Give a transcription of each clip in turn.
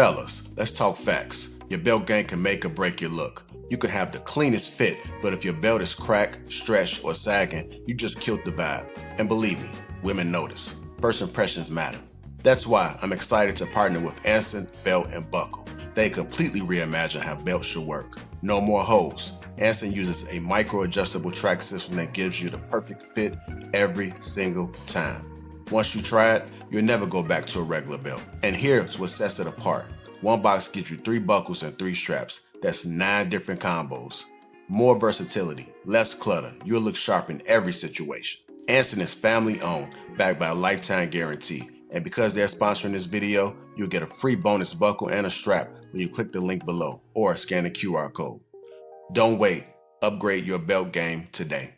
Fellas, let's talk facts. Your belt game can make or break your look. You could have the cleanest fit, but if your belt is cracked, stretched, or sagging, you just killed the vibe. And believe me, women notice. First impressions matter. That's why I'm excited to partner with Anson Belt and Buckle. They completely reimagine how belts should work. No more holes. Anson uses a micro-adjustable track system that gives you the perfect fit every single time. Once you try it, you'll never go back to a regular belt. And here's what sets it apart. One box gives you 3 buckles and 3 straps. That's 9 different combos. More versatility, less clutter. You'll look sharp in every situation. Anson is family owned, backed by a lifetime guarantee. And because they're sponsoring this video, you'll get a free bonus buckle and a strap when you click the link below or scan the QR code. Don't wait. Upgrade your belt game today.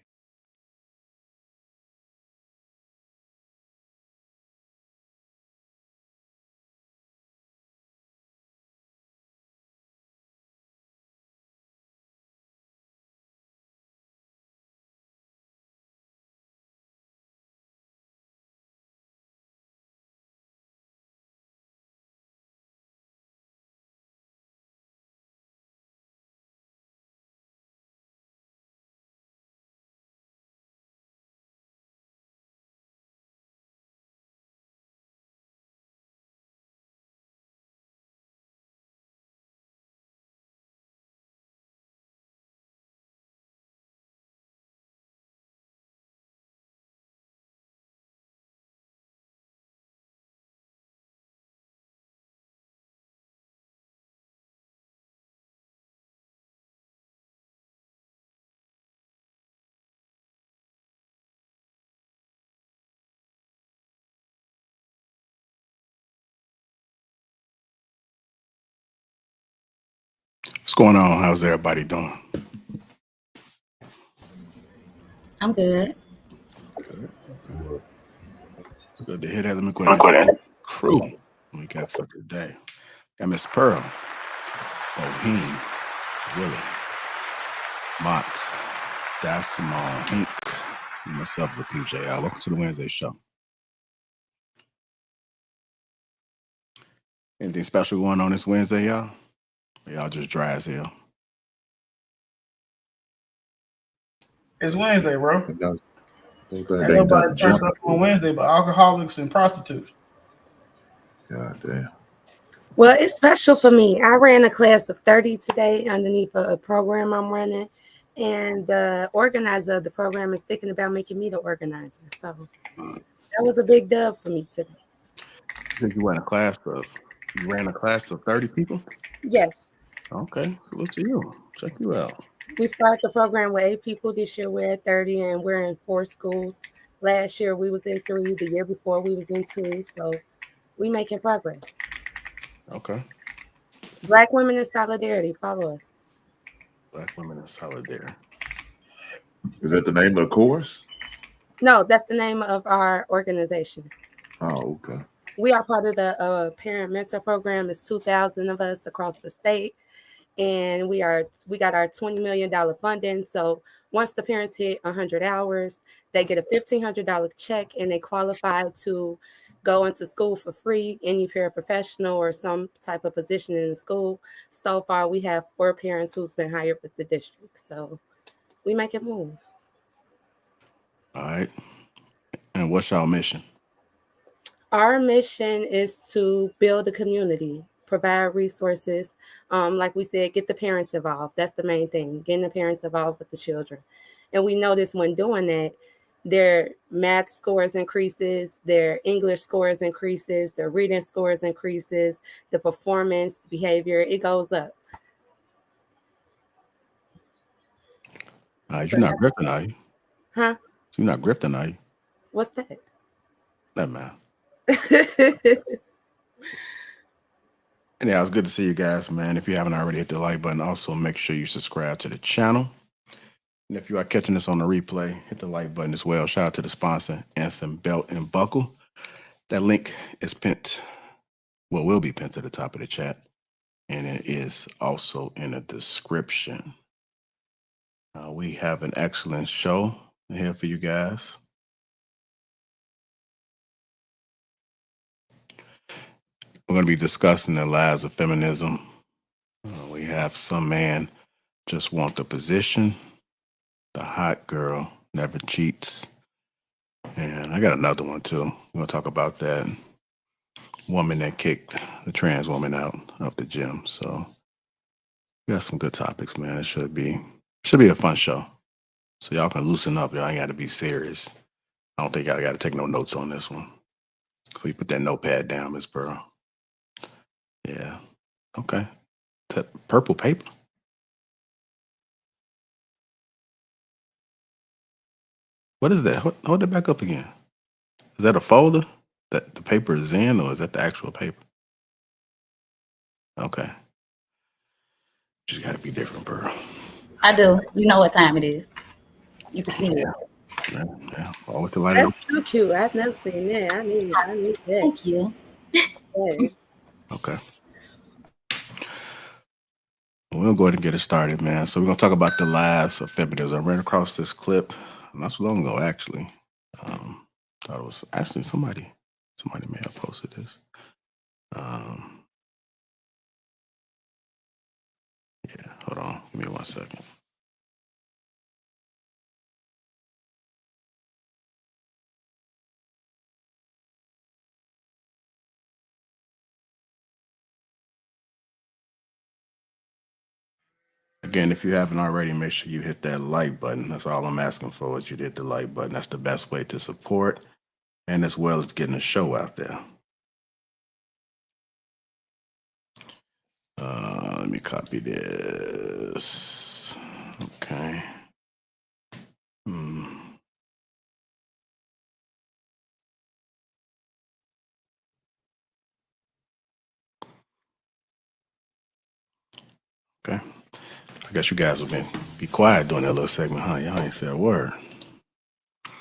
What's going on? How's everybody doing? I'm good. It's good to hear that. Let me go ahead and crew we got for today. Got Miss Pearl, Boheme, Willie, Mott, Das Simone, Hink, and myself, Lapeef Jr. Welcome to the Wednesday show. Anything special going on this Wednesday, y'all? Or y'all just dry as hell? It's Wednesday, bro. Ain't nobody turned up on Wednesday but alcoholics and prostitutes. God damn. Well, it's special for me. I ran a class of 30 today underneath a program I'm running, and the organizer of the program is thinking about making me the organizer. So that was a big dub for me today. You ran a class of 30 people? Yes. Okay, salute to you. Check you out. We started the program with 8 people. This year we're at 30, and we're in 4 schools. Last year we was in 3. The year before we was in 2. So we making progress. Okay. Black Women in Solidarity. Follow us. Black Women in Solidarity. Is that the name of the course? No, that's the name of our organization. Oh, okay. We are part of the parent mentor program. It's 2,000 of us across the state, and we got our $20 million funding. So once the parents hit 100 hours, they get a $1,500 check, and they qualify to go into school for free, any paraprofessional or some type of position in the school. So far, we have 4 parents who's been hired with the district. So we making moves. All right. And what's y'all mission? Our mission is to build a community, provide resources. Like we said, get the parents involved. That's the main thing, getting the parents involved with the children. And we notice when doing that, their math scores increases, their English scores increases, their reading scores increases, the performance, the behavior, it goes up. You're not grifting, are you? Huh? So you're not grifting, are you? What's that? That man. Anyhow, it's good to see you guys, man. If you haven't already, hit the like button. Also, make sure you subscribe to the channel. And if you are catching this on the replay, hit the like button as well. Shout out to the sponsor, Anson Belt and Buckle. That link is pinned, well, will be pinned to the top of the chat. And it is also in the description. We have an excellent show here for you guys. We're going to be discussing the lies of feminism. We have some man just want the position, the hot girl never cheats. And I got another one too. We're going to talk about that woman that kicked the trans woman out of the gym. So we got some good topics, man. It should be a fun show. So y'all can loosen up. Y'all ain't got to be serious. I don't think I got to take no notes on this one. So you put that notepad down, Miss Pearl. Yeah. Okay. That purple paper. What is that? Hold it back up again. Is that a folder that the paper is in, or is that the actual paper? Okay. Just got to be different, Pearl. I do. You know what time it is. You can see it. Yeah. Always the light. That's too cute. I've never seen that. I need that. Thank you. Yeah. Okay. We'll go ahead and get it started, man. So we're going to talk about the lies of feminism. I ran across this clip not so long ago, actually. Thought it was actually somebody may have posted this. Yeah, hold on. Give me 1 second. Again, if you haven't already, make sure you hit that like button. That's all I'm asking for is you hit the like button. That's the best way to support, and as well as getting the show out there. Let me copy this. Okay. Okay. I guess you guys will be quiet during that little segment, huh? Y'all ain't said a word. All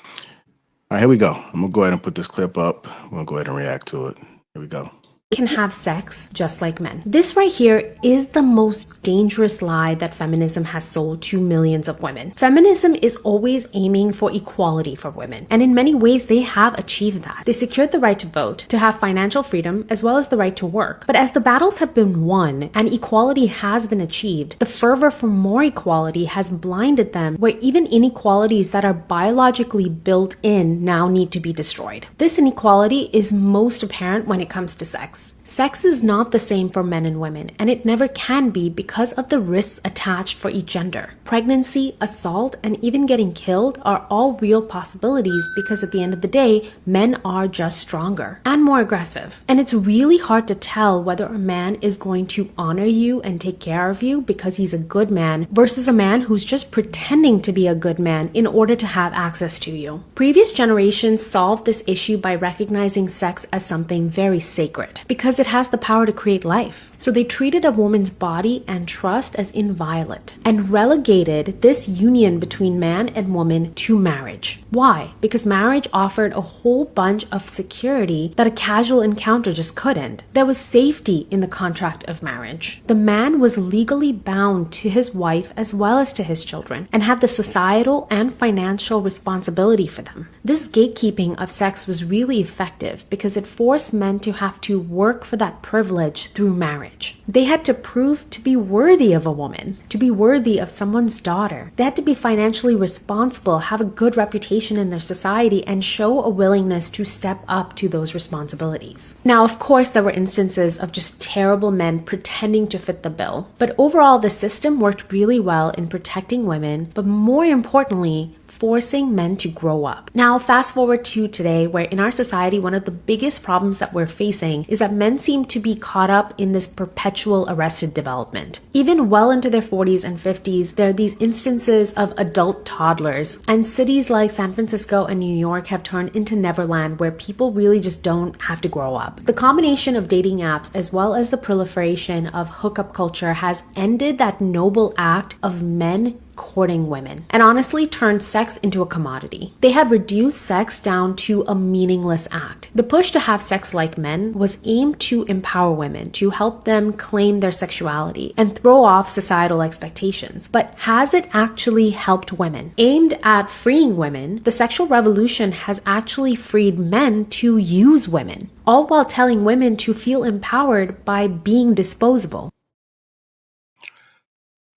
right, here we go. I'm going to go ahead and put this clip up. We're going to go ahead and react to it. Here we go. Can have sex just like men. This right here is the most dangerous lie that feminism has sold to millions of women. Feminism is always aiming for equality for women, and in many ways they have achieved that. They secured the right to vote, to have financial freedom, as well as the right to work. But as the battles have been won and equality has been achieved, the fervor for more equality has blinded them, where even inequalities that are biologically built in now need to be destroyed. This inequality is most apparent when it comes to sex. Sex is not the same for men and women, and it never can be because of the risks attached for each gender. Pregnancy, assault, and even getting killed are all real possibilities because at the end of the day, men are just stronger and more aggressive. And it's really hard to tell whether a man is going to honor you and take care of you because he's a good man versus a man who's just pretending to be a good man in order to have access to you. Previous generations solved this issue by recognizing sex as something very sacred, because it has the power to create life. So they treated a woman's body and trust as inviolate and relegated this union between man and woman to marriage. Why? Because marriage offered a whole bunch of security that a casual encounter just couldn't. There was safety in the contract of marriage. The man was legally bound to his wife as well as to his children and had the societal and financial responsibility for them. This gatekeeping of sex was really effective because it forced men to have to work for that privilege through marriage. They had to prove to be worthy of a woman, to be worthy of someone's daughter. They had to be financially responsible, have a good reputation in their society, and show a willingness to step up to those responsibilities. Now, of course, there were instances of just terrible men pretending to fit the bill, but overall, the system worked really well in protecting women, but more importantly, forcing men to grow up. Now, fast forward to today, where in our society, one of the biggest problems that we're facing is that men seem to be caught up in this perpetual arrested development. Even well into their 40s and 50s, there are these instances of adult toddlers, and cities like San Francisco and New York have turned into Neverland, where people really just don't have to grow up. The combination of dating apps as well as the proliferation of hookup culture has ended that noble act of men courting women and honestly turned sex into a commodity. They have reduced sex down to a meaningless act. The push to have sex like men was aimed to empower women, to help them claim their sexuality and throw off societal expectations. But has it actually helped women? Aimed at freeing women, the sexual revolution has actually freed men to use women, all while telling women to feel empowered by being disposable.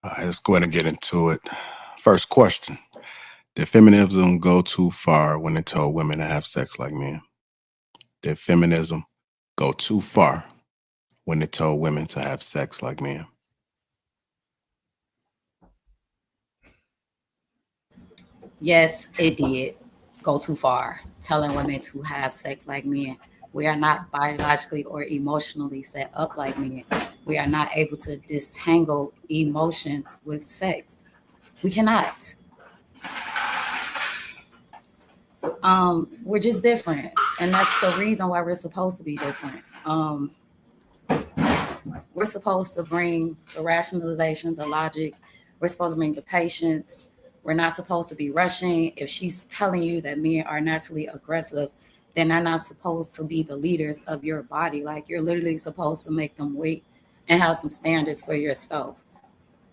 All right, let's go ahead and get into it. First question. Did feminism go too far when it told women to have sex like men? Did feminism go too far when it told women to have sex like men? Yes, it did go too far, telling women to have sex like men. We are not biologically or emotionally set up like men. We are not able to disentangle emotions with sex. We cannot. We're just different, and that's the reason why we're supposed to be different. We're supposed to bring the rationalization, the logic. We're supposed to bring the patience. We're not supposed to be rushing. If she's telling you that men are naturally aggressive, then they're not supposed to be the leaders of your body. Like, you're literally supposed to make them wait and have some standards for yourself.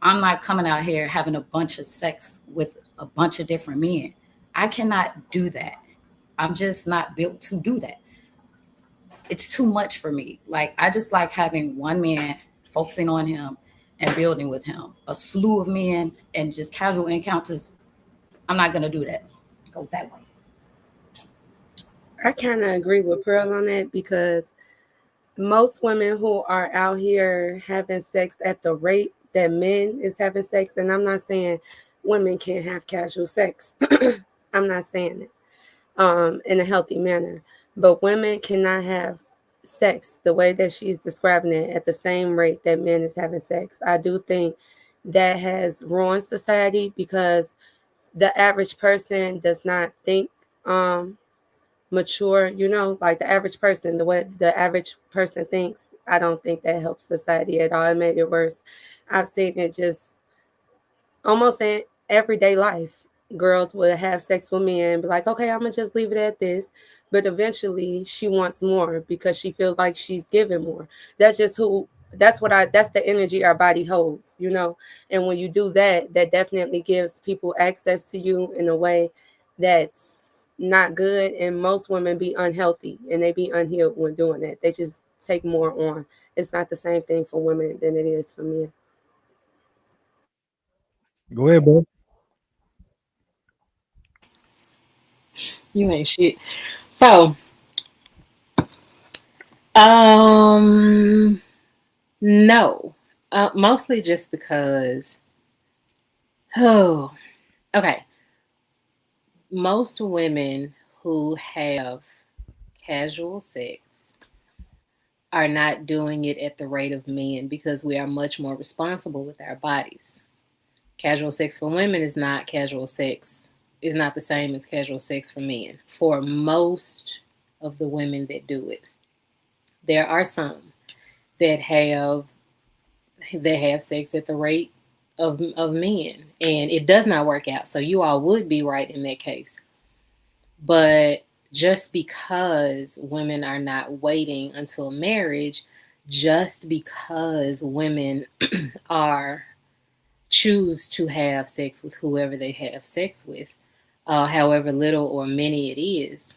I'm not coming out here having a bunch of sex with a bunch of different men. I cannot do that. I'm just not built to do that. It's too much for me. Like, I just like having one man, focusing on him and building with him. A slew of men and just casual encounters, I'm not going to do that. Go that way. I kind of agree with Pearl on that, because most women who are out here having sex at the rate that men is having sex, and I'm not saying women can't have casual sex. I'm not saying it in a healthy manner, but women cannot have sex the way that she's describing it at the same rate that men is having sex. I do think that has ruined society, because the average person does not think mature, like the average person, the way the average person thinks. I don't think that helps society at all. It made it worse. I've seen it just almost in everyday life. Girls will have sex with men and be like, okay, I'm gonna just leave it at this. But eventually she wants more because she feels like she's giving more. That's just that's the energy our body holds, And when you do that, that definitely gives people access to you in a way that's not good. And most women be unhealthy and they be unhealed when doing that. They just take more on. It's not the same thing for women than it is for men. Go ahead, bro. You ain't shit. So, no. Mostly just because, okay. Most women who have casual sex are not doing it at the rate of men, because we are much more responsible with our bodies. Casual sex for women is not casual sex, is not the same as casual sex for men, for most of the women that do it. There are some that have sex at the rate of men, and it does not work out. So you all would be right in that case. But just because women are not waiting until marriage, just because women choose to have sex with whoever they have sex with, however little or many it is,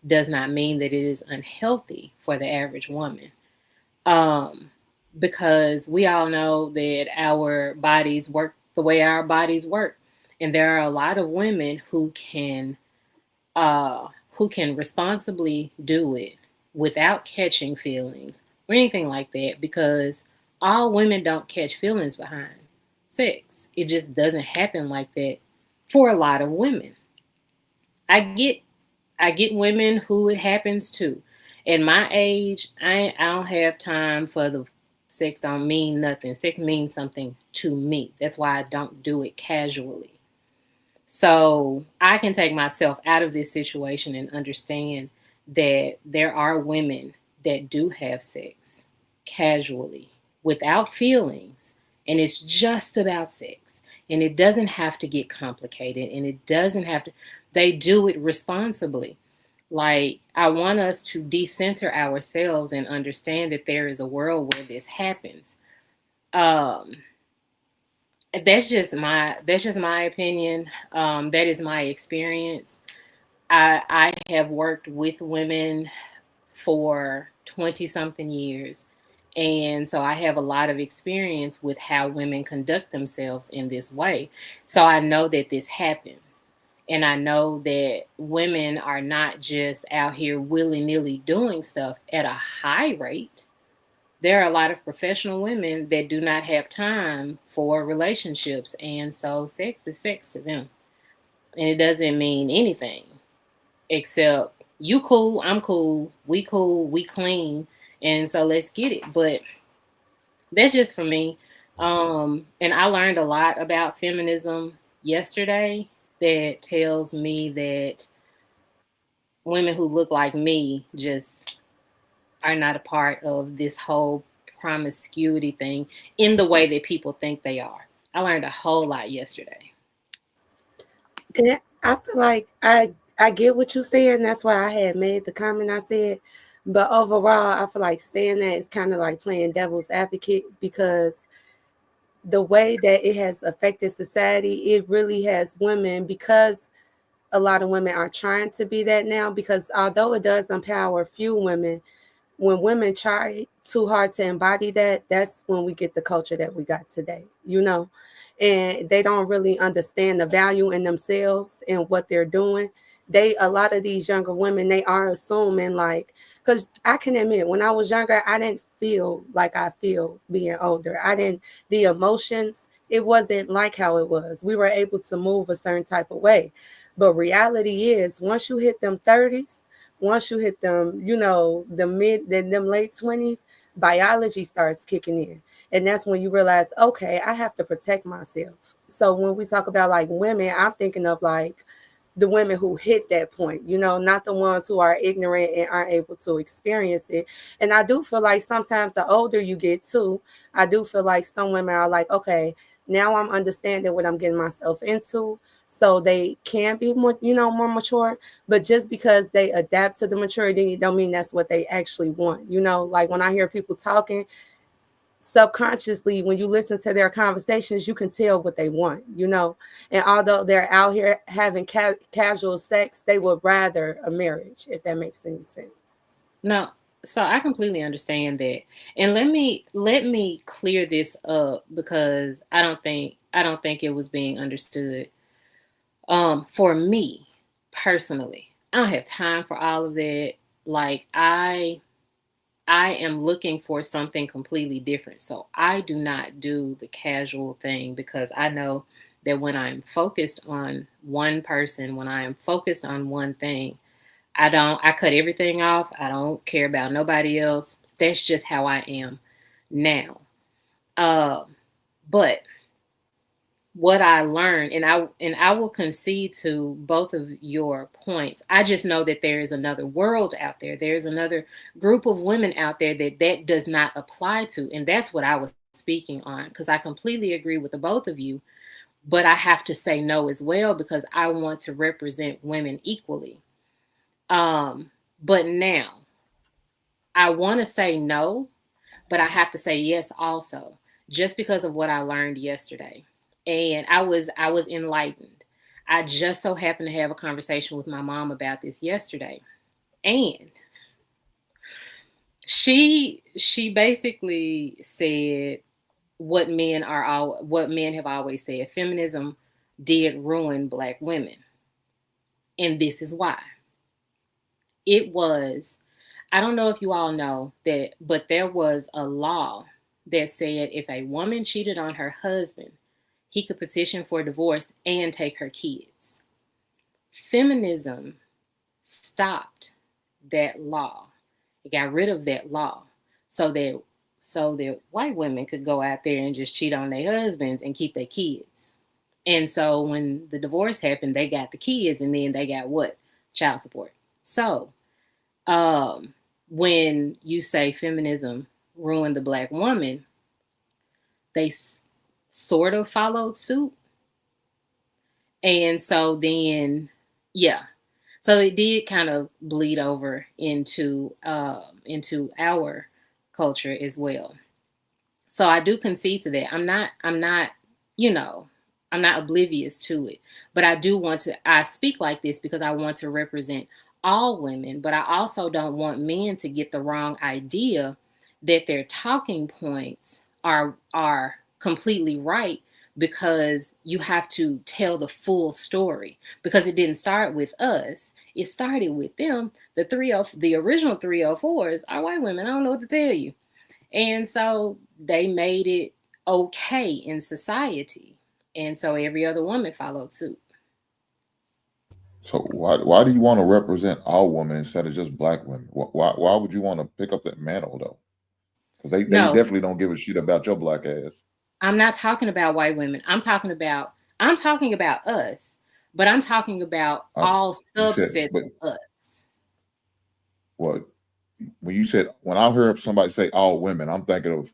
does not mean that it is unhealthy for the average woman. Because we all know that our bodies work the way our bodies work. And there are a lot of women who can responsibly do it without catching feelings or anything like that, because all women don't catch feelings behind sex. It just doesn't happen like that for a lot of women. I get women who it happens to. At my age, I don't have time for the sex don't mean nothing. Sex means something to me. That's why I don't do it casually. So I can take myself out of this situation and understand that there are women that do have sex casually without feelings, and it's just about sex. And it doesn't have to get complicated, and it doesn't have to, they do it responsibly. Like, I want us to decenter ourselves and understand that there is a world where this happens. That's just my opinion. That is my experience. I have worked with women for 20 something years. And so I have a lot of experience with how women conduct themselves in this way. So I know that this happens. And I know that women are not just out here willy-nilly doing stuff at a high rate. There are a lot of professional women that do not have time for relationships. And so sex is sex to them. And it doesn't mean anything except you cool, I'm cool, we clean. And so let's get it. But that's just for me. And I learned a lot about feminism yesterday that tells me that women who look like me just are not a part of this whole promiscuity thing in the way that people think they are. I learned a whole lot yesterday. And I feel like I get what you said, and that's why I had made the comment I said. But overall, I feel like saying that is kind of like playing devil's advocate, because the way that it has affected society, it really has women, because a lot of women are trying to be that now, because although it does empower few women, when women try too hard to embody that, that's when we get the culture that we got today, and they don't really understand the value in themselves and what they're doing. A lot of these younger women, they are assuming, like, because I can admit, when I was younger, I didn't feel like I feel being older. The emotions, it wasn't like how it was. We were able to move a certain type of way. But reality is, once you hit them 30s, once you hit them, them late 20s, biology starts kicking in. And that's when you realize, okay, I have to protect myself. So when we talk about like women, I'm thinking of like the women who hit that point, not the ones who are ignorant and aren't able to experience it. And I do feel like sometimes the older you get too, I do feel like some women are like, okay, now I'm understanding what I'm getting myself into. So they can be more, more mature, but just because they adapt to the maturity, don't mean that's what they actually want. Like when I hear people talking, subconsciously, when you listen to their conversations, you can tell what they want, and although they're out here having casual sex, they would rather a marriage, if that makes any sense. No, so I completely understand that. And let me clear this up, because I don't think it was being understood. For me personally, I don't have time for all of that. Like, I am looking for something completely different. So I do not do the casual thing, because I know that when I'm focused on one person, when I am focused on one thing, I cut everything off. I don't care about nobody else. That's just how I am now. But what I learned, and I will concede to both of your points. I just know that there is another world out there. There's another group of women out there that does not apply to. And that's what I was speaking on, because I completely agree with the both of you. But I have to say no as well, because I want to represent women equally. But now I want to say no, but I have to say yes also, just because of what I learned yesterday. And I was enlightened. I just so happened to have a conversation with my mom about this yesterday. And she basically said what men have always said: feminism did ruin Black women. And this is why. It was, I don't know if you all know that, but there was a law that said if a woman cheated on her husband, he could petition for divorce and take her kids. Feminism stopped that law. It got rid of that law so that white women could go out there and just cheat on their husbands and keep their kids. And so when the divorce happened, they got the kids, and then they got what? Child support. So when you say feminism ruined the Black woman, they sort of followed suit, And so then, yeah. So it did kind of bleed over into our culture as well. So I do concede to that. I'm not, I'm not oblivious to it, but I speak like this because I want to represent all women, but I also don't want men to get the wrong idea that their talking points are completely right, because you have to tell the full story, because it didn't start with us. It started with them. The original 304s are white women. I don't know what to tell you. And so they made it okay in society. And so every other woman followed suit. So why do you want to represent all women instead of just black women? Why would you want to pick up that mantle though? Because they definitely don't give a shit about your black ass. I'm not talking about white women. I'm talking about us, but I'm talking about all subsets of us. What? When I heard somebody say all women, I'm thinking of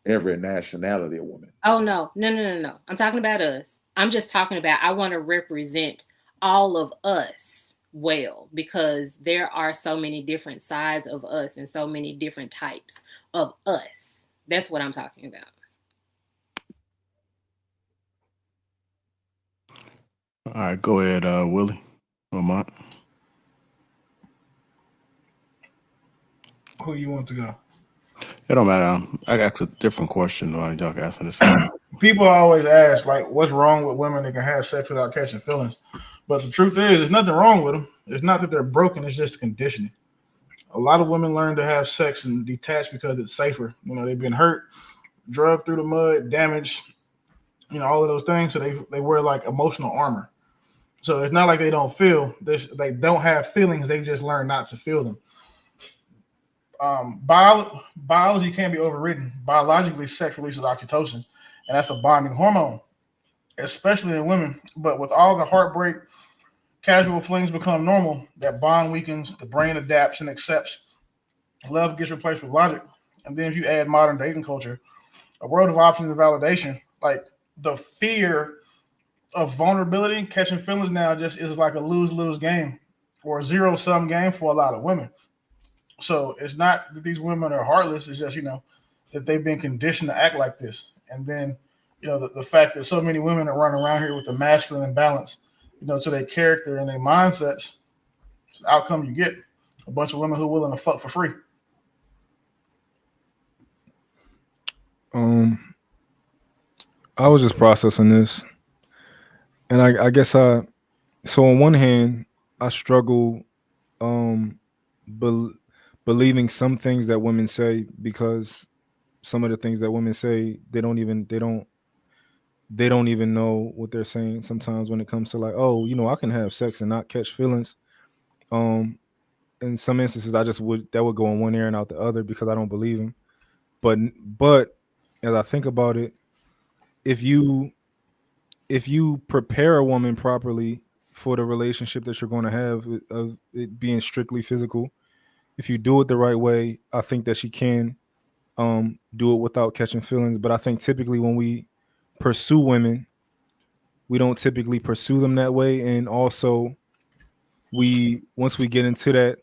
every nationality of women. Oh, no. I'm talking about us. I'm just talking about, I want to represent all of us well, because there are so many different sides of us and so many different types of us. That's what I'm talking about. All right, go ahead, Willie. Lamont. Who you want to go? It don't matter. I got a different question. Y'all can answer the same. People always ask, like, what's wrong with women that can have sex without catching feelings? But the truth is, there's nothing wrong with them. It's not that they're broken. It's just conditioning. A lot of women learn to have sex and detach because it's safer. They've been hurt, drugged through the mud, damaged, all of those things. So they wear like emotional armor. So it's not like they don't feel. They don't have feelings. They just learn not to feel them. Biology can't be overridden. Biologically, sex releases oxytocin, and that's a bonding hormone, especially in women. But with all the heartbreak, casual flings become normal. That bond weakens, the brain adapts and accepts. Love gets replaced with logic. And then if you add modern dating culture, a world of options and validation, like the fear of vulnerability, catching feelings now just is like a lose-lose game or a zero-sum game for a lot of women. So it's not that these women are heartless. It's just, that they've been conditioned to act like this. And then, the fact that so many women are running around here with the masculine imbalance, to their character and their mindsets, the outcome you get a bunch of women who are willing to fuck for free. I was just processing this, and I guess so on one hand, I struggle believing some things that women say, because some of the things that women say, they don't even know what they're saying sometimes when it comes to like, oh, I can have sex and not catch feelings. In some instances, that would go in one ear and out the other because I don't believe them. But as I think about it, if you prepare a woman properly for the relationship that you're going to have, of it being strictly physical, if you do it the right way, I think that she can do it without catching feelings. But I think typically when we pursue women, we don't typically pursue them that way. And also, once we get into that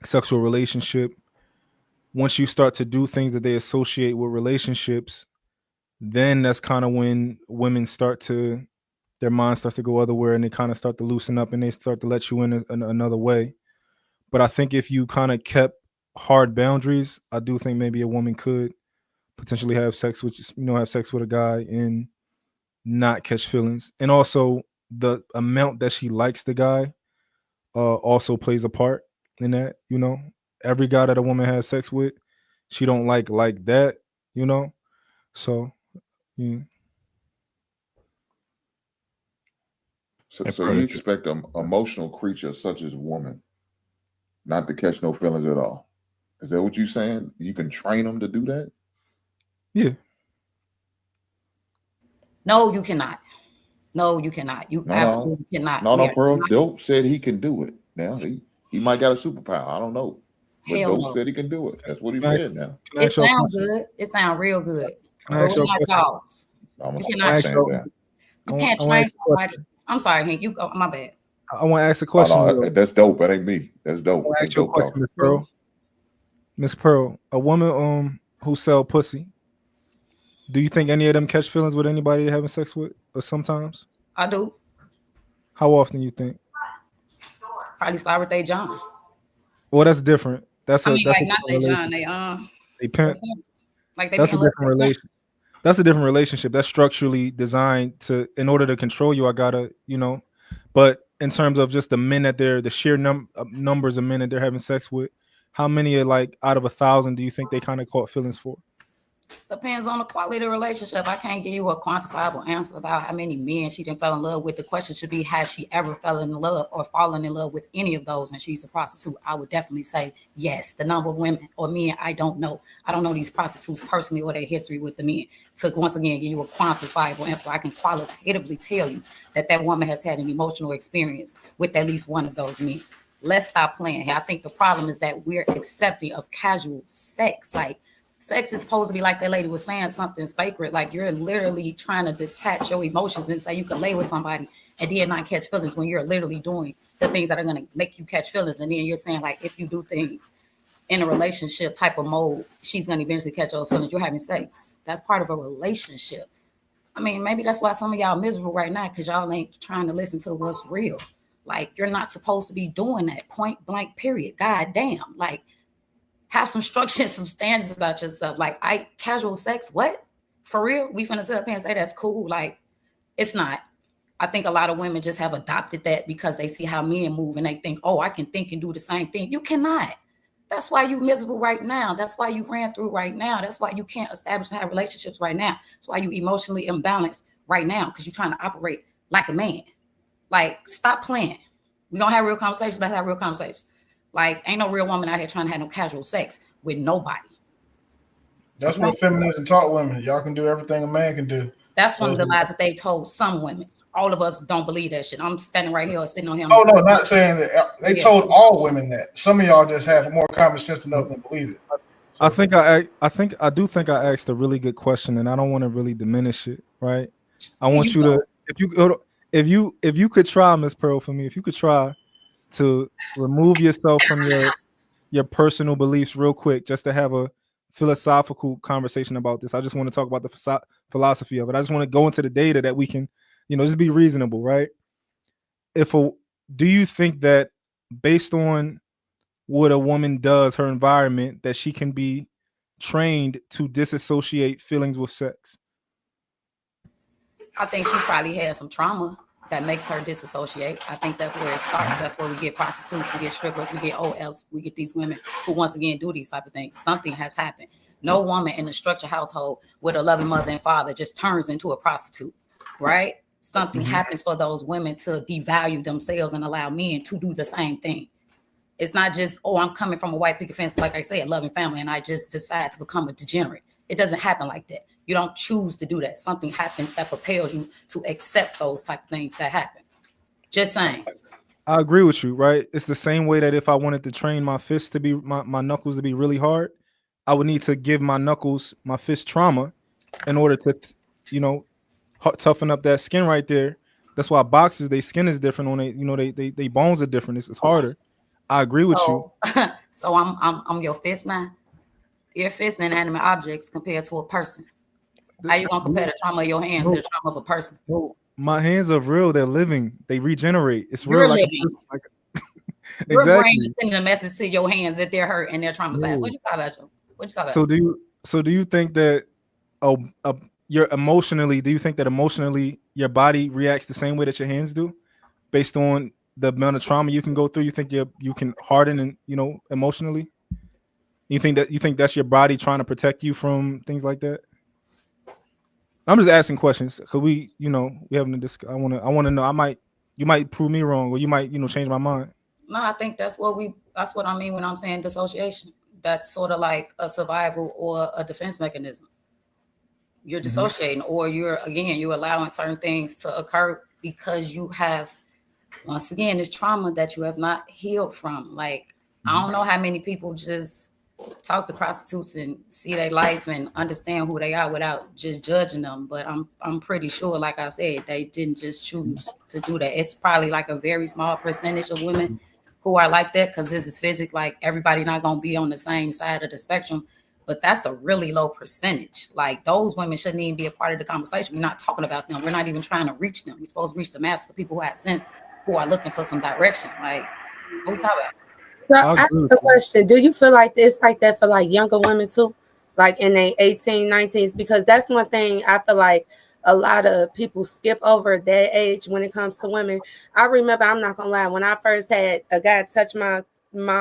sexual relationship, once you start to do things that they associate with relationships, then that's kind of when women their mind starts to go otherwhere, and they kind of start to loosen up and they start to let you in another way. But I think if you kind of kept hard boundaries, I do think maybe a woman could potentially have sex with a guy and not catch feelings. And also the amount that she likes the guy also plays a part in that. Every guy that a woman has sex with, she don't like that. So yeah. So you expect an emotional creature such as a woman not to catch no feelings at all? Is that what you're saying? You can train them to do that? Yeah. No, you cannot. No, you cannot. You absolutely cannot. No, Pearl. Dope said he can do it. Now he might got a superpower. I don't know. But Dope said he can do it. That's what he said now. It sounds good. It sounds real good. Can I ask you a question? Dogs. You cannot. You can't train somebody. I'm sorry, Hank. You go. My bad. I want to ask a question. Oh, no, that's dope. That ain't me. That's dope. I want to That's ask you a dope question, talking. Miss Pearl. Miss Pearl, a woman who sell pussy, do you think any of them catch feelings with anybody they're having sex with, or sometimes? I do. How often you think? Probably start with they John. Well, that's different. That's I a mean, that's like a not they different John. relationship. They They pimp. like they That's a being different relation. That's a different relationship. That's structurally designed to, in order to control you, I gotta, But in terms of just the men that the sheer numbers of men that they're having sex with, how many are like out of 1,000 do you think they kind of caught feelings for? Depends on the quality of the relationship. I can't give you a quantifiable answer about how many men she didn't fall in love with. The question should be, has she ever fell in love or fallen in love with any of those? And she's a prostitute. I would definitely say yes. The number of women or men, I don't know. I don't know these prostitutes personally or their history with the men. So once again, give you a quantifiable answer. I can qualitatively tell you that woman has had an emotional experience with at least one of those men. Let's stop playing here. I think the problem is that we're accepting of casual sex. Like, sex is supposed to be, like that lady was saying, something sacred. Like, you're literally trying to detach your emotions and say you can lay with somebody and then not catch feelings when you're literally doing the things that are going to make you catch feelings. And then you're saying, like, if you do things in a relationship type of mode, she's going to eventually catch those feelings. You're having sex. That's part of a relationship. I mean, maybe that's why some of y'all miserable right now, because y'all ain't trying to listen to what's real. Like, you're not supposed to be doing that, point blank, period. God damn. Like, have some structure and some standards about yourself. Like, casual sex, what? For real? We finna sit up here and say that's cool? Like, it's not. I think a lot of women just have adopted that because they see how men move and they think, oh, I can think and do the same thing. You cannot. That's why you miserable right now. That's why you ran through right now. That's why you can't establish and have relationships right now. That's why you emotionally imbalanced right now, because you're trying to operate like a man. Like, stop playing. We gonna have real conversations. Let's have real conversations. Like, ain't no real woman out here trying to have no casual sex with nobody. That's what feminism taught women. Y'all can do everything a man can do. That's one of the lies that they told some women. All of us don't believe that shit. I'm standing right here sitting on here. Oh, no, not saying that. They told all women that. Some of y'all just have more common sense enough to believe it. I think I asked a really good question, and I don't want to really diminish it, right? I want you to, if you could try, Miss Pearl, for me, if you could try to remove yourself from your personal beliefs real quick, just to have a philosophical conversation about this. I just want to talk about the philosophy of it. I just want to go into the data that we can, just be reasonable, right? Do you think that based on what a woman does, her environment, that she can be trained to disassociate feelings with sex? I think she probably had some trauma that makes her disassociate. I think that's where it starts. That's where we get prostitutes, we get strippers, we get OLs, we get these women who once again do these type of things. Something has happened. No woman in a structured household with a loving mother and father just turns into a prostitute, right? Something happens for those women to devalue themselves and allow men to do the same thing. It's not just, oh, I'm coming from a white picket fence, like I said, loving family, and I just decide to become a degenerate. It doesn't happen like that. You don't choose to do that. Something happens that propels you to accept those type of things that happen. Just saying. I agree with you, right? It's the same way that if I wanted to train my fists to be, my knuckles to be really hard, I would need to give my fist trauma in order to, toughen up that skin right there. That's why boxers, their skin is different on it. They bones are different. It's harder. I agree with you. So I'm your fist now. Your fist and inanimate objects compared to a person. How you gonna compare the trauma of your hands to the trauma of a person? My hands are real. They're living. They regenerate. It's You're real. living. Exactly. Your brain is sending a message to your hands that they're hurt and they're traumatized. What you talking about, Joe? What you talking about? So do you think that do you think that emotionally your body reacts the same way that your hands do, based on the amount of trauma you can go through? You think you can harden and emotionally? You think that's your body trying to protect you from things like that? I'm just asking questions because we having a discussion. I want to know. You might prove me wrong, or you might change my mind. No, I think that's what I mean when I'm saying dissociation. That's sort of like a survival or a defense mechanism. You're dissociating, or you're allowing certain things to occur because you have, once again, this trauma that you have not healed from. Like, I don't know how many people just talk to prostitutes and see their life and understand who they are without just judging them. But I'm pretty sure, like I said, they didn't just choose to do that. It's probably like a very small percentage of women who are like that, because this is physics. Like, everybody not gonna be on the same side of the spectrum, but that's a really low percentage. Like, those women shouldn't even be a part of the conversation. We're not talking about them. We're not even trying to reach them. We're supposed to reach the masses, the people who have sense, who are looking for some direction. Like, what we talking about? So I have a question. Do you feel like it's like that for like younger women too? Like in their 18, 19s? Because that's one thing I feel like a lot of people skip over that age when it comes to women. I remember, I'm not gonna lie, when I first had a guy touch my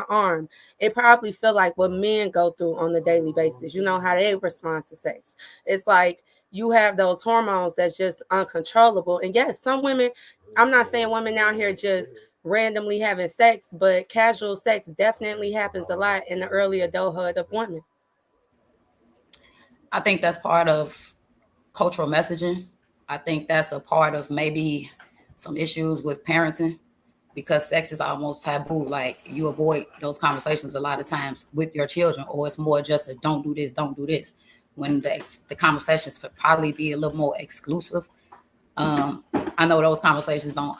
arm, it probably feel like what men go through on a daily basis. You know how they respond to sex. It's like you have those hormones that's just uncontrollable. And yes, some women, I'm not saying women out here just randomly having sex, but casual sex definitely happens a lot in the early adulthood of women. I think that's part of cultural messaging. I think that's a part of maybe some issues with parenting, because sex is almost taboo. Like, you avoid those conversations a lot of times with your children, or it's more just a don't do this, don't do this. When the conversations could probably be a little more exclusive. I know those conversations don't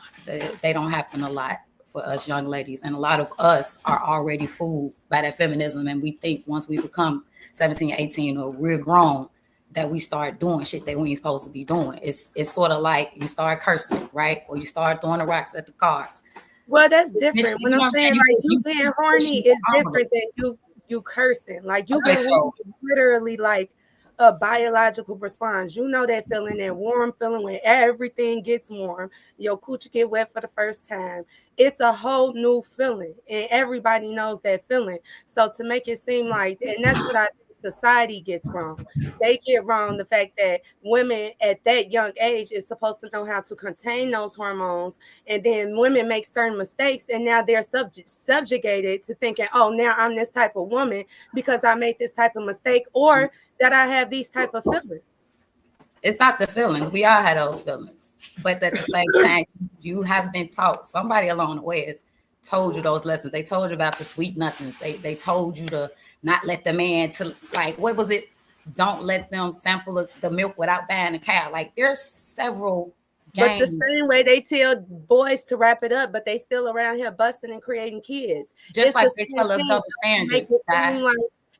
happen a lot for us young ladies, and a lot of us are already fooled by that feminism, and we think once we become 17, 18, or we're grown, that we start doing shit that we ain't supposed to be doing. It's sort of like you start cursing, right? Or you start throwing the rocks at the cars. Well, that's different. When I'm saying like you being horny is different than you cursing. Like, you being horny is literally like a biological response. You know that feeling, that warm feeling when everything gets warm, your coochie get wet for the first time. It's a whole new feeling, and everybody knows that feeling. So to make it seem like, and that's what I think society gets wrong. They get wrong the fact that women at that young age is supposed to know how to contain those hormones, and then women make certain mistakes, and now they're subjugated to thinking, oh, now I'm this type of woman because I made this type of mistake, or that I have these type of feelings. It's not the feelings. We all had those feelings. But at the same time, you have been taught. Somebody along the way has told you those lessons. They told you about the sweet nothings. They told you to not let the man to, like, what was it? Don't let them sample the milk without buying a cow. Like, there's several games. But the same way they tell boys to wrap it up, but they still around here busting and creating kids. Just it's like they tell us double standards.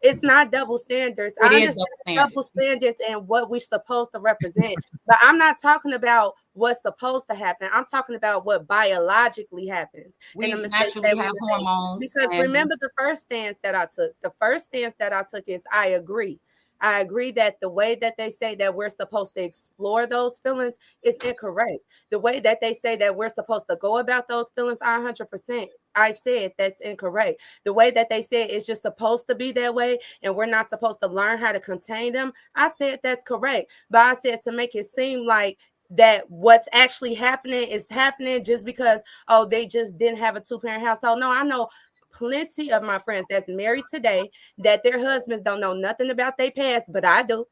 It's not double standards. I understand double standards and what we're supposed to represent, but I'm not talking about what's supposed to happen. I'm talking about what biologically happens. We naturally have hormones. Because remember the first stance that I took. The first stance that I took is I agree. I agree that the way that they say that we're supposed to explore those feelings is incorrect. The way that they say that we're supposed to go about those feelings, 100%. I said that's incorrect. The way that they said it's just supposed to be that way and we're not supposed to learn how to contain them, I said that's correct. But I said to make it seem like that what's actually happening is happening just because, oh, they just didn't have a two-parent household. No, I know plenty of my friends that's married today that their husbands don't know nothing about their past, but I do.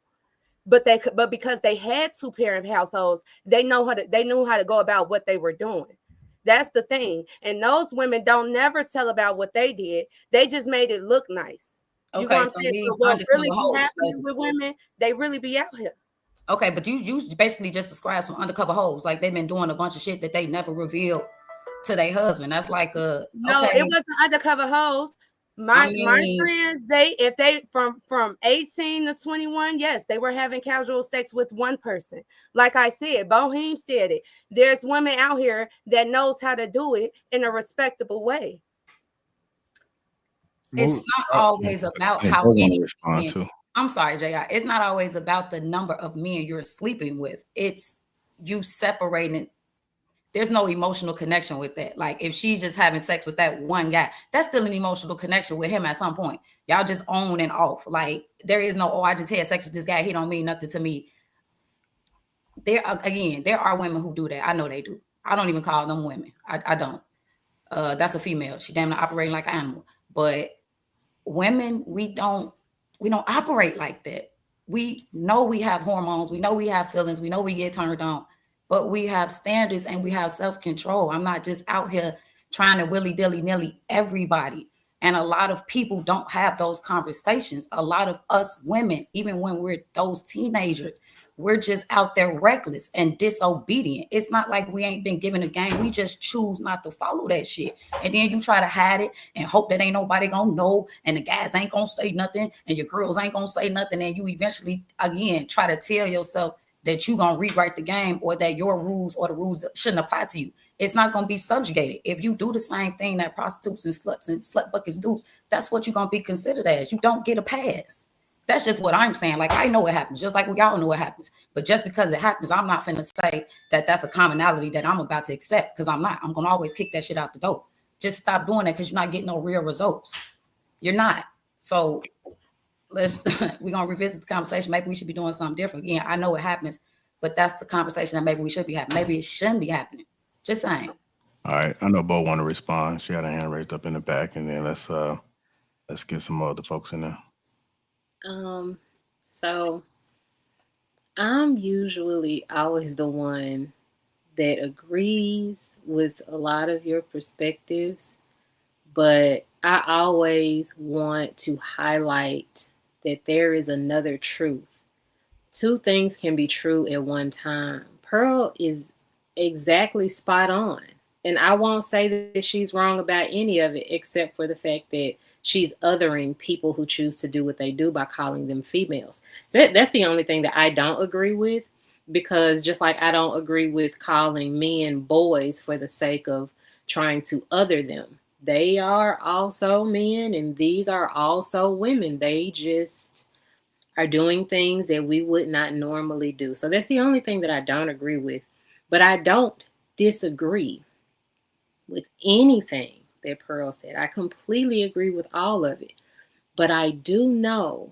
But because they had two-parent households, they knew how to go about what they were doing. That's the thing. And those women don't never tell about what they did. They just made it look nice. You know what I'm saying? So what really be happening with women, they really be out here. Okay, but you basically just described some undercover hoes. Like, they've been doing a bunch of shit that they never revealed to their husband. That's like no, it wasn't undercover hoes. My friends, if they from 18 to 21, yes, they were having casual sex with one person. Like I said, Bohem said it. There's women out here that knows how to do it in a respectable way. It's not always about how many men. I'm sorry, JI. It's not always about the number of men you're sleeping with. It's you separating. There's no emotional connection with that. Like, if she's just having sex with that one guy, that's still an emotional connection with him at some point. Y'all just on and off. Like, there is no, oh, I just had sex with this guy, he don't mean nothing to me. There are women who do that. I know they do. I don't even call them women. I don't. That's a female. She damn near operating like an animal. But women, we don't operate like that. We know we have hormones. We know we have feelings. We know we get turned on. But we have standards and we have self-control. I'm not just out here trying to willy-dilly-nilly everybody. And a lot of people don't have those conversations. A lot of us women, even when we're those teenagers, we're just out there reckless and disobedient. It's not like we ain't been given a game. We just choose not to follow that shit. And then you try to hide it and hope that ain't nobody gonna know, and the guys ain't gonna say nothing, and your girls ain't gonna say nothing. And you eventually, again, try to tell yourself that you gonna rewrite the game, or that your rules or the rules shouldn't apply to you. It's not going to be subjugated. If you do the same thing that prostitutes and sluts and slut buckets do, that's what you're going to be considered as. You don't get a pass. That's just what I'm saying. Like, I know it happens, just like we all know it happens. But just because it happens, I'm not finna say that that's a commonality that I'm about to accept, because I'm not. I'm going to always kick that shit out the door. Just stop doing that, because you're not getting no real results. You're not. So we're going to revisit the conversation. Maybe we should be doing something different. Again, I know it happens, but that's the conversation that maybe we should be having. Maybe it shouldn't be happening. Just saying. All right, I know Bo want to respond. She had her hand raised up in the back, and then let's get some other folks in there. So I'm usually always the one that agrees with a lot of your perspectives, but I always want to highlight that there is another truth. Two things can be true at one time. Pearl is exactly spot on. And I won't say that she's wrong about any of it, except for the fact that she's othering people who choose to do what they do by calling them females. That's the only thing that I don't agree with, because just like I don't agree with calling men boys for the sake of trying to other them. They are also men, and these are also women. They just are doing things that we would not normally do. So that's the only thing that I don't agree with. But I don't disagree with anything that Pearl said. I completely agree with all of it. But I do know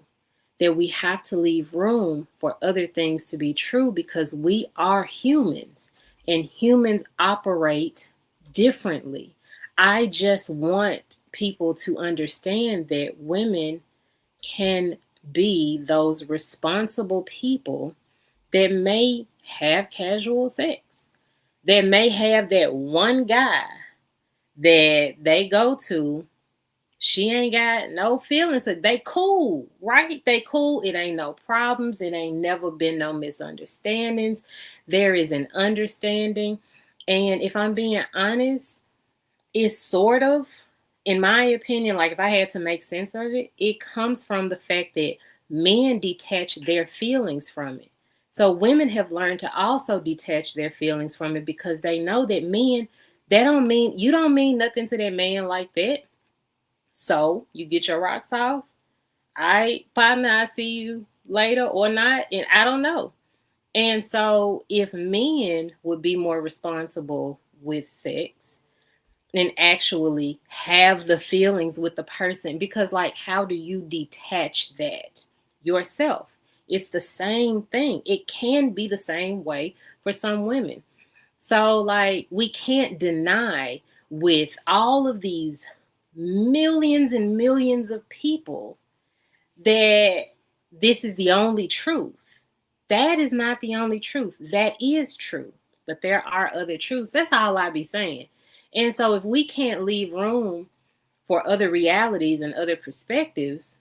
that we have to leave room for other things to be true, because we are humans and humans operate differently. I just want people to understand that women can be those responsible people that may have casual sex, that may have that one guy that they go to. She ain't got no feelings. They cool, right? They cool. It ain't no problems. It ain't never been no misunderstandings. There is an understanding. And if I'm being honest, it's sort of, in my opinion, like if I had to make sense of it, it comes from the fact that men detach their feelings from it. So women have learned to also detach their feelings from it, because they know that men, you don't mean nothing to that man like that. So you get your rocks off. Partner, I see you later or not, and I don't know. And so if men would be more responsible with sex and actually have the feelings with the person, because like, how do you detach that yourself? It's the same thing. It can be the same way for some women. So like, we can't deny with all of these millions and millions of people that this is the only truth. That is not the only truth. That is true. But there are other truths. That's all I be saying. And so if we can't leave room for other realities and other perspectives,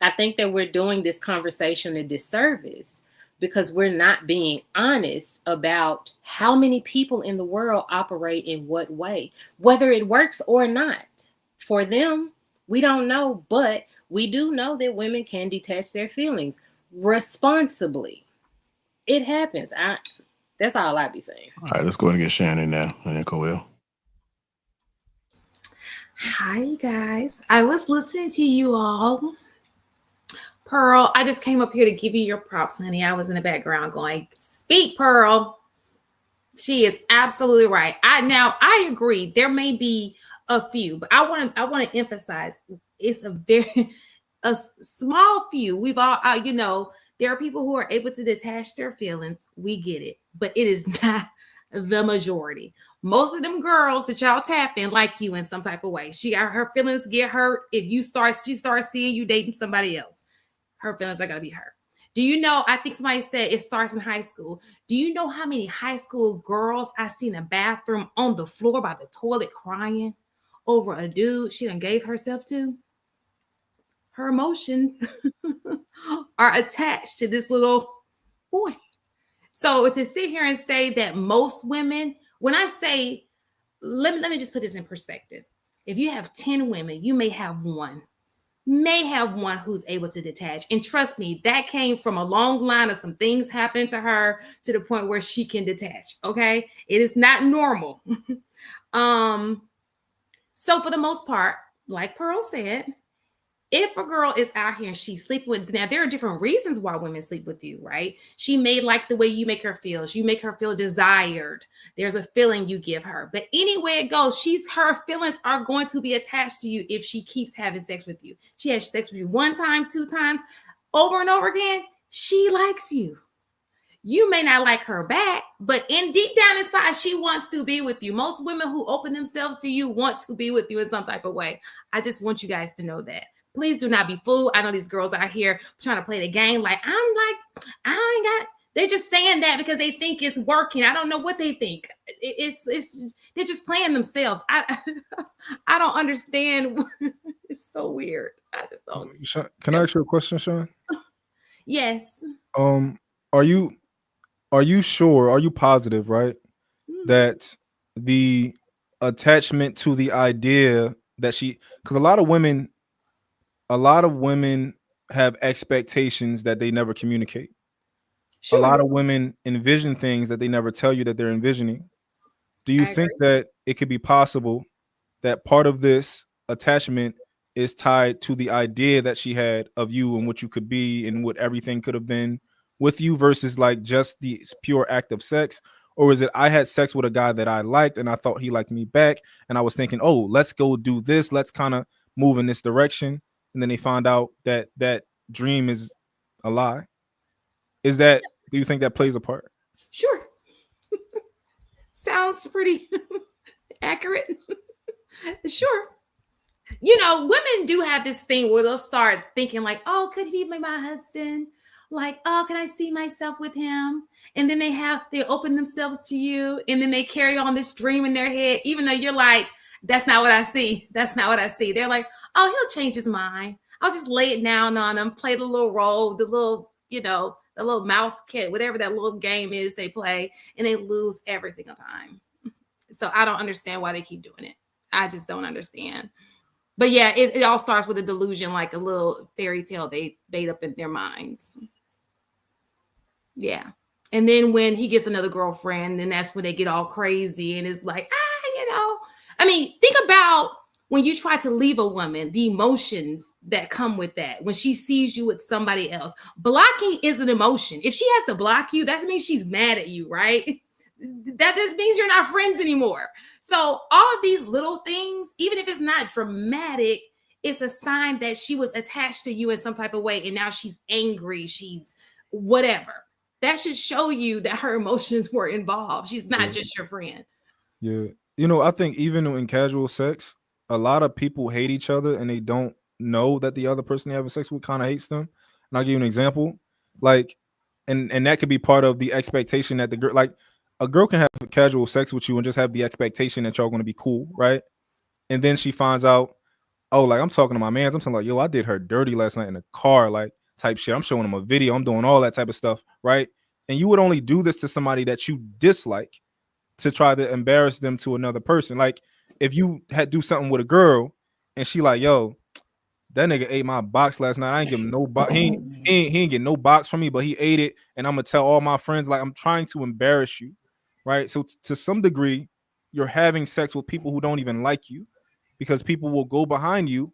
I think that we're doing this conversation a disservice, because we're not being honest about how many people in the world operate in what way, whether it works or not. For them, we don't know, but we do know that women can detach their feelings responsibly. It happens. That's all I be saying. All right, let's go ahead and get Shannon now, and then Coel. Hi, guys. I was listening to you all. Pearl, I just came up here to give you your props, honey. I was in the background going, speak, Pearl. She is absolutely right. I agree. There may be a few, but I want to emphasize it's a small few. We've all, there are people who are able to detach their feelings. We get it, but it is not the majority. Most of them girls that y'all tap in like you in some type of way. Her feelings get hurt if she starts seeing you dating somebody else. Her feelings are gonna be hurt. Do you know? I think somebody said it starts in high school. Do you know how many high school girls I seen in a bathroom on the floor by the toilet crying? over a dude she done gave herself to, her emotions are attached to this little boy. So to sit here and say that most women, when I say, let me just put this in perspective. If you have 10 women, you may have one who's able to detach. And trust me, that came from a long line of some things happening to her to the point where she can detach. Okay. It is not normal. So for the most part, like Pearl said, if a girl is out here and she's sleeping with, now there are different reasons why women sleep with you, right? She may like the way you make her feel. You make her feel desired. There's a feeling you give her. But anyway it goes, her feelings are going to be attached to you if she keeps having sex with you. She has sex with you 1 time, 2 times, over and over again. She likes you. You may not like her back, but deep down inside, she wants to be with you. Most women who open themselves to you want to be with you in some type of way. I just want you guys to know that. Please do not be fooled. I know these girls out here trying to play the game like, they're just saying that because they think it's working. I don't know what they think. They're just playing themselves. I don't understand. It's so weird. I just don't. Can I ask you a question, Sean? Yes. Are you sure? Are you positive, right? That the attachment to the idea that because a lot of women have expectations that they never communicate. Sure. A lot of women envision things that they never tell you that they're envisioning. Do you think that it could be possible that part of this attachment is tied to the idea that she had of you and what you could be and what everything could have been with you versus like just the pure act of sex? Or is it I had sex with a guy that I liked and I thought he liked me back and I was thinking, oh, let's go do this, let's kind of move in this direction, and then they found out that that dream is a lie? Do you think that plays a part? Sure. Sounds pretty accurate. Sure. You know, women do have this thing where they'll start thinking like, oh, could he be my husband? Like, oh, can I see myself with him? And then they open themselves to you, and then they carry on this dream in their head, even though you're like, that's not what I see. That's not what I see. They're like, oh, he'll change his mind. I'll just lay it down on him, play the little role, the little, the little mouse kit, whatever that little game is they play, and they lose every single time. So I don't understand why they keep doing it. I just don't understand. But yeah, it all starts with a delusion, like a little fairy tale they made up in their minds. Yeah. And then when he gets another girlfriend, then that's when they get all crazy and it's like, I mean, think about when you try to leave a woman, the emotions that come with that. When she sees you with somebody else, blocking is an emotion. If she has to block you, that means she's mad at you, right? That just means you're not friends anymore. So all of these little things, even if it's not dramatic, it's a sign that she was attached to you in some type of way. And now she's angry. She's whatever. That should show you that her emotions were involved. She's not just your friend. Yeah. I think even in casual sex, a lot of people hate each other and they don't know that the other person they having sex with kind of hates them. And I'll give you an example. Like, and that could be part of the expectation that the girl, like a girl can have casual sex with you and just have the expectation that y'all going to be cool, right? And then she finds out, oh, like I'm talking to my man. I'm telling like, yo, I did her dirty last night in the car, like type shit. I'm showing them a video. I'm doing all that type of stuff, right? And you would only do this to somebody that you dislike to try to embarrass them to another person. Like if you had do something with a girl and she like, yo, that nigga ate my box last night. I ain't give him no box. He ain't get no box from me, but he ate it. And I'm gonna tell all my friends, like I'm trying to embarrass you, right? So to some degree, you're having sex with people who don't even like you because people will go behind you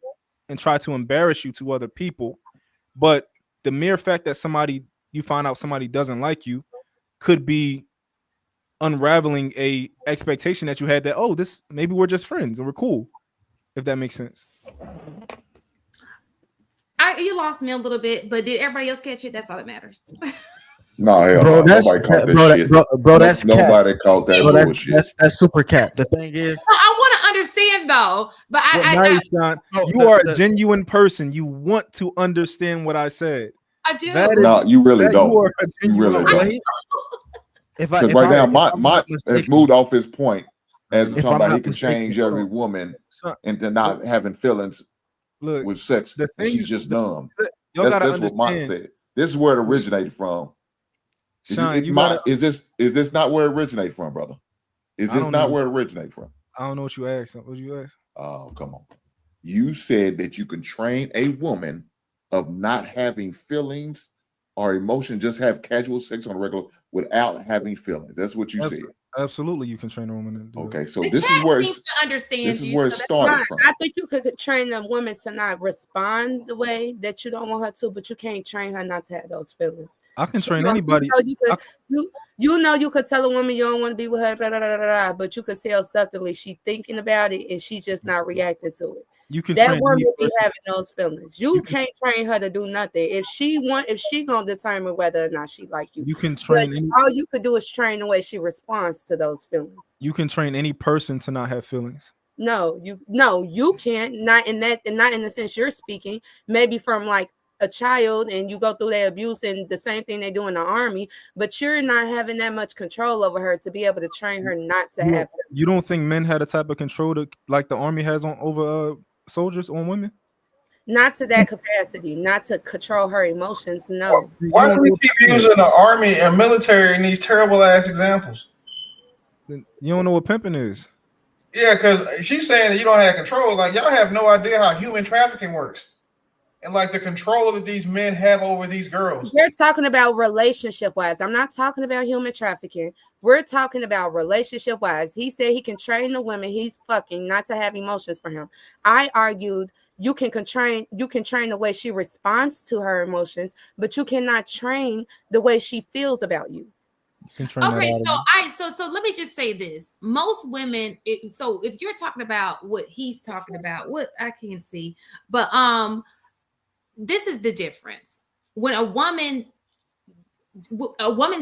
and try to embarrass you to other people. But the mere fact that you find out somebody doesn't like you could be unraveling a expectation that you had that, oh, this maybe we're just friends and we're cool, if that makes sense. You lost me a little bit, but did everybody else catch it? That's all that matters. No, hell bro, no. Nobody caught this shit. Bro, that's nobody caught that bullshit. That's super cap. The thing is, I want to understand though, but you are a genuine person. You want to understand what I said. I do. No, you really don't. You really don't. Because right now, my has moved off his point as talking about he can change every woman into not having feelings with sex, and she's just numb. That's what Mont said. This is where it originated from. Is this not where it originated from, brother? Is this not where it originated from? I don't know what you asked. What did you ask? Oh, come on. You said that you can train a woman of not having feelings or emotion, just have casual sex on a regular without having feelings. That's what you said. Absolutely, you can train a woman to do Okay, it. so this is where it started from. I think you could train a woman to not respond the way that you don't want her to, but you can't train her not to have those feelings. I can train anybody. You could tell a woman you don't want to be with her, but you could tell subtly she's thinking about it and she's just not reacting to it. You can that woman will be having those feelings. You can't train her to do nothing. If she gonna determine whether or not she like you. You can train. All you could do is train the way she responds to those feelings. You can train any person to not have feelings. No, you can't. Not in the sense you're speaking. Maybe from like a child and you go through their abuse and the same thing they do in the army, but you're not having that much control over her to be able to train her not to have. You don't think men had a type of control like the army has over soldiers on women? Not to that capacity, not to control her emotions. No. Why do we keep using the army and military in these terrible ass examples? You don't know what pimping is. Yeah, because she's saying that you don't have control. Like, y'all have no idea how human trafficking works. And like the control that these men have over these girls. We're talking about relationship wise. I'm not talking about human trafficking. We're talking about relationship wise. He said he can train the women he's fucking not to have emotions for him. I argued you can train the way she responds to her emotions, but you cannot train the way she feels about you. Okay, so let me just say this. Most women, so if you're talking about what he's talking about, what I can see, but this is the difference. When a woman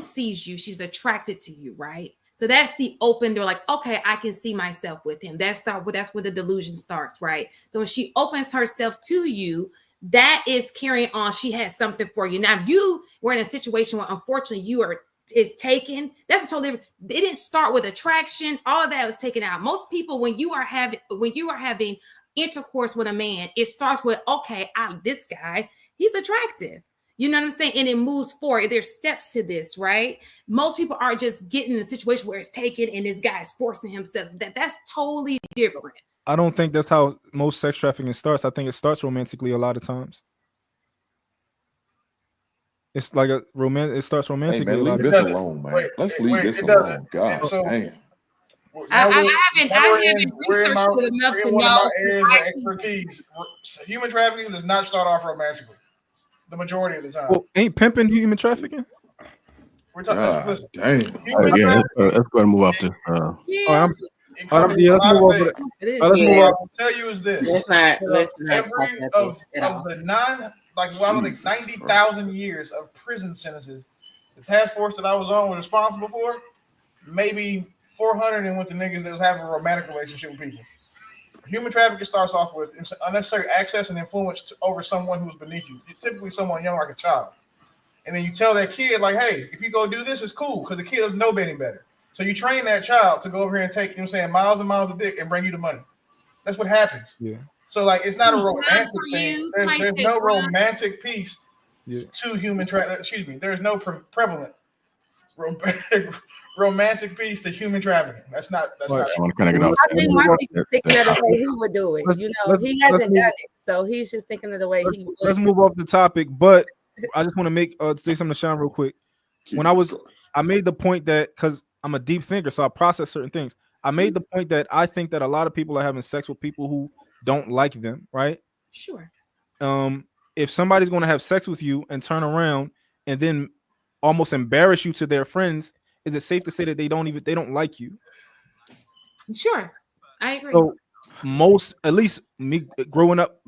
sees you, she's attracted to you, right? So that's the open door, like, okay, I can see myself with him. That's where the delusion starts, right? So when she opens herself to you, that is carrying on. She has something for you. Now, if you were in a situation where unfortunately is taken, that's a totally different. It didn't start with attraction. All of that was taken out. Most people, when you are having intercourse with a man, it starts with, okay, this guy, he's attractive. You know what I'm saying? And it moves forward. There's steps to this, right? Most people are just getting in a situation where it's taken and this guy is forcing himself. That's totally different. I don't think that's how most sex trafficking starts. I think it starts romantically a lot of times. It's like it starts romantically. Hey man, leave this alone, man. Let's leave this alone. God damn. I haven't researched it enough to know. Areas of expertise. Human trafficking does not start off romantically. The majority of the time. Well, ain't pimping human trafficking? We're talking. Damn. Let's go ahead and move off this. Let's move on. I'll tell you is this. Let's not every of the I don't think 90,000 years of prison sentences, the task force that I was on was responsible for, maybe 400 and with the niggas that was having a romantic relationship with people. Human trafficking starts off with unnecessary access and influence over someone who's beneath you. Typically someone young like a child. And then you tell that kid, like, hey, if you go do this, it's cool, because the kid doesn't know any better. So you train that child to go over here and take, miles and miles of dick and bring you the money. That's what happens. Yeah. So, like, it's not a romantic thing. There's no romantic piece to human trafficking. Excuse me. There's no prevalent romantic piece to human trafficking. That's not. I think Marty's thinking of the way he would do it. He hasn't done it, so he's just thinking of the way he would. Let's move off the topic, but I just want to say something to Sean real quick. I made the point that, because I'm a deep thinker, so I process certain things. I made the point that I think that a lot of people are having sex with people who don't like them, right? Sure. If somebody's going to have sex with you and turn around and then almost embarrass you to their friends, is it safe to say that they don't like you? Sure, I agree. So at least me growing up,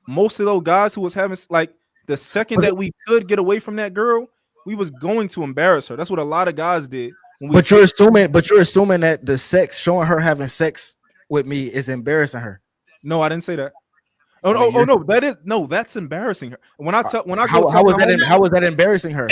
most of those guys who was having, like, the second that we could get away from that girl, we was going to embarrass her. That's what a lot of guys did. But you're assuming that the sex, showing her having sex with me, is embarrassing her. No, I didn't say that. No, that's embarrassing her. How was that embarrassing her?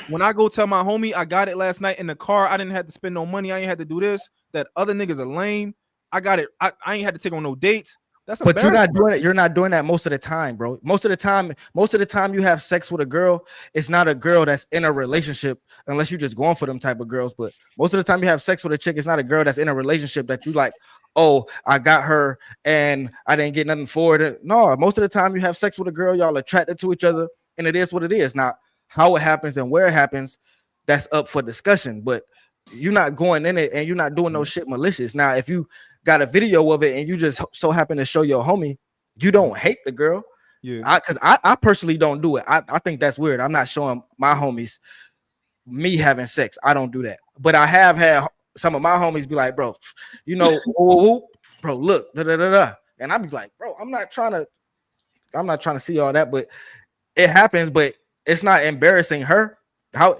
When I go tell my homie I got it last night in the car, I didn't have to spend no money, I ain't had to do this. That other niggas are lame. I got it. I ain't had to take on no dates. That's but you're not doing it. You're not doing that most of the time, bro. Most of the time you have sex with a girl, it's not a girl that's in a relationship, unless you're just going for them type of girls. But most of the time you have sex with a chick, it's not a girl that's in a relationship that you like, oh, I got her and I didn't get nothing for it. No, most of the time you have sex with a girl, y'all attracted to each other, and it is what it is. Now, how it happens and where it happens, that's up for discussion. But you're not going in it and you're not doing no shit malicious. Now, if you got a video of it and you just so happen to show your homie, you don't hate the girl. Yeah, because I personally don't do it. I think that's weird. I'm not showing my homies me having sex. I don't do that. But I have had some of my homies be like, bro, you know, bro, look, da, da, da, da. And I be like, bro, I'm not trying to see all that, but it happens. But it's not embarrassing her. How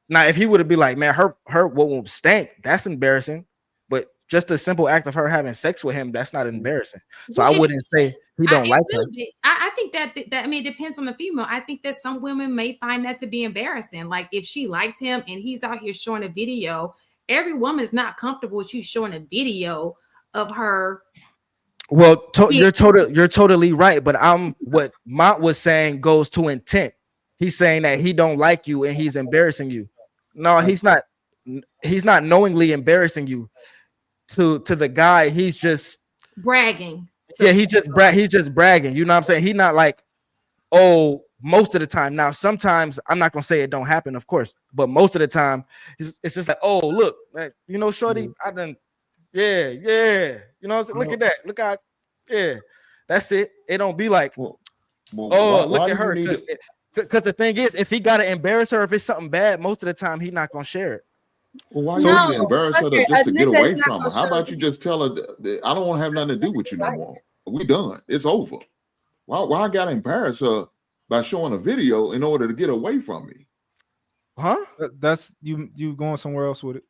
now? If he would have be like, man, her won't stink. That's embarrassing. But just a simple act of her having sex with him, that's not embarrassing. So I wouldn't say he don't like her. I think that I mean, it depends on the female. I think that some women may find that to be embarrassing. Like if she liked him and he's out here showing a video, every woman is not comfortable with you showing a video of her. Well, you're totally right. But what Mont was saying goes to intent. He's saying that he don't like you and he's embarrassing you. No, he's not. He's not knowingly embarrassing you. To the guy, he's just bragging. Yeah, he's just bragging. You know what I'm saying? He's not like, oh, most of the time. Now, sometimes I'm not gonna say it don't happen, of course, but most of the time, it's just like, oh, look, you know, shorty, I done, yeah. You know what I'm saying? Look at that. Look how, yeah, that's it. It don't be like, look at her. Because the thing is, if he gotta embarrass her, if it's something bad, most of the time he's not gonna share it. Well, why you embarrass her just to get away from her? How about you just tell her that I don't want to have nothing to do with you no more? We done. It's over. Why I gotta embarrass her by showing a video in order to get away from me? Huh? That's you going somewhere else with it.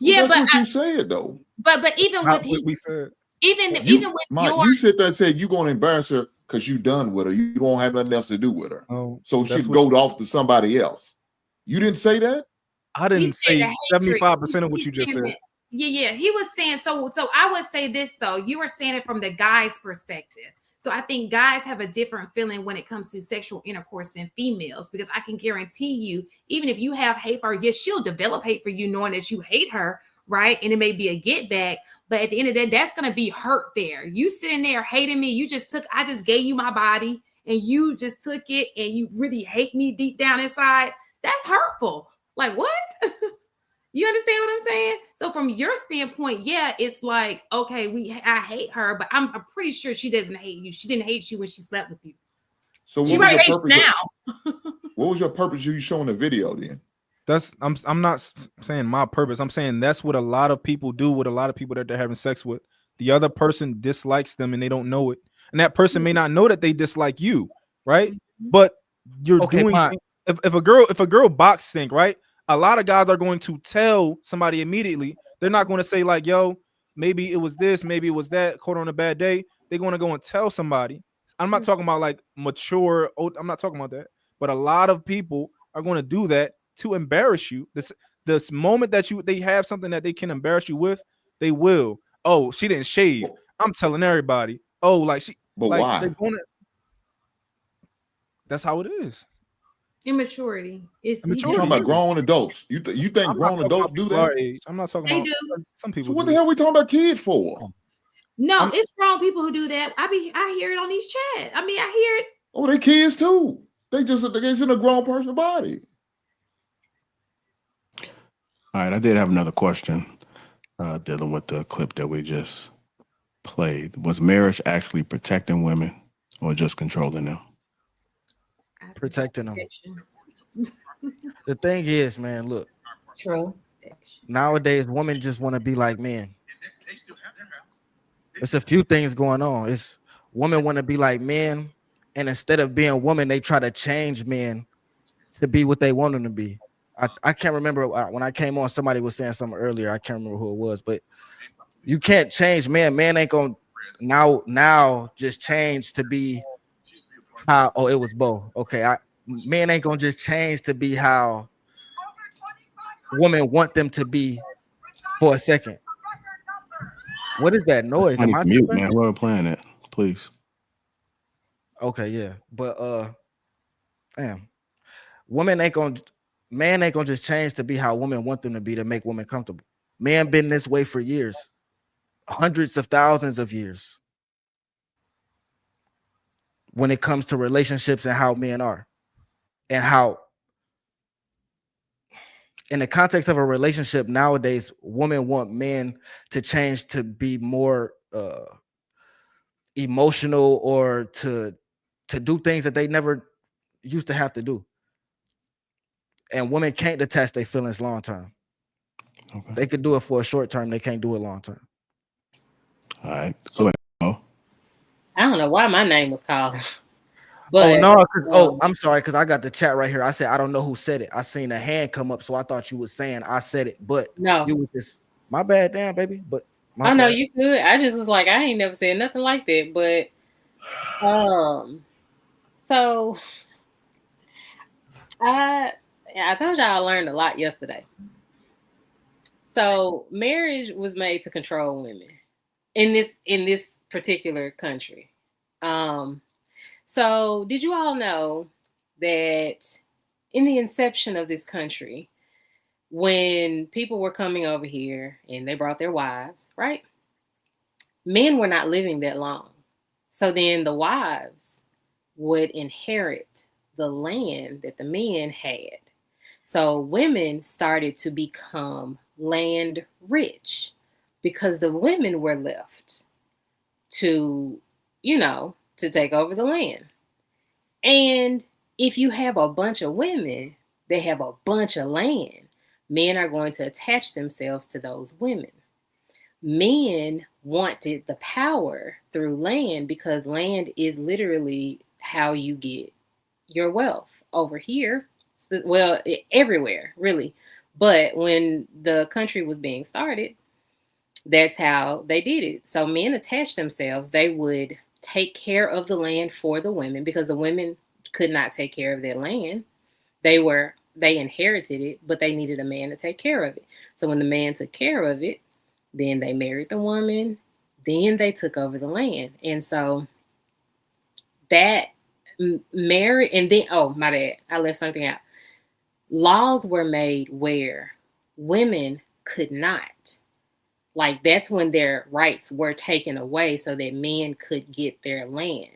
Yeah, well, that's but what you said though. But even with we said, even with Mike, you sit there and said you gonna embarrass her because you done with her. You won't have nothing else to do with her. Oh, so she go off to somebody else. You didn't say that? I didn't say 75% of what you just said. Yeah. He was saying so I would say this though. You were saying it from the guy's perspective. So I think guys have a different feeling when it comes to sexual intercourse than females, because I can guarantee you, even if you have hate for her, yes, she'll develop hate for you knowing that you hate her, right? And it may be a get back, but at the end of the day, that's gonna be hurt there. You sitting there hating me, I just gave you my body and you just took it and you really hate me deep down inside. That's hurtful. Like what? You understand what I'm saying? So from your standpoint, yeah, it's like, okay, I hate her, but I'm pretty sure she doesn't hate you. She didn't hate you when she slept with you. So she might hate you now. What was your purpose of you showing the video then? I'm not saying my purpose. I'm saying that's what a lot of people do with a lot of people that they're having sex with. The other person dislikes them and they don't know it. And that person may not know that they dislike you, right? But you're doing if a girl box stink, right? A lot of guys are going to tell somebody immediately. They're not going to say like, yo, maybe it was this, maybe it was that, caught on a bad day. They're going to go and tell somebody. I'm not talking about like mature. I'm not talking about that. But a lot of people are going to do that to embarrass you. This moment that they have something that they can embarrass you with, they will. Oh, she didn't shave. I'm telling everybody. Oh, like she. But like, why? That's how it is. Immaturity. It's you're talking about grown adults. You think grown adults do that? Age. I'm not talking about some people. So what the hell are we talking about kids for? No, it's grown people who do that. I hear it on these chats. I mean, I hear it. Oh, they kids too. They're in a grown person's body. All right, I did have another question dealing with the clip that we just played. Was marriage actually protecting women or just controlling them? Protecting them. The thing is, man, look. True. Nowadays, women just want to be like men. It's a few things going on. It's women want to be like men, and instead of being women, they try to change men to be what they want them to be. I can't remember when I came on, somebody was saying something earlier. I can't remember who it was, but you can't change man. Man ain't gonna now just change to be how. Oh, it was Bo. Okay, man ain't gonna just change to be how women want them to be for a second. What is that noise? Am I mute, tripping? man? Whoever playing it, please. Okay, yeah, but damn, man ain't gonna just change to be how women want them to be to make women comfortable. Man been this way for years, hundreds of thousands of years. When it comes to relationships and how men are, and how in the context of a relationship nowadays, women want men to change to be more emotional or to do things that they never used to have to do. And women can't detach their feelings long term. Okay. They could do it for a short term. They can't do it long term. All right. Go ahead. I don't know why my name was called. But, I'm sorry, because I got the chat right here. I said I don't know who said it. I seen a hand come up, so I thought you were saying I said it, but no, you was just my bad, damn baby. But no, you good. I just was like, I ain't never said nothing like that. But so I told y'all I learned a lot yesterday. So marriage was made to control women in this particular country. So did you all know that in the inception of this country, when people were coming over here and they brought their wives, right? Men were not living that long. So then the wives would inherit the land that the men had. So women started to become land rich because the women were left to, to take over the land. And if you have a bunch of women, they have a bunch of land. Men are going to attach themselves to those women. Men wanted the power through land because land is literally how you get your wealth over here. Well, everywhere, really. But when the country was being started, that's how they did it. So men attached themselves. They would take care of the land for the women because the women could not take care of their land. They inherited it, but they needed a man to take care of it. So when the man took care of it, then they married the woman, then they took over the land. And so that married, and then, oh, my bad, I left something out. Laws were made where women could not. Like, that's when their rights were taken away so that men could get their land.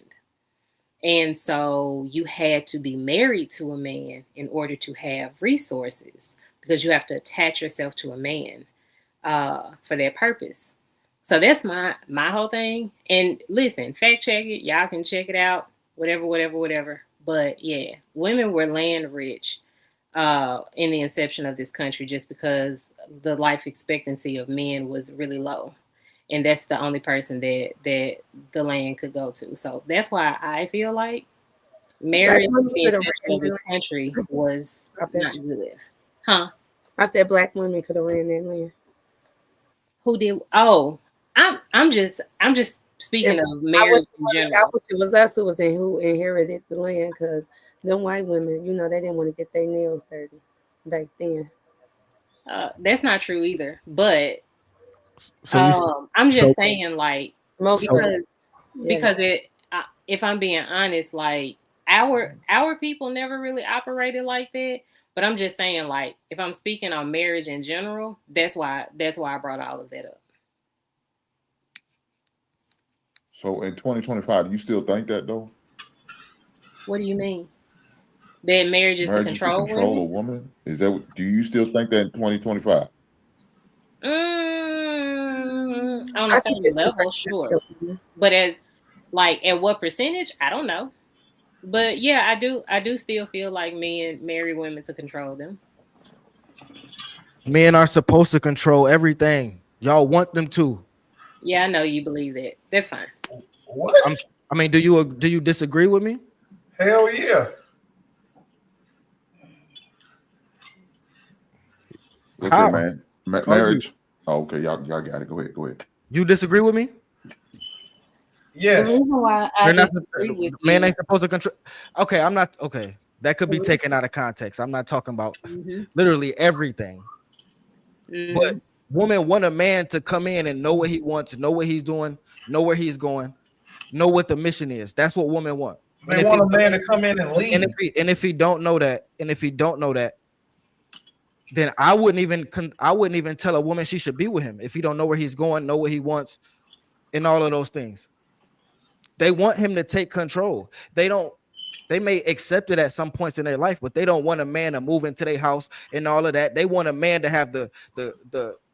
And so you had to be married to a man in order to have resources because you have to attach yourself to a man for that purpose. So that's my whole thing. And listen, fact check it. Y'all can check it out. Whatever. But yeah, women were land rich in the inception of this country just because the life expectancy of men was really low. And that's the only person that the land could go to. So that's why I feel like marriage in this country was not good. Huh? I said black women could have ran that land. Who did? Oh, I'm just speaking of marriage in general. I wish it was us who inherited the land because them white women, they didn't want to get their nails dirty back then. That's not true either. But I'm just saying, like, because if I'm being honest, like our people never really operated like that. But I'm just saying, like, if I'm speaking on marriage in general, that's why I brought all of that up. So in 2025, do you still think that though? What do you mean? That marriage is to control a woman? Is that? Do you still think that in 2025? On a certain level, sure. But at what percentage? I don't know. But yeah, I do still feel like men marry women to control them. Men are supposed to control everything. Y'all want them to. Yeah, I know you believe that. That's fine. What? Do you disagree with me? Hell yeah. Okay, man. Marriage. Oh, okay, y'all got it. Go ahead. You disagree with me? Yes. The reason why I disagree with you. Man ain't supposed to control. Okay, I'm not. Okay, that could be taken out of context. I'm not talking about literally everything. But Women want a man to come in and know what he wants, know what he's doing, know where he's going, know what the mission is. That's what women want. They want a man to come in and lead. And if he don't know that, then I wouldn't even tell a woman she should be with him if he don't know where he's going, know what he wants, and all of those things. They want him to take control. They may accept it at some points in their life, but they don't want a man to move into their house and all of that. They want a man to have the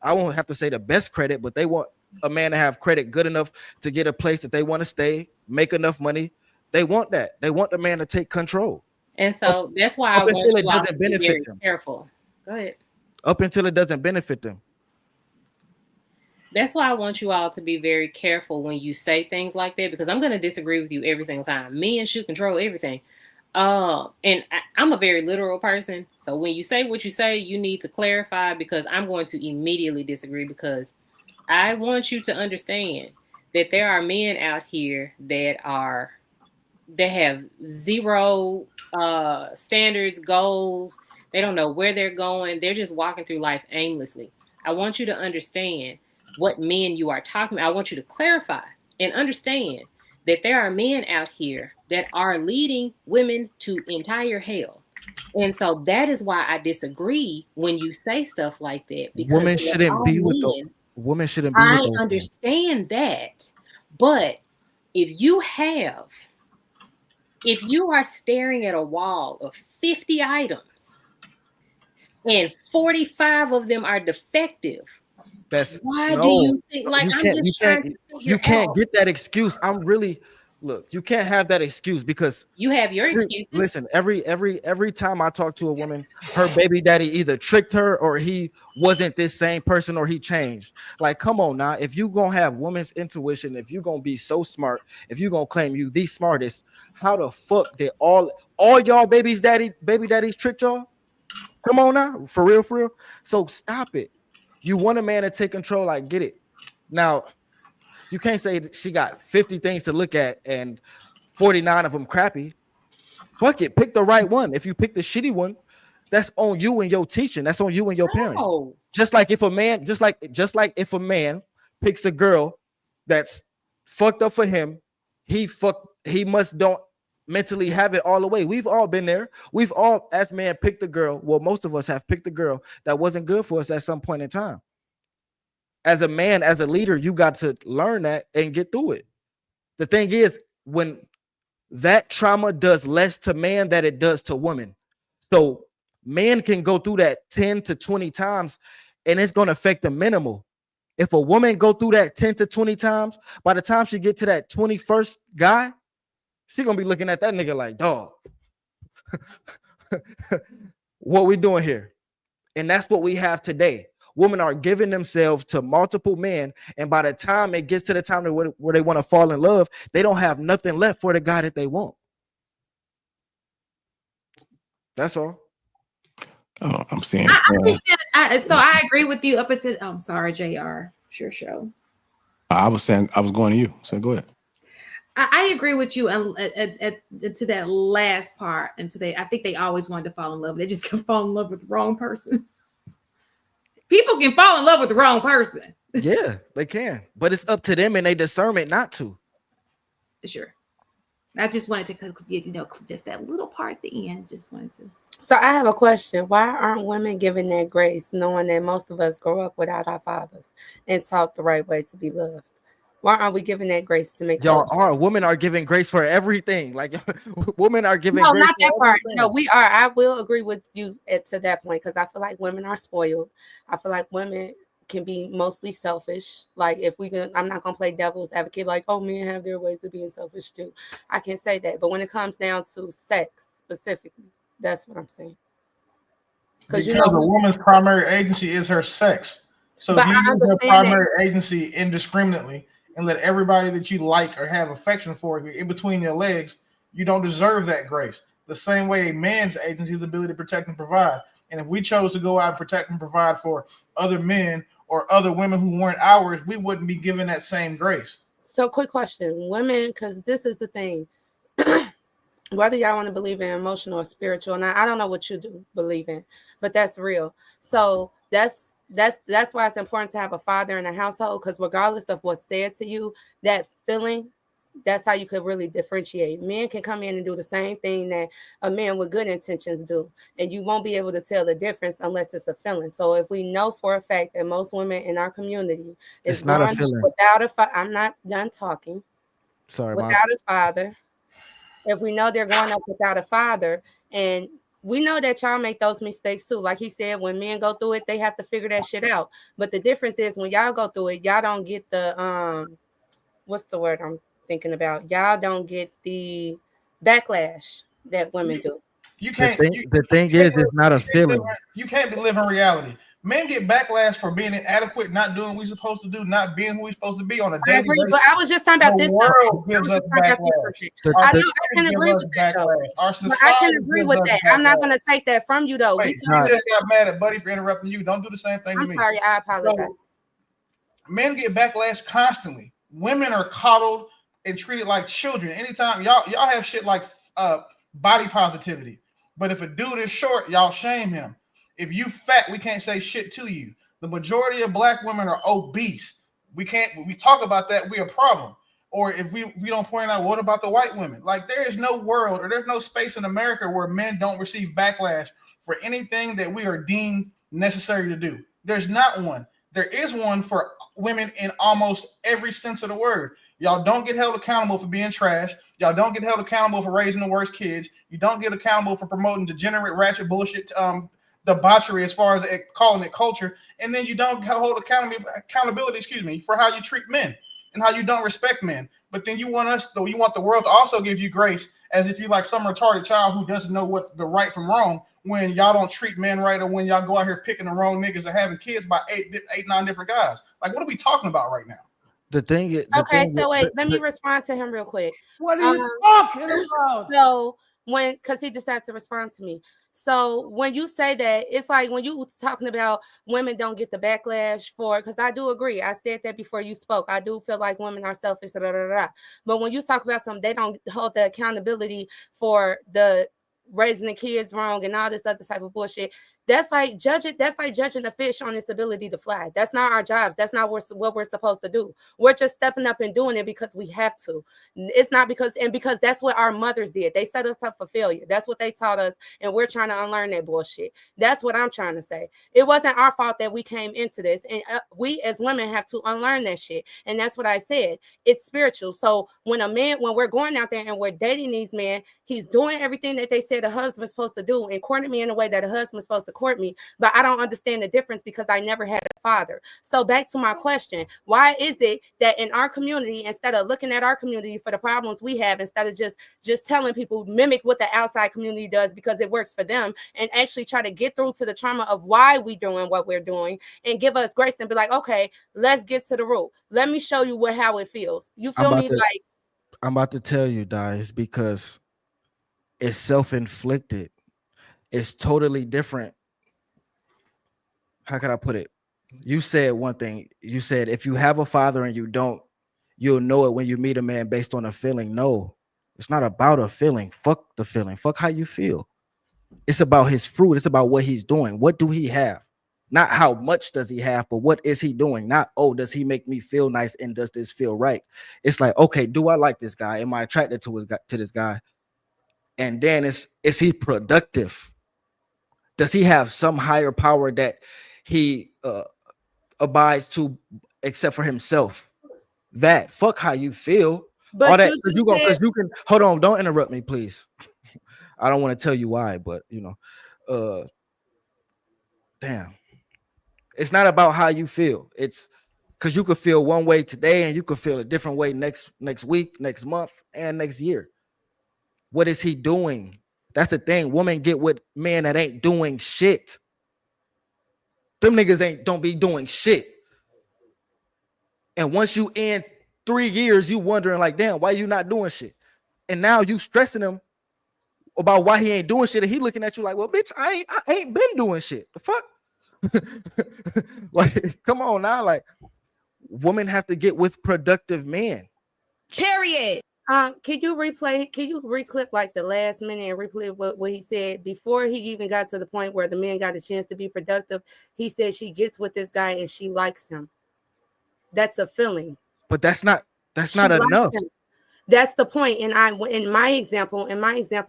I won't have to say the best credit, but they want a man to have credit good enough to get a place that they want to stay, make enough money. They want that. They want the man to take control. And so that's why I want you all to be very careful. Go ahead. Up until it doesn't benefit them. That's why I want you all to be very careful when you say things like that, because I'm going to disagree with you every single time. Men should control everything. And I'm a very literal person. So when you say what you say, you need to clarify, because I'm going to immediately disagree, because I want you to understand that there are men out here that have zero standards, goals. They don't know where they're going. They're just walking through life aimlessly. I want you to understand what men you are talking about. I want you to clarify and understand that there are men out here that are leading women to entire hell. And so that is why I disagree when you say stuff like that. Because women shouldn't be with them. Women shouldn't be with them. I understand that. But if you are staring at a wall of 50 items and 45 of them are defective, why do you think, like, you can't get that excuse? You can't have that excuse, because you have your excuses. Listen, every time I talk to a woman, her baby daddy either tricked her or he wasn't this same person or he changed. Like, come on now. If you gonna have woman's intuition, if you gonna be so smart, if you gonna claim you the smartest, how the fuck did all y'all baby daddies tricked y'all? Come on now, for real. So stop it. You want a man to take control, I get it. Now, you can't say she got 50 things to look at and 49 of them crappy. Fuck it, pick the right one. If you pick the shitty one, that's on you and your teaching. That's on you and your parents. Just like if a man picks a girl that's fucked up for him, he must don't mentally have it all the way. We've all been there. We've all, as men, picked a girl. Well, most of us have picked a girl that wasn't good for us at some point in time. As a man, as a leader, you got to learn that and get through it. The thing is, when that trauma does less to man than it does to women. So man can go through that 10 to 20 times and it's going to affect the minimal. If a woman go through that 10 to 20 times, by the time she get to that 21st guy, she gonna be looking at that nigga like, dog, what we doing here? And that's what we have today. Women are giving themselves to multiple men, and by the time it gets to the time where they want to fall in love, they don't have nothing left for the guy that they want. That's all. Oh, I'm seeing. I think that I agree with you up until. I'm sorry, JR. Sure show. I was saying I was going to you, so go ahead. I agree with you to that last part, and I think they always wanted to fall in love. They just can fall in love with the wrong person. People can fall in love with the wrong person. Yeah, they can, but it's up to them and they discernment not to. Sure. I just wanted to, just that little part at the end. Just wanted to. So I have a question. Why aren't women given that grace, knowing that most of us grow up without our fathers and taught the right way to be loved? Why aren't we giving that grace to make? Y'all are. Women are giving grace for everything. Like, women are giving. No, grace not that part. No, we are. I will agree with you to that point, because I feel like women are spoiled. I feel like women can be mostly selfish. Like, if we can, I'm not gonna play devil's advocate. Like, oh, men have their ways of being selfish too. I can say that, but when it comes down to sex specifically, that's what I'm saying. Because a woman's primary agency is her sex. So if you use her primary agency indiscriminately and let everybody that you like or have affection for in between your legs, you don't deserve that grace. The same way a man's agency is the ability to protect and provide. And if we chose to go out and protect and provide for other men or other women who weren't ours, we wouldn't be given that same grace. So quick question. Women, because this is the thing, whether y'all want to believe in emotional or spiritual, and I don't know what you do believe in, but that's real. So that's that's why it's important to have a father in the household, because regardless of what's said to you, that feeling, that's how you could really differentiate. Men can come in and do the same thing that a man with good intentions do, and you won't be able to tell the difference unless it's a feeling. So if we know for a fact that most women in our community is not a growing up feeling. without a I'm not done talking. Sorry, without a father, if we know they're growing up without a father, and we know that y'all make those mistakes too. Like he said, when men go through it, they have to figure that shit out. But the difference is when y'all go through it, y'all don't get the what's the word I'm thinking about? Y'all don't get the backlash that women do. You can't. The thing is, it's not a feeling. You can't be living reality. Men get backlash for being inadequate, not doing what we're supposed to do, not being who we're supposed to be on a daily basis. But I was just talking about this. The world gives us backlash. I know, I can agree with that though. Our society I can agree with that. I'm not going to take that from you though. Wait, I just got mad at Buddy for interrupting you. Don't do the same thing to me. I'm sorry. I apologize. So, men get backlash constantly. Women are coddled and treated like children. Anytime y'all have shit like body positivity, but if a dude is short, y'all shame him. If you fat, we can't say shit to you. The majority of black women are obese. We talk about that, we're a problem. Or if we don't point out, what about the white women? Like, there is no world or there's no space in America where men don't receive backlash for anything that we are deemed necessary to do. There's not one. There is one for women in almost every sense of the word. Y'all don't get held accountable for being trash. Y'all don't get held accountable for raising the worst kids. You don't get accountable for promoting degenerate, ratchet bullshit, debauchery as far as calling it culture. And then you don't hold accountability, for how you treat men and how you don't respect men. But then you want the world to also give you grace, as if you're like some retarded child who doesn't know what the right from wrong, when y'all don't treat men right, or when y'all go out here picking the wrong niggas or having kids by 9 different guys. Like, what are we talking about right now? The thing is, let me respond to him real quick. What are you talking about? So because he decided to respond to me. So when you say that, it's like when you talking about women don't get the backlash for, because I do agree. I said that before you spoke. I do feel like women are selfish, but when you talk about something, they don't hold the accountability for the raising the kids wrong and all this other type of bullshit. That's like judging the fish on its ability to fly. That's not our jobs. That's not what we're supposed to do. We're just stepping up and doing it because we have to. It's not because that's what our mothers did. They set us up for failure. That's what they taught us, and we're trying to unlearn that bullshit. That's what I'm trying to say. It wasn't our fault that we came into this, and we as women have to unlearn that shit. And that's what I said. It's spiritual. So when we're going out there and we're dating these men, he's doing everything that they said a husband's supposed to do and courting me in a way that a husband's supposed to court me, but I don't understand the difference because I never had a father. So back to my question, why is it that in our community, instead of looking at our community for the problems we have, instead of just telling people mimic what the outside community does because it works for them, and actually try to get through to the trauma of why we doing what we're doing and give us grace and be like, okay, let's get to the root. Let me show you how it feels. You feel me? I'm about to tell you, guys, because it's self-inflicted. It's totally different. How can I put it? You said one thing. You said if you have a father and you don't, you'll know it when you meet a man based on a feeling. No, it's not about a feeling. Fuck the feeling. Fuck how you feel. It's about his fruit. It's about what he's doing. What do he have? Not how much does he have, but what is he doing? Not, oh, does he make me feel nice and does this feel right? It's like, okay, do I like this guy? Am I attracted to this guy? And then is he productive? Does he have some higher power that he abides to except for himself? That fuck how you feel. But all that because you can hold on, don't interrupt me, please. I don't want to tell you why, but damn. It's not about how you feel. It's because you could feel one way today and you could feel a different way next week, next month, and next year. What is he doing? That's the thing. Women get with men that ain't doing shit. Them niggas don't be doing shit. And once you in 3 years, you wondering like, damn, why you not doing shit? And now you stressing him about why he ain't doing shit. And he looking at you like, well, bitch, I ain't been doing shit. The fuck? Like, come on now. Like, women have to get with productive men. Period. Can you reclip like the last minute and replay what he said before he even got to the point where the man got a chance to be productive? He said she gets with this guy and she likes him. That's a feeling. But that's not enough. That's the point. And in my example,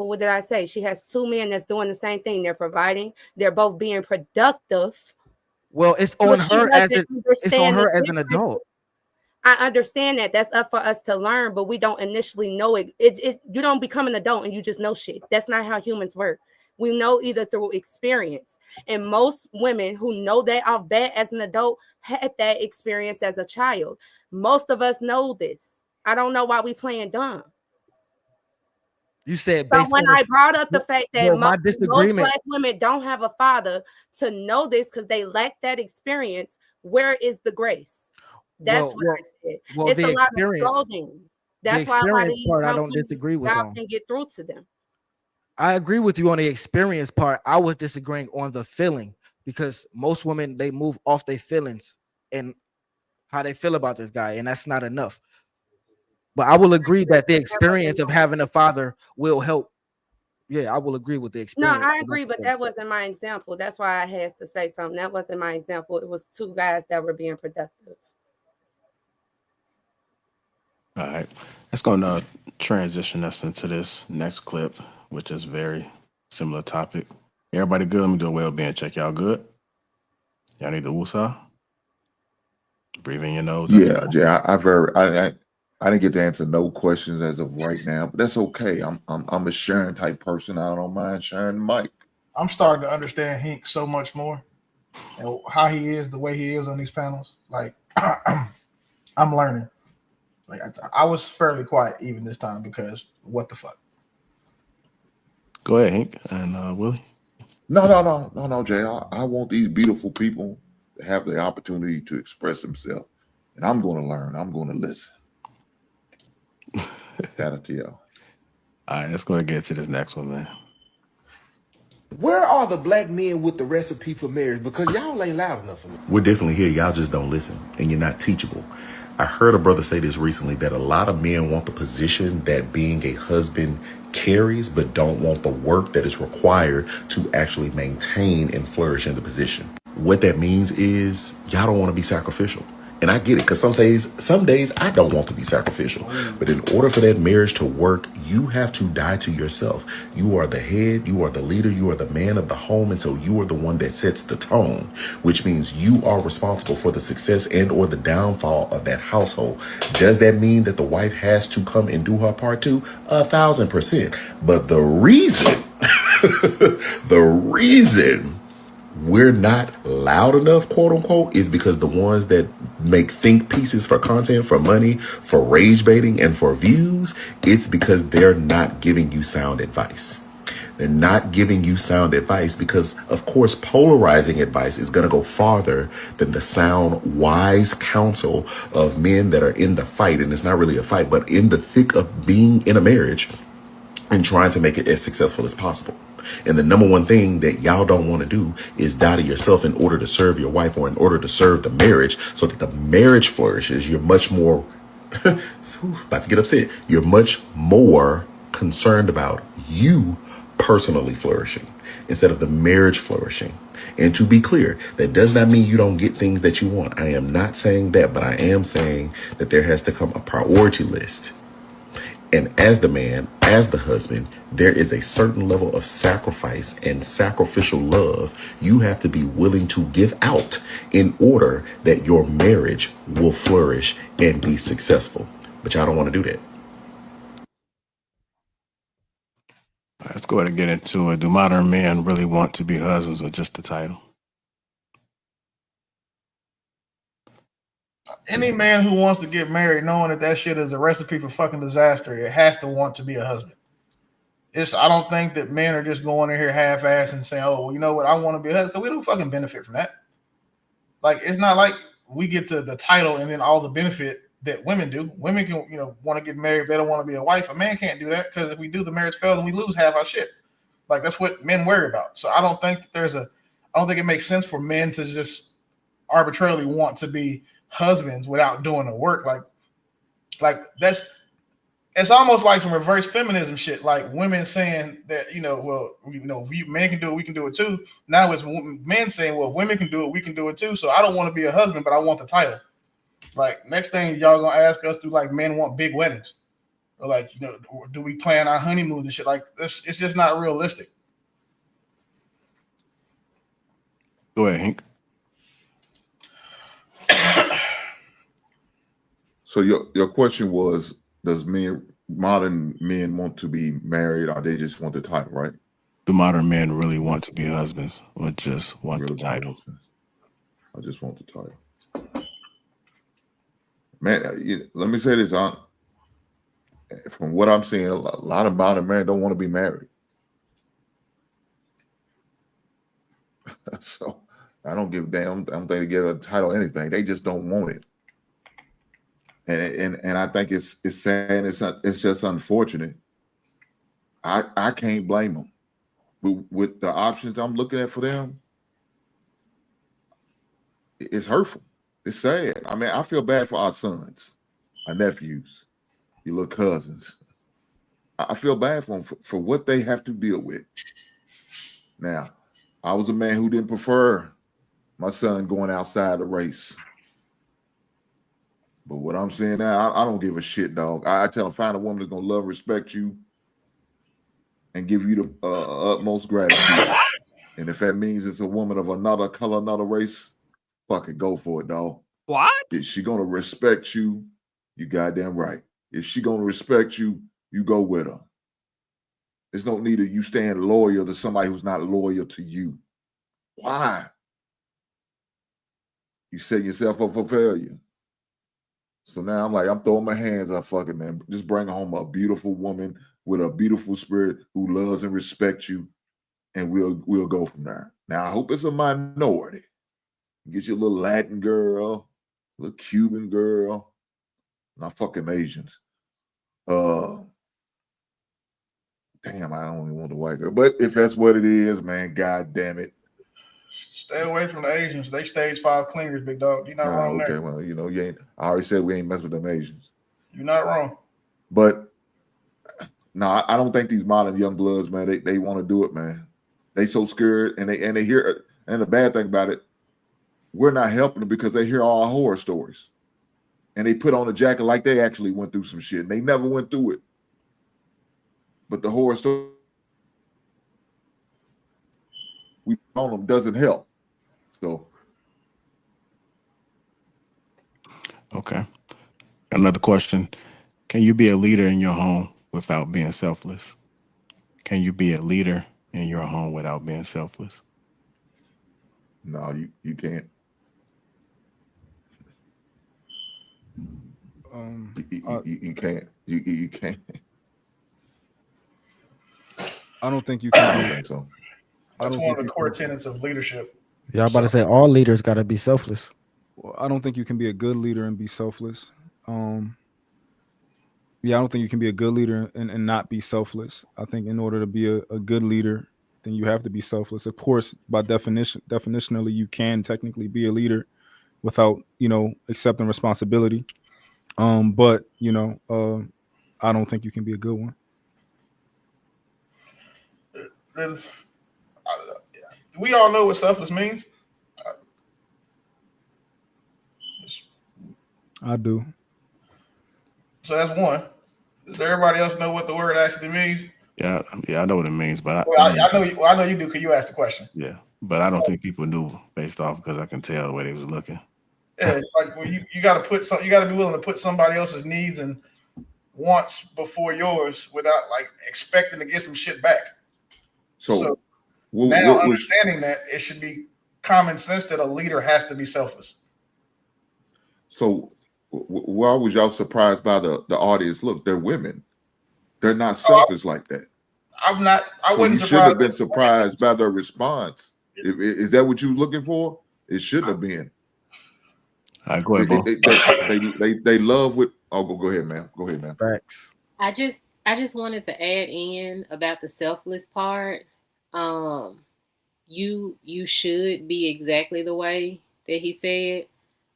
what did I say? She has two men that's doing the same thing. They're providing. They're both being productive. Well, it's on her as an adult. I understand that. That's up for us to learn, but we don't initially know it. You don't become an adult and you just know shit. That's not how humans work. We know either through experience. And most women who know that off bat as an adult had that experience as a child. Most of us know this. I don't know why we playing dumb. You said so when I brought up the fact that most Black women don't have a father to know this because they lack that experience, where is the grace? That's what I said. It's a lot of scolding. That's why a lot of these I don't disagree with y'all can get through to them. I agree with you on the experience part. I was disagreeing on the feeling because most women, they move off their feelings and how they feel about this guy, and that's not enough. But I will agree that the experience of having a father will help. Yeah, I will agree with the experience. No, I agree, but that wasn't my example. That's why I had to say something. That wasn't my example. It was two guys that were being productive. All right, that's going to transition us into this next clip, which is very similar topic. Everybody good? Let me do a well-being check. Y'all good? Y'all need the woosah? Breathe in your nose. Yeah, Jay. I didn't get to answer no questions as of right now, but that's okay. I'm a sharing type person. I don't mind sharing the mic. I'm starting to understand Hink so much more and how he is, the way he is on these panels. Like I'm learning. Like I was fairly quiet even this time because what the fuck. Go ahead, Hink and Willie. No, Jay. I want these beautiful people to have the opportunity to express themselves, and I'm going to learn. I'm going to listen. Shout out to y'all. All right, let's go and get to this next one, man. Where are the Black men with the recipe for marriage? Because y'all ain't loud enough for me. We're definitely here. Y'all just don't listen, and you're not teachable. I heard a brother say this recently, that a lot of men want the position that being a husband carries, but don't want the work that is required to actually maintain and flourish in the position. What that means is y'all don't want to be sacrificial. And I get it, because some days I don't want to be sacrificial. But in order for that marriage to work, you have to die to yourself. You are the head, you are the leader, you are the man of the home, and so you are the one that sets the tone, which means you are responsible for the success and or the downfall of that household. Does that mean that the wife has to come and do her part too? 1,000%. But the reason we're not loud enough, quote unquote, is because the ones that make think pieces for content, for money, for rage baiting, and for views, it's because they're not giving you sound advice. They're not giving you sound advice because, of course, polarizing advice is going to go farther than the sound, wise counsel of men that are in the fight. And it's not really a fight, but in the thick of being in a marriage and trying to make it as successful as possible. And the number one thing that y'all don't want to do is die to yourself in order to serve your wife or in order to serve the marriage so that the marriage flourishes. You're much more, about to get upset. You're much more concerned about you personally flourishing instead of the marriage flourishing. And to be clear, that does not mean you don't get things that you want. I am not saying that, but I am saying that there has to come a priority list. And as the man, as the husband, there is a certain level of sacrifice and sacrificial love you have to be willing to give out in order that your marriage will flourish and be successful. But y'all don't want to do that. Let's go ahead and get into it. Do modern men really want to be husbands or just the title? Any man who wants to get married knowing that shit is a recipe for fucking disaster, it has to want to be a husband. I don't think that men are just going in here half-assed and saying, oh, well, you know what, I want to be a husband. Because we don't fucking benefit from that. Like, it's not like we get to the title and then all the benefit that women do. Women can, want to get married if they don't want to be a wife. A man can't do that because if we do, the marriage fails and we lose half our shit. Like, that's what men worry about. So I don't think that I don't think it makes sense for men to just arbitrarily want to be husbands without doing the work. Like that's it's almost like some reverse feminism shit. Like women saying that, men can do it, we can do it too. Now it's men saying, well, if women can do it, we can do it too. So I don't want to be a husband, but I want the title. Like next thing y'all gonna ask us, do like men want big weddings? Or like, or do we plan our honeymoon and shit? Like this, it's just not realistic. Go ahead, Hank. So your question was, does modern men want to be married, or they just want the title, right? Do modern men really want to be husbands, or just want the title? I just want the title. Man, let me say this, from what I'm seeing, a lot of modern men don't want to be married. So I don't give a damn. I don't think they get a title or anything. They just don't want it. And I think it's sad. It's just unfortunate. I can't blame them. With the options I'm looking at for them, it's hurtful. It's sad. I mean, I feel bad for our sons, our nephews, your little cousins. I feel bad for them for what they have to deal with. Now, I was a man who didn't prefer my son going outside the race. But what I'm saying now, I don't give a shit, dog. I tell them, find a woman that's going to love, respect you, and give you the utmost gratitude. And if that means it's a woman of another color, another race, fucking go for it, dog. What? If she going to respect you, you goddamn right. If she going to respect you, you go with her. There's no need of you staying loyal to somebody who's not loyal to you. Why? You set yourself up for failure. So now I'm throwing my hands up, fucking man. Just bring home a beautiful woman with a beautiful spirit who loves and respects you, and we'll go from there. Now I hope it's a minority. Get you a little Latin girl, a little Cuban girl, not fucking Asians. Damn, I don't even want the white girl. But if that's what it is, man, god damn it. Stay away from the Asians. They stage 5 clingers, big dog. You're not wrong okay, there. well, you ain't. I already said we ain't mess with them Asians. You're not wrong. But no, I don't think these modern young bloods, man, they want to do it, man. They so scared, and they hear. And the bad thing about it, we're not helping them because they hear all our horror stories, and they put on a jacket like they actually went through some shit, and they never went through it. But the horror story we put on them doesn't help. So, okay. Another question. Can you be a leader in your home without being selfless? Can you be a leader in your home without being selfless? No, you can't. You can't. You can't. I don't think you can. I don't think so. That's one of the core tenets of leadership. Yeah, I'm about to say all leaders got to be selfless. Well, I don't think you can be a good leader and be selfless. Yeah, I don't think you can be a good leader and not be selfless. I think in order to be a good leader, then you have to be selfless. Of course, by definitionally, you can technically be a leader without, accepting responsibility. But I don't think you can be a good one. We all know what selfless means. I do. So that's one. Does everybody else know what the word actually means? Yeah, I know what it means, but I know you do because you asked the question. Yeah, but I don't think people knew based off because I can tell the way they was looking. Yeah, like when you got to you got to be willing to put somebody else's needs and wants before yours without like expecting to get some shit back. So now understanding that it should be common sense that a leader has to be selfless. So why was y'all surprised by the audience? Look, they're women. They're not selfish like that. I'm not. I wouldn't. You should have been surprised by their response. Is that what you was looking for? It shouldn't have been. All right, go ahead, they love what. Oh, go ahead, man. Go ahead, man. Facts. I just wanted to add in about the selfless part. You should be exactly the way that he said.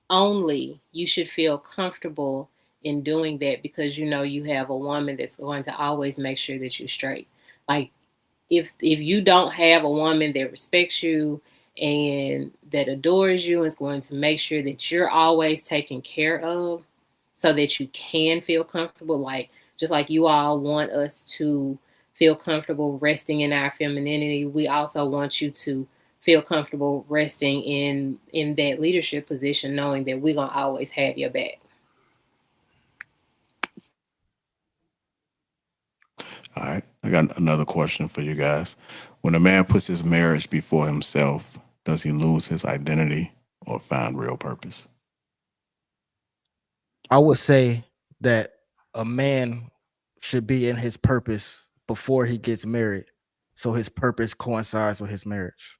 Only you should feel comfortable in doing that, because you know you have a woman that's going to always make sure that you're straight. Like if you don't have a woman that respects you and that adores you, and is going to make sure that you're always taken care of so that you can feel comfortable, like just like you all want us to feel comfortable resting in our femininity, we also want you to feel comfortable resting in that leadership position, knowing that we're going to always have your back. All right, I got another question for you guys. When a man puts his marriage before himself, does he lose his identity or find real purpose? I would say that a man should be in his purpose before he gets married, so his purpose coincides with his marriage.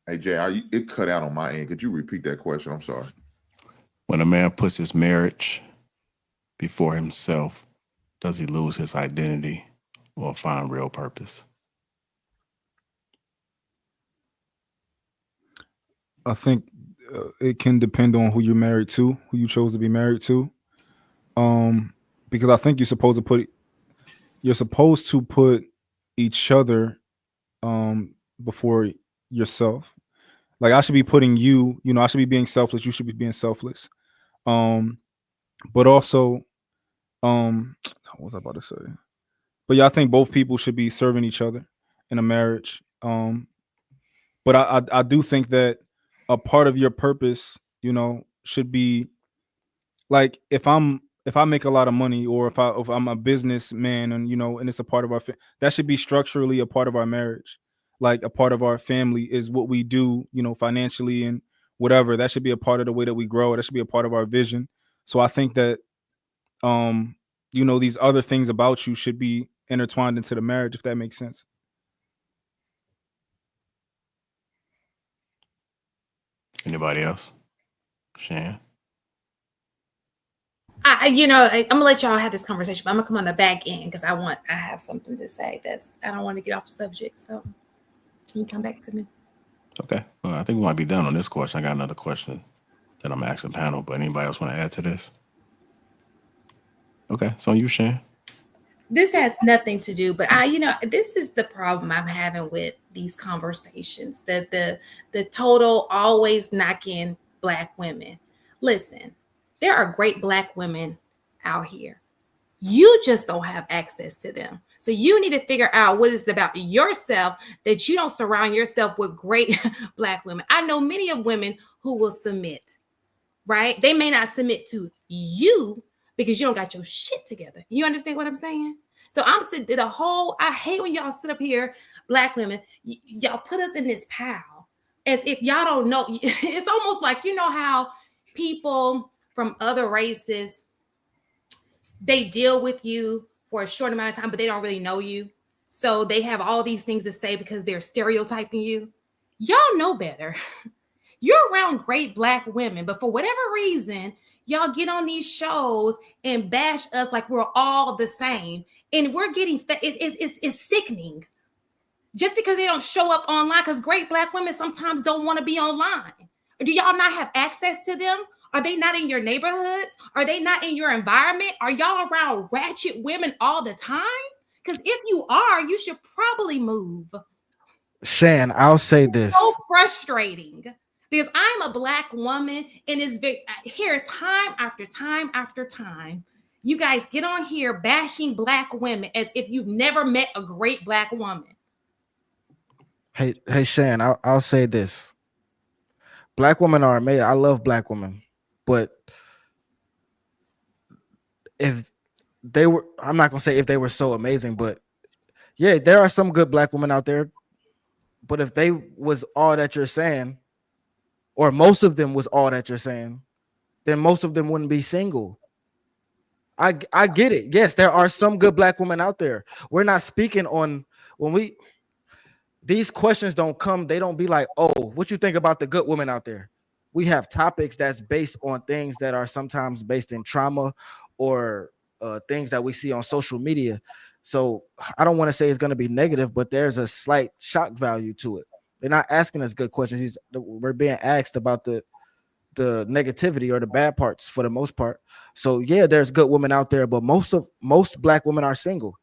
Hey Jay, it cut out on my end. Could you repeat that question? I'm sorry. When a man puts his marriage before himself, does he lose his identity or find real purpose? I think it can depend on who you're married to, who you chose to be married to. Because I think you're supposed to put each other before yourself. Like I should be putting you, I should be being selfless. You should be being selfless. But also, what was I about to say? But yeah, I think both people should be serving each other in a marriage. But I do think that a part of your purpose, should be like if I make a lot of money, or if I'm a businessman, and and it's a part of our that should be structurally a part of our marriage. Like a part of our family is what we do, financially and whatever. That should be a part of the way that we grow. That should be a part of our vision. So I think that these other things about you should be intertwined into the marriage, if that makes sense. Anybody else? Shan? I'm gonna let y'all have this conversation, but I'm gonna come on the back end because I have something to say. I don't want to get off subject. So can you come back to me? Okay. Well, I think we might be done on this question. I got another question that I'm asking the panel, but anybody else want to add to this? Okay, so you, Shan. This has nothing to do, but this is the problem I'm having with these conversations. That the total always knocking Black women. Listen, there are great Black women out here. You just don't have access to them. So you need to figure out what is it about yourself that you don't surround yourself with great Black women. I know many of women who will submit, right? They may not submit to you because you don't got your shit together. You understand what I'm saying? So I'm sitting I hate when y'all sit up here, Black women, y'all put us in this pile as if y'all don't know. It's almost like, how people from other races, they deal with you for a short amount of time, but they don't really know you. So they have all these things to say because they're stereotyping you. Y'all know better. You're around great Black women, but for whatever reason, y'all get on these shows and bash us like we're all the same. And we're getting, it's sickening. Just because they don't show up online, because great Black women sometimes don't want to be online. Do y'all not have access to them? Are they not in your neighborhoods? Are they not in your environment? Are y'all around ratchet women all the time? Because if you are, you should probably move. Shan, I'll say this. So frustrating because I'm a Black woman and it's here time after time after time. You guys get on here bashing Black women as if you've never met a great Black woman. Hey, Shan, I'll say this. Black women are amazing. I love Black women, but if they were, I'm not gonna say if they were so amazing, but yeah, there are some good Black women out there. But if they was all that you're saying, or most of them was all that you're saying, then most of them wouldn't be single. I get it. Yes, there are some good Black women out there. We're not speaking on these questions don't come, they don't be like, oh, what you think about the good women out there? We have topics that's based on things that are sometimes based in trauma or things that we see on social media. So I don't want to say it's going to be negative, but there's a slight shock value to it. They're not asking us good questions. We're being asked about the the negativity or the bad parts for the most part. So yeah, there's good women out there, but most black women are single.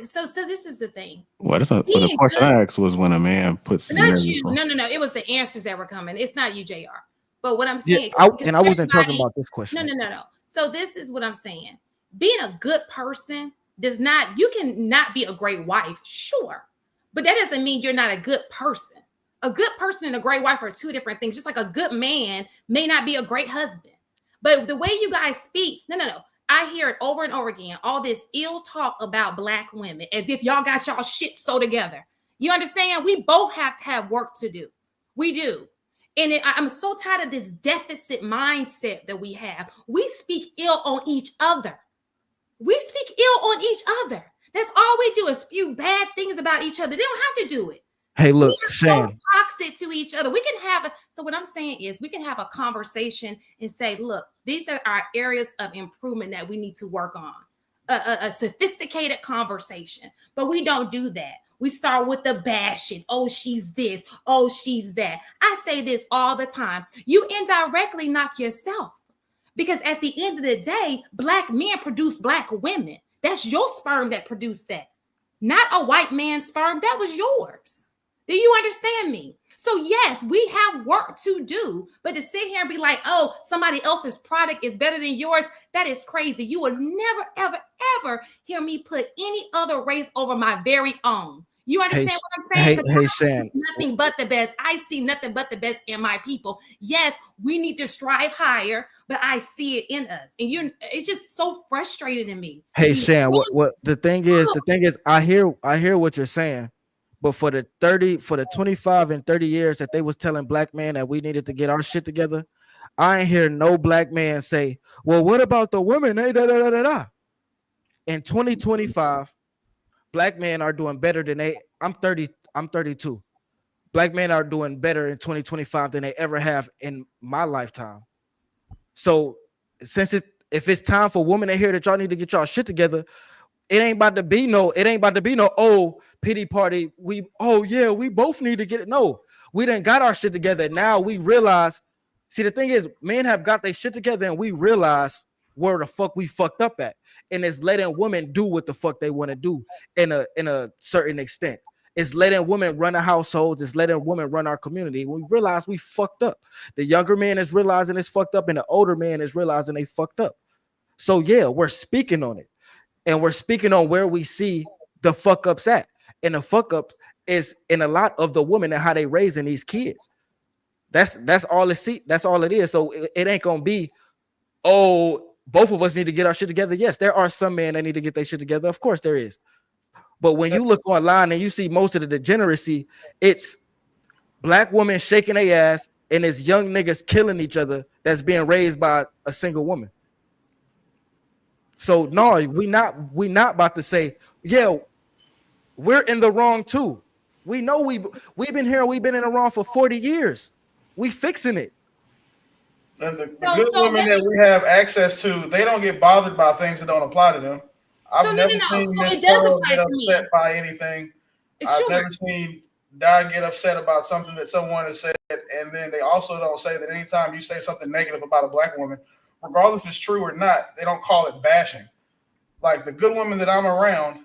So this is the thing. Well, the question I asked was when a man puts not you. No. It was the answers that were coming. It's not you, JR. But what I'm saying, I wasn't talking about this question. No. So this is what I'm saying. Being a good person does not. You can not be a great wife, sure, but that doesn't mean you're not a good person. A good person and a great wife are two different things. Just like a good man may not be a great husband. But the way you guys speak, no. I hear it over and over again. All this ill talk about black women as if y'all got y'all shit so together. You understand? We both have to have work to do. We do. And I'm so tired of this deficit mindset that we have. We speak ill on each other. We speak ill on each other. That's all we do is spew bad things about each other. They don't have to do it. Hey, look, we are so toxic to each other. We can have so what I'm saying is we can have a conversation and say, look, these are our areas of improvement that we need to work on. A sophisticated conversation, but we don't do that. We start with the bashing. Oh, she's this. Oh, she's that. I say this all the time. You indirectly knock yourself because at the end of the day, black men produce black women. That's your sperm that produced that, not a white man's sperm. That was yours. Do you understand me? So yes, we have work to do, but to sit here and be like, oh, somebody else's product is better than yours, that is crazy. You will never, ever, ever hear me put any other race over my very own. You understand what I'm saying? Hey, Shan. Nothing but the best. I see nothing but the best in my people. Yes, we need to strive higher, but I see it in us. And it's just so frustrating to me. Hey, Shan, what the thing is, I hear what you're saying. But for the 25 and 30 years that they was telling black men that we needed to get our shit together, I ain't hear no black man say, well, what about the women? Hey, In 2025, black men are doing better than I'm 32. Black men are doing better in 2025 than they ever have in my lifetime. So if it's time for women to hear that y'all need to get y'all shit together, it ain't about to be no, oh, pity party. We both need to get it. No, we done got our shit together. Now we realize, see, the thing is, men have got their shit together and we realize where the fuck we fucked up at. And it's letting women do what the fuck they want to do in a certain extent. It's letting women run the households. It's letting women run our community. We realize we fucked up. The younger man is realizing it's fucked up and the older man is realizing they fucked up. So yeah, we're speaking on it. And we're speaking on where we see the fuck ups at. And the fuck ups is in a lot of the women and how they raising these kids. That's all it is. So it ain't gonna be, oh, both of us need to get our shit together. Yes, there are some men that need to get their shit together. Of course there is. But when you look online and you see most of the degeneracy, it's black women shaking their ass and it's young niggas killing each other that's being raised by a single woman. So no, we not about to say, yeah, we're in the wrong too. We know we've been here, we've been in the wrong for 40 years. We fixing it. And the good women that we have access to, they don't get bothered by things that don't apply to them. I've never seen Miss Pearl get upset by anything. I've never seen Di get upset about something that someone has said, and then they also don't say that anytime you say something negative about a black woman, regardless if it's true or not, they don't call it bashing. Like the good women that I'm around,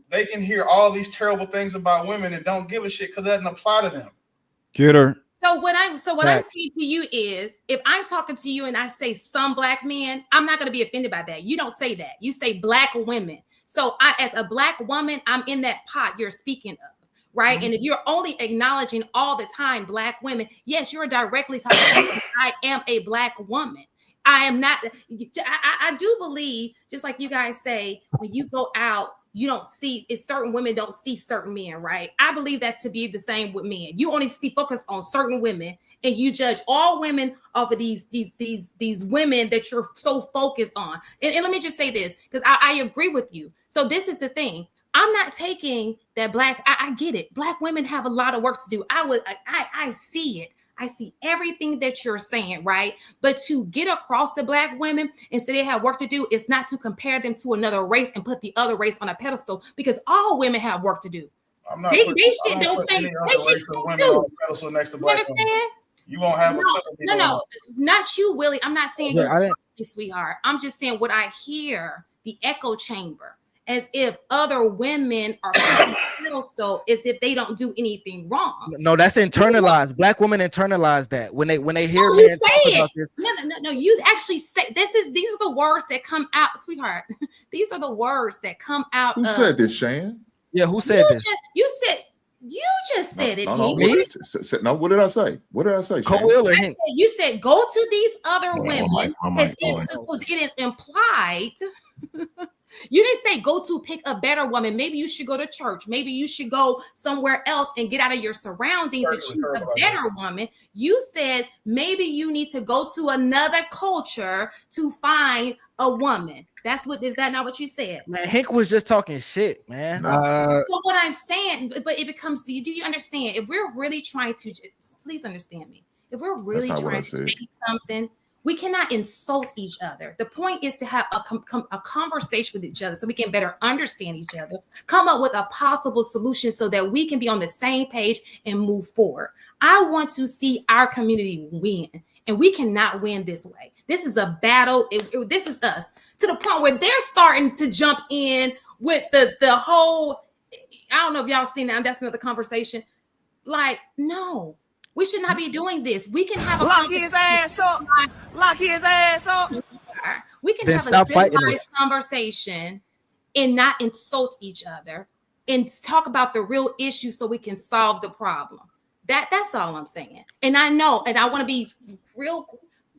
they can hear all these terrible things about women and don't give a shit because it doesn't apply to them. Get her. So what I'm saying to you is, if I'm talking to you and I say some black men, I'm not going to be offended by that. You don't say that. You say black women. So as a black woman, I'm in that pot you're speaking of, right? Mm-hmm. And if you're only acknowledging all the time black women, yes, you're directly talking to me. I am a black woman. I am not. I do believe, just like you guys say, when you go out, you don't see, it's certain women don't see certain men, right? I believe that to be the same with men. You only focus on certain women and you judge all women off of these women that you're so focused on. And let me just say this, because I agree with you. So this is the thing. I'm not taking that I get it. Black women have a lot of work to do. I see it. I see everything that you're saying, right? But to get across the black women and say they have work to do is not to compare them to another race and put the other race on a pedestal, because all women have work to do. I'm not they shit don't say they shit too. You understand? You won't have no, not you, Willie. I'm not saying you, sweetheart. I'm just saying what I hear, the echo chamber, as if other women are pedestal, as if they don't do anything wrong. No, that's internalized. Black women internalize that when they hear men talk about this. No. You actually say these are the words that come out, sweetheart. These are the words that come out. Who said this, Shan? Yeah, who said this? You just said it. No, me? No, what did I say? What did I say? You said go to these other women. It is implied. You didn't say go to pick a better woman. Maybe you should go to church. Maybe you should go somewhere else and get out of your surroundings and choose a better woman. You said maybe you need to go to another culture to find a woman. Is that not what you said? Man, Hank was just talking shit, man. So what I'm saying, but it becomes, do you understand? If we're really trying to, please understand me. If we're really trying to say something, we cannot insult each other. The point is to have a conversation with each other so we can better understand each other, come up with a possible solution so that we can be on the same page and move forward. I want to see our community win, and we cannot win this way. This is a battle. This is us, to the point where they're starting to jump in with the whole, I don't know if y'all seen that. That's another conversation. Like, no. We should not be doing this. We can have lock his ass up. Lock his ass up. We can have a civilized conversation and not insult each other and talk about the real issue so we can solve the problem. That's all I'm saying. And I know, and I want to be real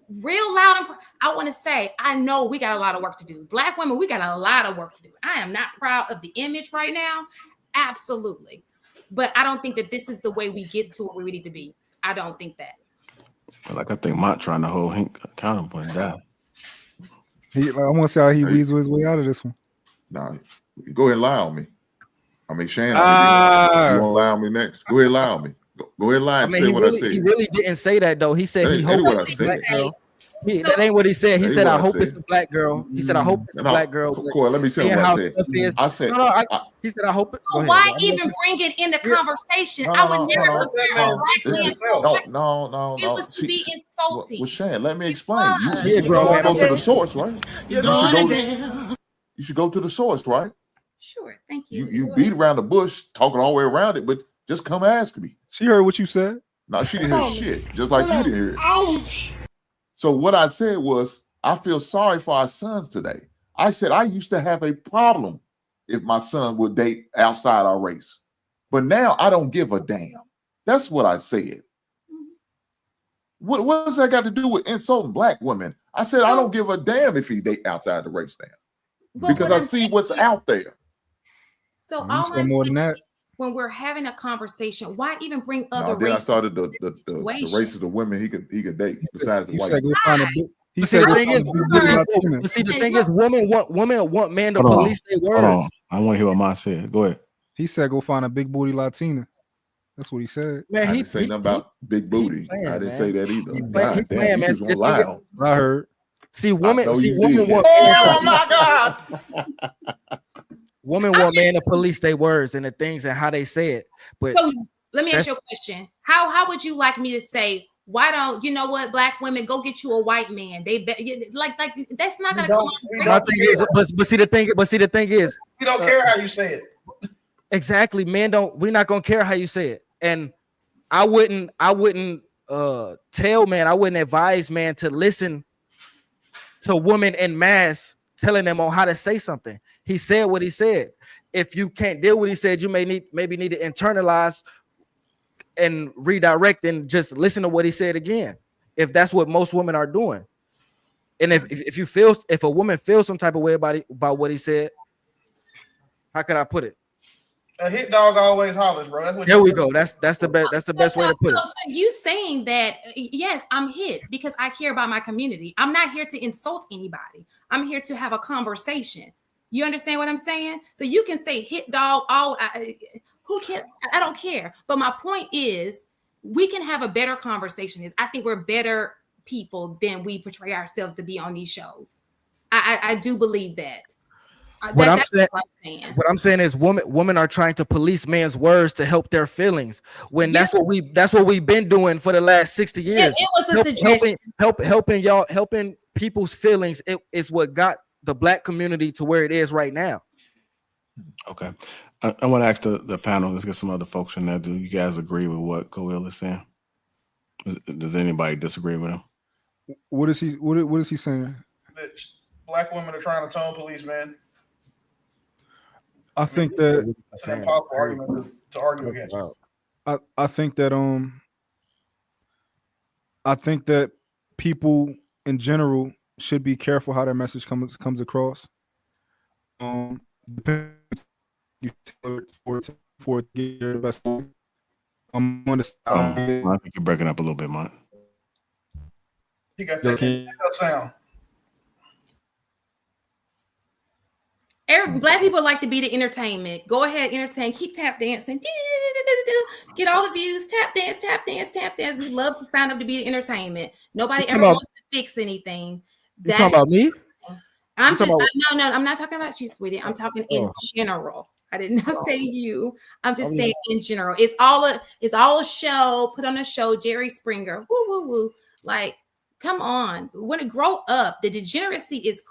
loud. And I want to say, I know we got a lot of work to do. Black women, we got a lot of work to do. I am not proud of the image right now. Absolutely. But I don't think that this is the way we get to where we need to be. I don't think that. Like, I think Mont trying to hold Hank accountable and down. I want to see how he weasel his way out of this one. Nah, go ahead and lie on me. I mean, Shannon, you want to lie on me next? Go ahead and lie on me. Go ahead and lie and say what I said. He really didn't say that, though. He said he hoped it's a black girl. That ain't what he said. He said, I hope it's a black girl. He said, I hope it's a black girl. Corey, let me tell you what I said. He said, I hope it. Why even bring it in the conversation? I would never compare a black man. No. It was to be insulting. Well, Shan, let me explain. You go to the source, right? You should go to the source, right? Sure, thank you. You beat around the bush, talking all the way around it, but just come ask me. She heard what you said. No, she didn't hear shit, just like you didn't hear it. So what I said was, I feel sorry for our sons today. I said I used to have a problem if my son would date outside our race. But now I don't give a damn. That's what I said. What does that got to do with insulting black women? I said I don't give a damn if he date outside the race now. Because I see what's out there. So all I'm more than that. When we're having a conversation, why even bring other races? Then I started the races of women he could date besides the white. He said the thing is, see, the thing is, women want men to police their words. Hold on. I want to hear what Ma said. Go ahead. He said go find a big booty Latina. That's what he said. Man, I didn't say nothing about big booty. I didn't say that either. God damn, you just won't lie. I heard. See, women want. Oh my God. Women want men to police their words and the things and how they say it. But so let me ask you a question. How would you like me to say, why don't you know what, black women, go get you a white man? They like that's not gonna come on. But see the thing is we don't care how you say it. Exactly. We're not gonna care how you say it. And I wouldn't tell man, I wouldn't advise man to listen to women en masse telling them on how to say something. He said what he said. If you can't deal with what he said, you maybe need to internalize and redirect and just listen to what he said again. If that's what most women are doing. And if a woman feels some type of way about what he said, how could I put it? A hit dog always hollers, bro. That's what there we go. That's the best. That's the best way to put it. So you saying that? Yes, I'm hit because I care about my community. I'm not here to insult anybody. I'm here to have a conversation. You understand what I'm saying? So you can say hit dog. Who cares? I don't care. But my point is, we can have a better conversation. I think we're better people than we portray ourselves to be on these shows. I do believe that. What I'm saying is women are trying to police men's words to help their feelings. When that's what we've been doing for the last 60 years. It was a suggestion. Helping people's feelings. It is what got the Black community to where it is right now. Okay. I want to ask the panel, let's get some other folks in there. Do you guys agree with what Coil is saying? Does anybody disagree with him? What is he saying? That Black women are trying to tone police, man. I think that that's an impossible argument to argue against. I think that people in general should be careful how their message comes across. You for it to get the best. I think you're breaking up a little bit, Mont. You got that sound. Black people like to be the entertainment. Go ahead, entertain. Keep tap dancing. Get all the views. Tap dance, tap dance, tap dance. We love to sign up to be the entertainment. Nobody ever wants to fix anything. You talking about me? I'm not talking about you, sweetie. I'm talking in general. I did not say you. I'm just saying in general. It's all a show. Put on a show. Jerry Springer. Woo woo woo. Like, come on. When it grow up, the degeneracy is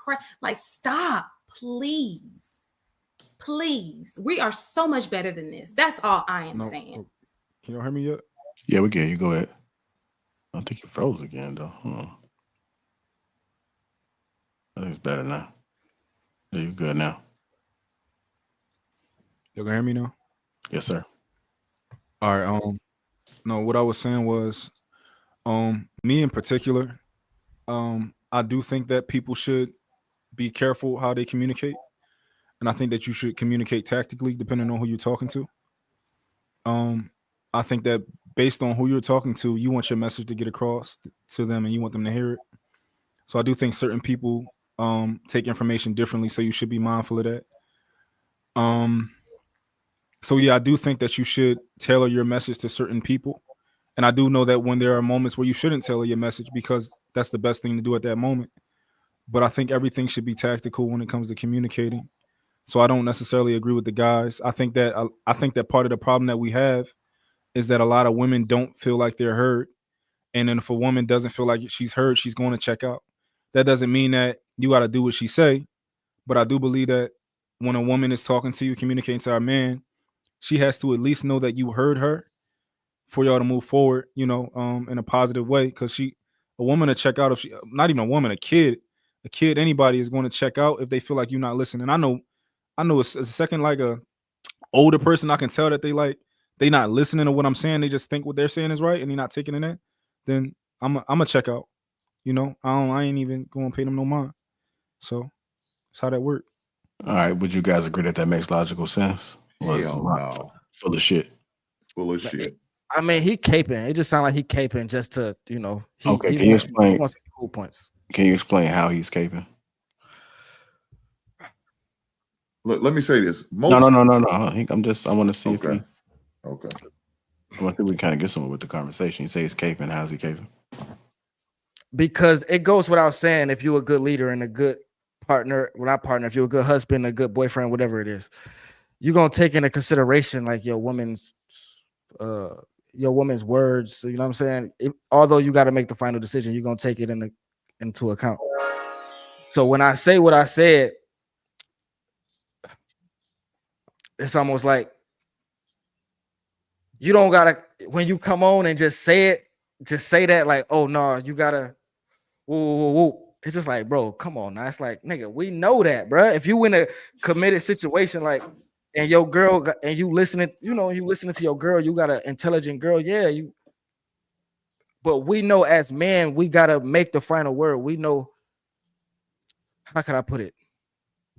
like, stop. Please. We are so much better than this. That's all I am saying. Can you hear me yet? Yeah, we can. You go ahead. I think you froze again, though. I think it's better now. Yeah, you're good now. You can hear me now? Yes, sir. All right. No, what I was saying was, me in particular, I do think that people should be careful how they communicate. And I think that you should communicate tactically depending on who you're talking to. I think that based on who you're talking to, you want your message to get across to them and you want them to hear it. So I do think certain people take information differently. So you should be mindful of that. So yeah, I do think that you should tailor your message to certain people. And I do know that when there are moments where you shouldn't tailor your message because that's the best thing to do at that moment. But I think everything should be tactical when it comes to communicating. So I don't necessarily agree with the guys. I think that part of the problem that we have is that a lot of women don't feel like they're heard. And then if a woman doesn't feel like she's heard, she's going to check out. That doesn't mean that you got to do what she say. But I do believe that when a woman is talking to you, communicating to her man, she has to at least know that you heard her for y'all to move forward, in a positive way. Because a woman to check out, not even a woman, a kid, anybody is going to check out if they feel like you're not listening. I know a second, like a older person, I can tell that they not listening to what I'm saying. They just think what they're saying is right and they're not taking it in. Then I'm a check out. I ain't even going to pay them no mind. So that's how that works. All right. Would you guys agree that makes logical sense? Hell no. Full of shit. Full of shit. I mean, he caping. It just sounds like he caping just to, Okay, can you explain? He wants cool points. Can you explain how he's caping? Look, let me say this. No. I want to see if he. Okay. I want to we kind of get somewhere with the conversation. You say he's caping. How's he caping? Because it goes without saying, if you're a good leader and a good partner, well, not partner, if you're a good husband, a good boyfriend, whatever it is, you're gonna take into consideration like your woman's words. You know what I'm saying? Although you got to make the final decision, you're gonna take it into account. So when I say what I said, it's almost like you don't gotta, when you come on and just say it, just say that like, oh no, you gotta woo. It's just like, bro, come on now. It's like, nigga, we know that, bro. If you in a committed situation, like, and your girl, and you listening to your girl, you got an intelligent girl, yeah, but we know as men, we gotta make the final word. We know, how can I put it?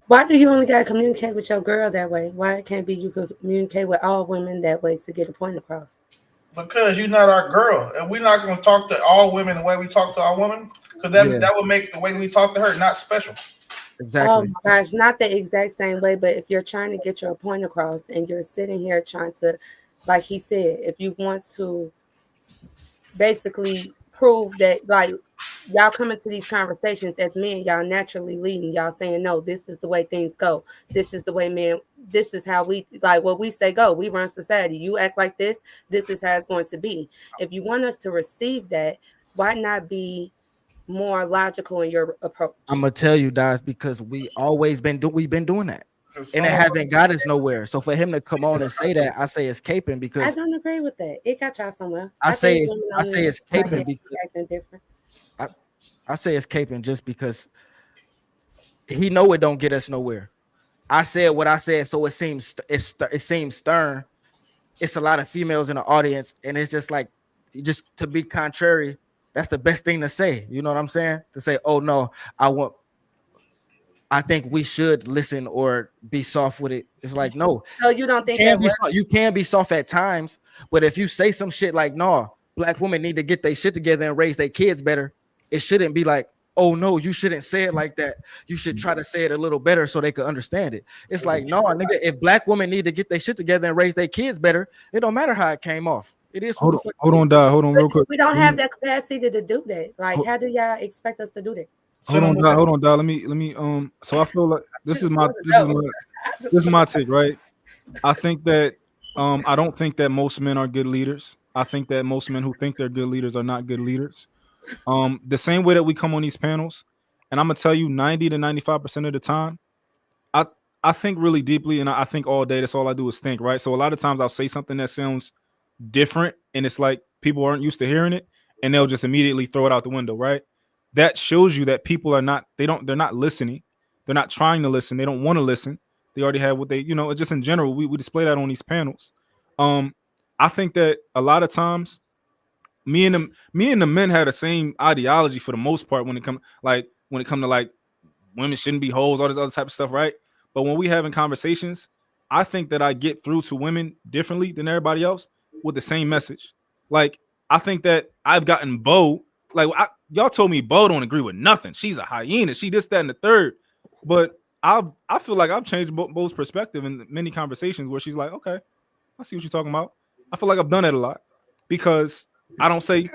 Why do you only gotta communicate with your girl that way? Why it can't be you could communicate with all women that way to get a point across? Because you're not our girl, and we're not going to talk to all women the way we talk to our women, because that would make the way we talk to her not special. Exactly. Oh my gosh, not the exact same way, but if you're trying to get your point across and you're sitting here trying to, like he said, if you want to basically prove that, like, y'all coming to these conversations as men, y'all naturally leading, y'all saying, no, this is the way things go. This is the way men, this is how we, like, what we say go. We run society. You act like this is how it's going to be. If you want us to receive that, why not be more logical in your approach? I'm gonna tell you guys, because we've been doing that, and it haven't got us nowhere. So for him to come on and say that, I say it's caping, because I don't agree with that. It got y'all somewhere. I say it's caping like, because acting different. I say it's caping just because he know it don't get us nowhere. I said what I said, so it seems stern. It's a lot of females in the audience, and it's just like, just to be contrary, that's the best thing to say. You know what I'm saying? To say, oh no, I think we should listen or be soft with it. It's like, no. So you don't think that you can be soft at times, but if you say some shit like, no, black women need to get their shit together and raise their kids better, it shouldn't be like, oh no, you shouldn't say it like that. You should try to say it a little better so they can understand it. It's like, no, nigga, if black women need to get their shit together and raise their kids better, it don't matter how it came off. It is. Hold on, real quick. We don't have that capacity to do that. Like, how do y'all expect us to do that? Hold on, Dad. Let me. So I feel like this is my take, right? I think that I don't think that most men are good leaders. I think that most men who think they're good leaders are not good leaders. The same way that we come on these panels, and I'm gonna tell you, 90 to 95% of the time, I think really deeply, and I think all day. That's all I do is think, right? So a lot of times I'll say something that sounds different, and it's like people aren't used to hearing it, and they'll just immediately throw it out the window, right? That shows you that people are not, they're not listening. They're not trying to listen. They don't want to listen. They already have what they, just in general, we display that on these panels. I think that a lot of times me and the men had the same ideology for the most part when it come to like women shouldn't be hoes, all this other type of stuff, right? But when we having conversations, I think that I get through to women differently than everybody else with the same message. Like, I think that I've gotten Bo, like, y'all told me Bo don't agree with nothing. She's a hyena. She this, that, and the third. But I feel like I've changed Bo's perspective in many conversations where she's like, okay, I see what you're talking about. I feel like I've done that a lot because I don't say,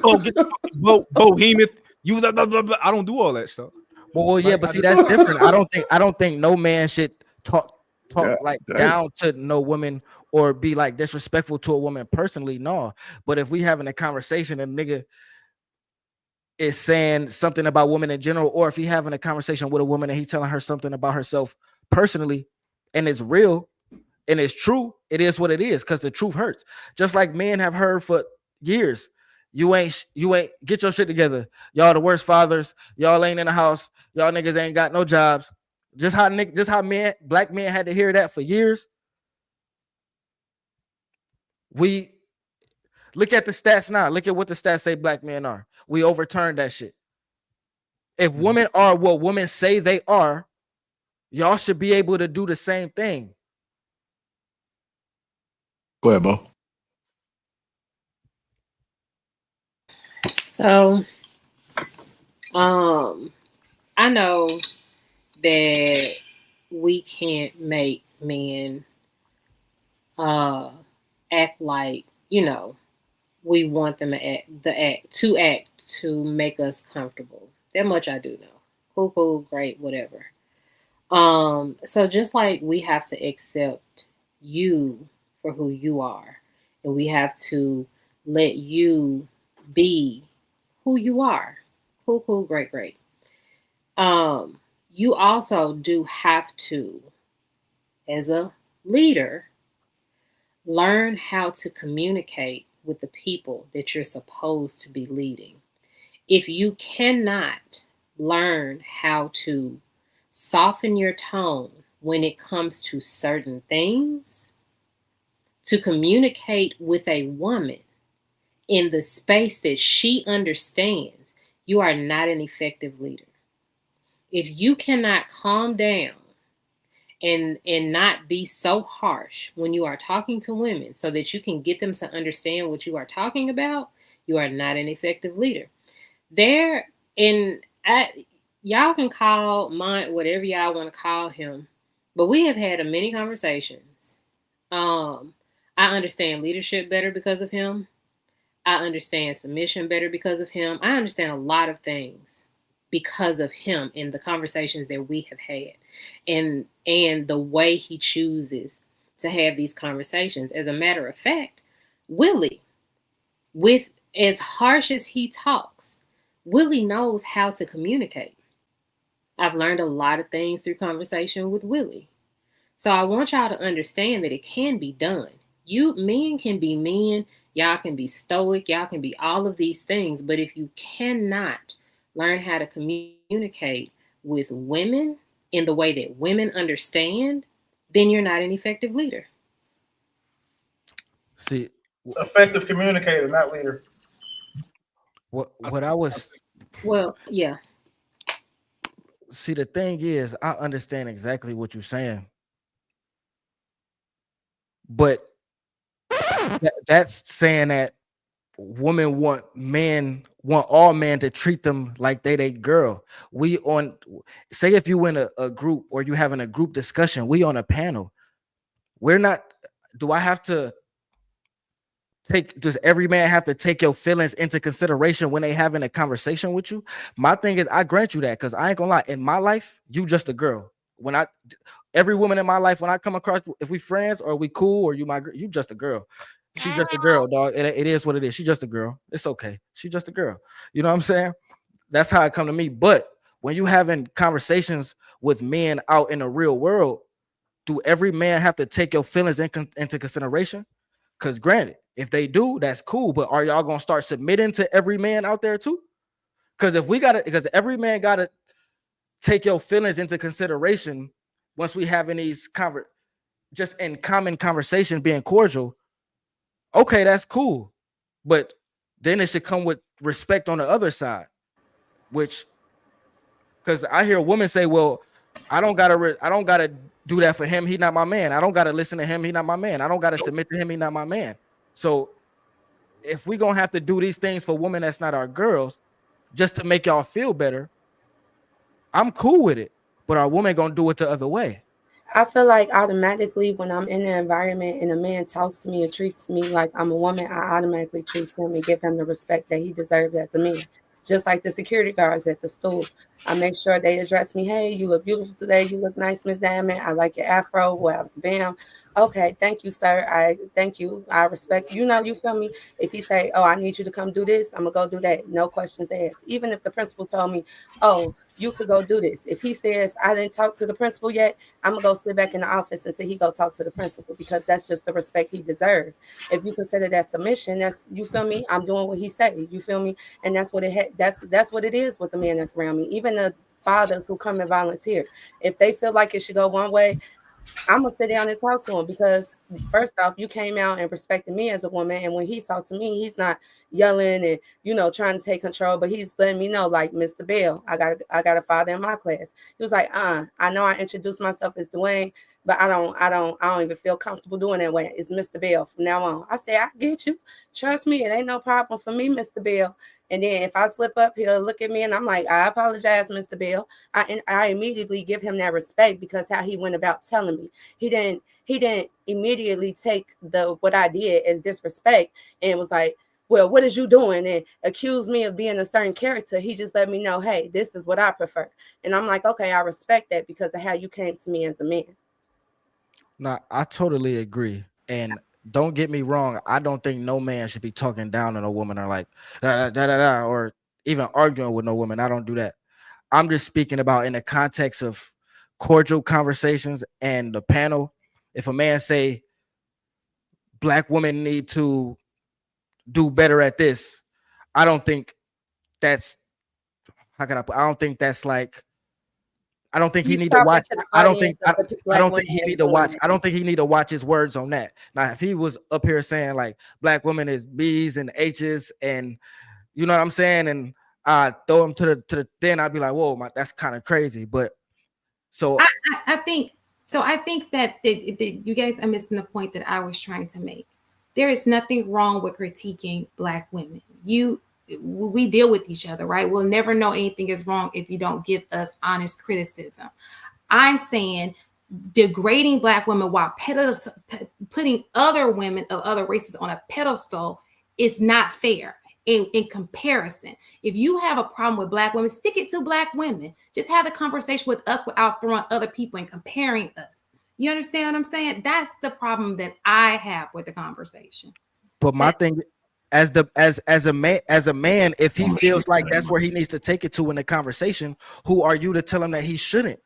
oh, get the fucking Bohemoth. You, blah, blah, blah, blah. I don't do all that stuff. Well, yeah, but see, that's different. I don't think no man should talk down to no woman or be like disrespectful to a woman personally. No, but if we having a conversation and nigga is saying something about women in general, or if he having a conversation with a woman and he telling her something about herself personally, and it's real and it's true, it is what it is, because the truth hurts. Just like men have heard for years, you ain't get your shit together. Y'all the worst fathers. Y'all ain't in the house. Y'all niggas ain't got no jobs. Just how black men had to hear that for years. We look at the stats now. Look at what the stats say black men are. We overturned that shit. If women are what women say they are, y'all should be able to do the same thing. Go ahead, Bo. So, I know that we can't make men act like, we want them to act to make us comfortable. That much I do know. Cool, great, whatever. So just like we have to accept you for who you are, and we have to let you be who you are. Cool, great. You also do have to, as a leader, learn how to communicate with the people that you're supposed to be leading. If you cannot learn how to soften your tone when it comes to certain things, to communicate with a woman in the space that she understands, you are not an effective leader. If you cannot calm down and not be so harsh when you are talking to women so that you can get them to understand what you are talking about, you are not an effective leader. Y'all can call mine whatever y'all want to call him, but we have had many conversations. I understand leadership better because of him. I understand submission better because of him. I understand a lot of things because of him and the conversations that we have had and the way he chooses to have these conversations. As a matter of fact, Willie, with as harsh as he talks, Willie knows how to communicate. I've learned a lot of things through conversation with Willie. So I want y'all to understand that it can be done. You men can be men, y'all can be stoic, y'all can be all of these things, but if you cannot learn how to communicate with women in the way that women understand, then you're not an effective leader. See, effective communicator, not leader. What I was, well, yeah. See, the thing is, I understand exactly what you're saying, but that's saying that women want all men to treat them like they girl. We on, say if you in a group or you having a group discussion, we on a panel. We're not. Do I have to does every man have to take your feelings into consideration when they having a conversation with you? My thing is, I grant you that, because I ain't gonna lie, in my life, you just a girl. Every woman in my life, when I come across, if we friends or we cool or you just a girl. She just a girl, dog. It is what it is. She just a girl. It's okay. She just a girl. You know what I'm saying? That's how it come to me. But when you having conversations with men out in the real world, do every man have to take your feelings into consideration? Because granted, if they do, that's cool. But are y'all gonna start submitting to every man out there too? Because because every man gotta take your feelings into consideration once we having these just in common conversation, being cordial. Okay, that's cool. But then it should come with respect on the other side, which, because I hear women say, well, I don't gotta do that for him. He's not my man. I don't gotta listen to him. He's not my man. I don't gotta submit to him. He's not my man. So if we gonna have to do these things for women that's not our girls, just to make y'all feel better, I'm cool with it. But our woman gonna do it the other way. I feel like automatically when I'm in the environment and a man talks to me and treats me like I'm a woman, I automatically treat him and give him the respect that he deserves as a man. Just like the security guards at the store. I make sure they address me. Hey, you look beautiful today. You look nice, Miss Diamond. I like your afro. Well, bam. Okay, thank you, sir. I thank you. I respect you. You feel me? If he say, oh, I need you to come do this, I'm gonna go do that. No questions asked. Even if the principal told me, oh, you could go do this. If he says I didn't talk to the principal yet, I'm gonna go sit back in the office until he go talk to the principal, because that's just the respect he deserves. If you consider that submission, that's, you feel me? I'm doing what he said. You feel me? And that's what that's what it is with the man that's around me. Even the fathers who come and volunteer, if they feel like it should go one way, I'm gonna sit down and talk to him, because first off, you came out and respected me as a woman, and when he talked to me, he's not yelling and trying to take control, but he's letting me know, like, Mr. Bell, I got a father in my class. He was like, I know I introduced myself as Dwayne, but I don't even feel comfortable doing that way. It's Mr. Bell from now on. I say, I get you. Trust me, it ain't no problem for me, Mr. Bell. And then if I slip up, he'll look at me and I'm like, I apologize, Mr. Bell. I immediately give him that respect, because how he went about telling me. He didn't immediately take what I did as disrespect and was like, well, what is you doing? And accuse me of being a certain character. He just let me know, hey, this is what I prefer. And I'm like, okay, I respect that because of how you came to me as a man. No, I totally agree. And don't get me wrong, I don't think no man should be talking down on a woman or like or even arguing with no woman. I don't do that. I'm just speaking about in the context of cordial conversations and the panel. If a man say black women need to do better at this, I don't think that's, how can I don't think that's like, I don't think he need to watch. I don't think he need to watch. I don't think he need to watch his words on that. Now, if he was up here saying like black women is B's and H's, and you know what I'm saying, and throw him to the then I'd be like, whoa, that's kind of crazy. But so I think that you guys are missing the point that I was trying to make. There is nothing wrong with critiquing black women. We deal with each other, right? We'll never know anything is wrong if you don't give us honest criticism. I'm saying degrading black women while putting other women of other races on a pedestal it's not fair in comparison. If you have a problem with Black women, stick it to Black women. Just have the conversation with us without throwing other people and comparing us. You understand what I'm saying? That's the problem that I have with the conversation. But my thing, as a man, if he feels like that's where he needs to take it to in the conversation, who are you to tell him that he shouldn't?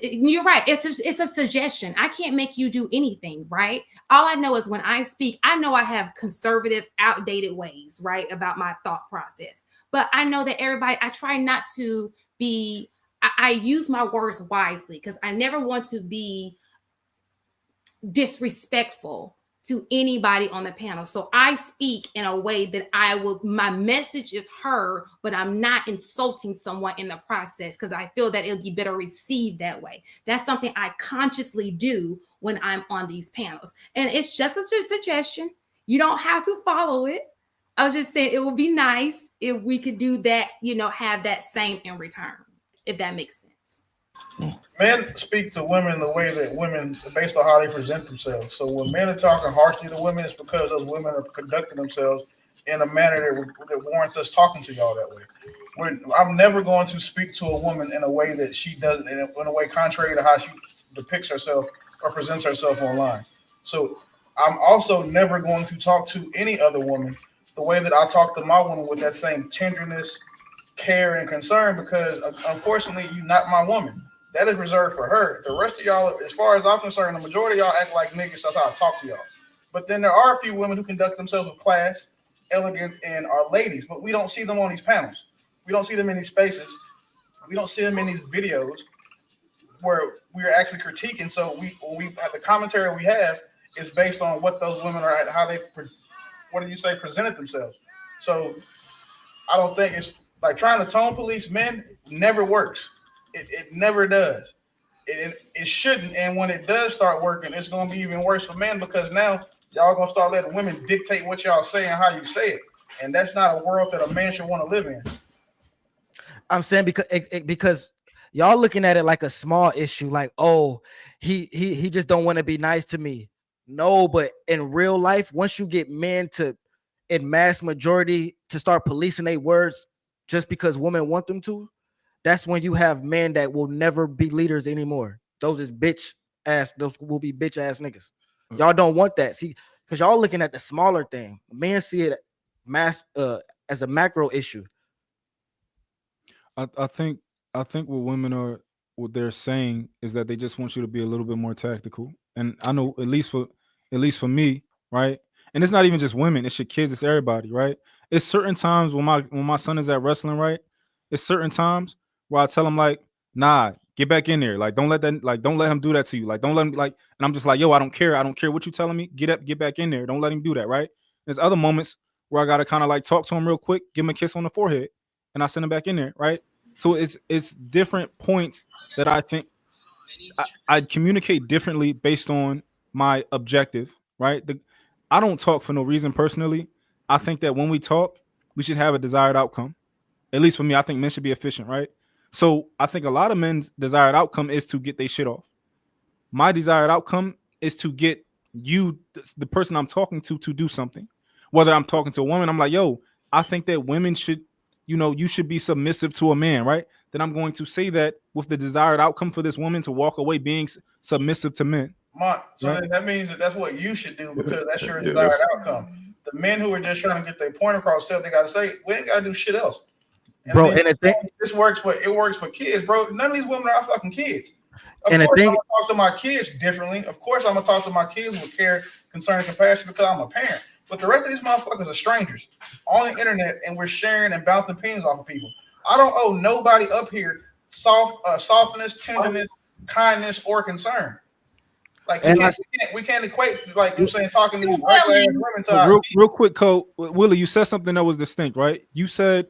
You're right. It's a suggestion. I can't make you do anything, right? All I know is when I speak, I know I have conservative, outdated ways, right, about my thought process. But I know that I try not to be, I use my words wisely because I never want to be disrespectful to anybody on the panel. So I speak in a way that my message is heard, but I'm not insulting someone in the process because I feel that it'll be better received that way. That's something I consciously do when I'm on these panels. And it's just a suggestion. You don't have to follow it. I was just saying it would be nice if we could do that, have that same in return, if that makes sense. Men speak to women the way that women, based on how they present themselves. So when men are talking harshly to women, it's because those women are conducting themselves in a manner that warrants us talking to y'all that way. I'm never going to speak to a woman in a way that she doesn't, in a way contrary to how she depicts herself or presents herself online. So I'm also never going to talk to any other woman the way that I talk to my woman, with that same tenderness, care, and concern, because unfortunately, you're not my woman. That is reserved for her. The rest of y'all, as far as I'm concerned, the majority of y'all act like niggas. That's how I talk to y'all. But then there are a few women who conduct themselves with class, elegance, and are ladies. But we don't see them on these panels. We don't see them in these spaces. We don't see them in these videos where we're actually critiquing. So when we have the commentary we have is based on what those women are, how they, presented themselves. So I don't think it's like trying to tone police men never works. It never does. It shouldn't. And when it does start working, it's going to be even worse for men, because now y'all going to start letting women dictate what y'all say and how you say it. And that's not a world that a man should want to live in. I'm saying because y'all looking at it like a small issue, like, oh, he just don't want to be nice to me. No, but in real life, once you get men to, in mass majority, to start policing their words just because women want them to, that's when you have men that will never be leaders anymore. Those will be bitch ass niggas. Y'all don't want that. See, because y'all looking at the smaller thing. Men see it as a macro issue. I think what they're saying is that they just want you to be a little bit more tactical. And I know at least for me, right? And it's not even just women, it's your kids, it's everybody, right? It's certain times when my son is at wrestling, right? It's certain times where I tell him, like, nah, get back in there. Like, don't let him do that to you. Like, don't let him, like, and I'm just like, yo, I don't care what you telling me. Get back in there. Don't let him do that, right? There's other moments where I gotta kind of like talk to him real quick, give him a kiss on the forehead, and I send him back in there, right? So it's different points that I think I'd communicate differently based on my objective, right? I don't talk for no reason personally. I think that when we talk, we should have a desired outcome. At least for me, I think men should be efficient, right? So I think a lot of men's desired outcome is to get their shit off. My desired outcome is to get you, the person I'm talking to do something. Whether I'm talking to a woman, I'm like, yo, I think that women should, you should be submissive to a man, right? Then I'm going to say that with the desired outcome for this woman to walk away being submissive to men. So right? That means that's what you should do, because that's your desired outcome. The men who are just trying to get their point across, say what they got to say, we ain't got to do shit else. Bro, and this works for kids, bro. None of these women are fucking kids. Of course, I'm gonna talk to my kids differently. Of course, I'm gonna talk to my kids with care, concern, and compassion, because I'm a parent. But the rest of these motherfuckers are strangers on the internet, and we're sharing and bouncing opinions off of people. I don't owe nobody up here softness, tenderness, kindness, or concern. Like we can't equate, like I'm saying, talking to these regular women to our real quick, Cole. Willie, you said something that was distinct, right? You said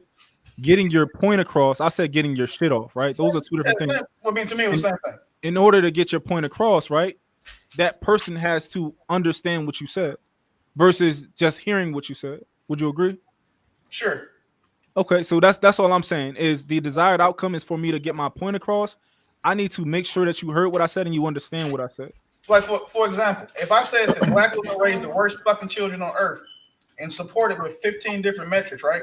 getting your point across. I said getting your shit off, right? Those are two different things. Well, to me, it was the same thing. In order to get your point across, right, that person has to understand what you said versus just hearing what you said. Would you agree? Sure. Okay, so that's all I'm saying is the desired outcome is for me to get my point across. I need to make sure that you heard what I said and you understand what I said. Like for example, if I said that black women raise the worst fucking children on earth, and support it with 15 different metrics, right?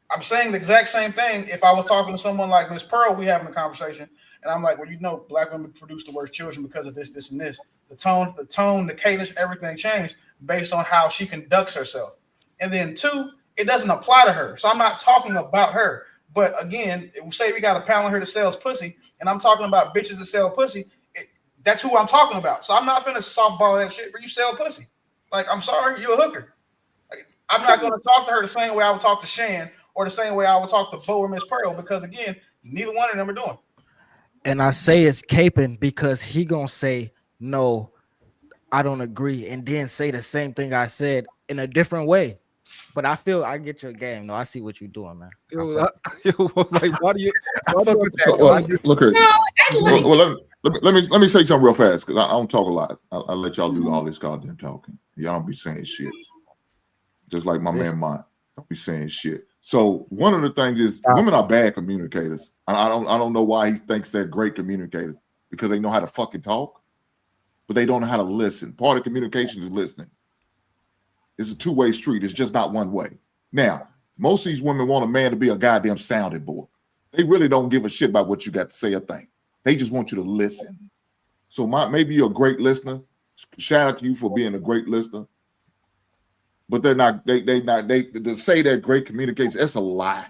I'm saying the exact same thing. If I was talking to someone like Miss Pearl, we having a conversation, and I'm like, well, you know, black women produce the worst children because of this, this, and this. The tone, the cadence, everything changed based on how she conducts herself. And then two, it doesn't apply to her. So I'm not talking about her. But again, say we got a panel here that sells pussy, and I'm talking about bitches that sell pussy. That's who I'm talking about. So I'm not finna softball that shit, but you sell pussy. Like, I'm sorry, you're a hooker. Like, I'm not going to talk to her the same way I would talk to Shan or the same way I would talk to Bo or Miss Pearl, because again, neither one of them are doing. And I say it's caping because he gonna say, no, I don't agree, and then say the same thing I said in a different way. But I feel I get your game. No, I see what you're doing, man. Like, why do you? Look here. Well, let me say something real fast, because I don't talk a lot. I'll let y'all do all this goddamn talking. Y'all don't be saying shit. Just like my man Mont, don't be saying shit. So one of the things is women are bad communicators. I don't know why he thinks they're great communicators, because they know how to fucking talk, but they don't know how to listen. Part of communication is listening. It's a two-way street. It's just not one way. Now, most of these women want a man to be a goddamn sounding board. They really don't give a shit about what you got to say or think. They just want you to listen. So maybe you're a great listener. Shout out to you for being a great listener. But they're not. They say they're great communicators. That's a lie.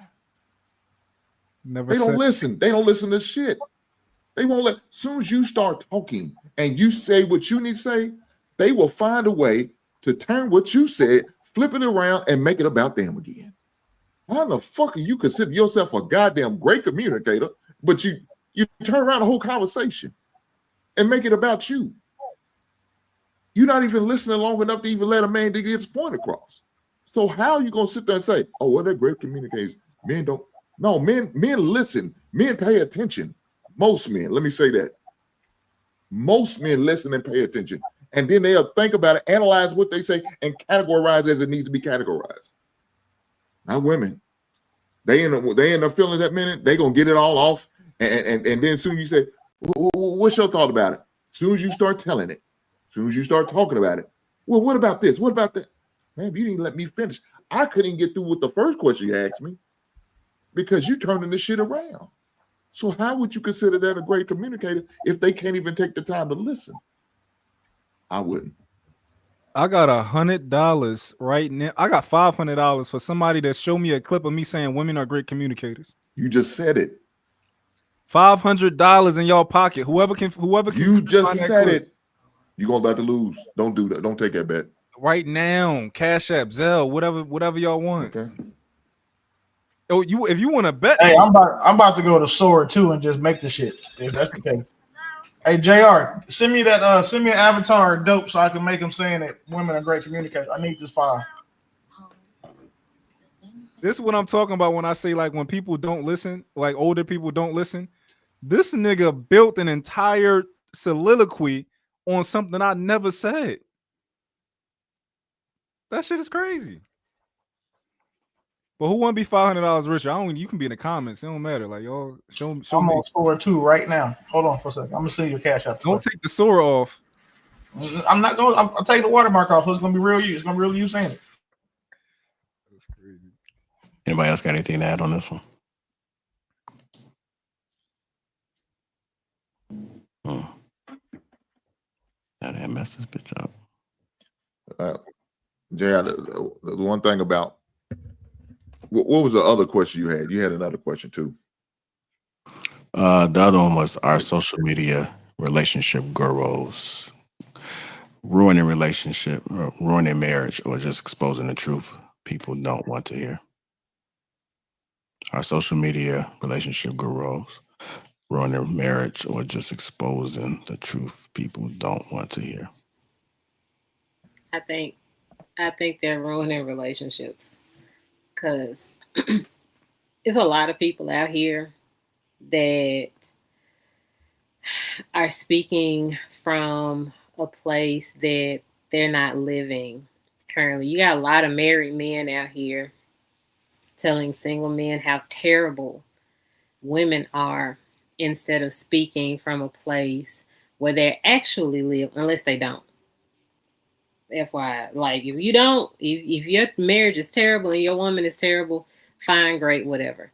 They don't listen. They don't listen to shit. They won't let. As soon as you start talking and you say what you need to say, they will find a way to turn what you said, flip it around, and make it about them again. How the fuck are you consider yourself a goddamn great communicator, but you turn around the whole conversation and make it about you? You're not even listening long enough to even let a man get his point across. So how are you gonna sit there and say, "Oh, well, they're great communicators"? Men don't. No, men listen. Men pay attention. Most men. Let me say that. Most men listen and pay attention, and then they'll think about it, analyze what they say, and categorize as it needs to be categorized. Not women. They end up feeling that minute. They gonna get it all off, and then soon you say, "What's your thought about it?" As soon as you start telling it, as soon as you start talking about it, well, what about this? What about that? Man, you didn't let me finish. I couldn't get through with the first question you asked me because you turning this shit around. So how would you consider that a great communicator if they can't even take the time to listen? I wouldn't. I got $100 right now. I got $500 for somebody that showed me a clip of me saying women are great communicators. You just said it. $500 in y'all pocket. Whoever can. You just said it. You're going about to lose. Don't do that. Don't take that bet. Right now, Cash App, Zelle, whatever y'all want. Okay. Oh, if you want to bet, hey, I'm about to go to Sword too and just make the shit. If that's the case. Hey, JR, send me that. Send me an avatar dope so I can make him saying that women are great communicators. I need this file. This is what I'm talking about when I say like when people don't listen, like older people don't listen. This nigga built an entire soliloquy on something I never said. That shit is crazy. But who want to be $500 richer? You can be in the comments. It don't matter. Like y'all, show me. I'm on Sword 2 right now. Hold on for a second. I'm gonna send you a Cash App. Don't take the Sora off. I'm not going. I'll take the watermark off. So it's gonna be real you. It's gonna be real you saying it. That's crazy. Anybody else got anything to add on this one? Now that messed this bitch up. JR, the one thing about what was the other question you had? You had another question too. The other one was our social media relationship gurus ruining relationship, ruining marriage, or just exposing the truth people don't want to hear. Our social media relationship gurus ruining marriage, or just exposing the truth people don't want to hear. I think they're ruining relationships because there's a lot of people out here that are speaking from a place that they're not living currently. You got a lot of married men out here telling single men how terrible women are instead of speaking from a place where they actually live, unless they don't. FYI. Like, if you don't, if your marriage is terrible and your woman is terrible, fine, great, whatever.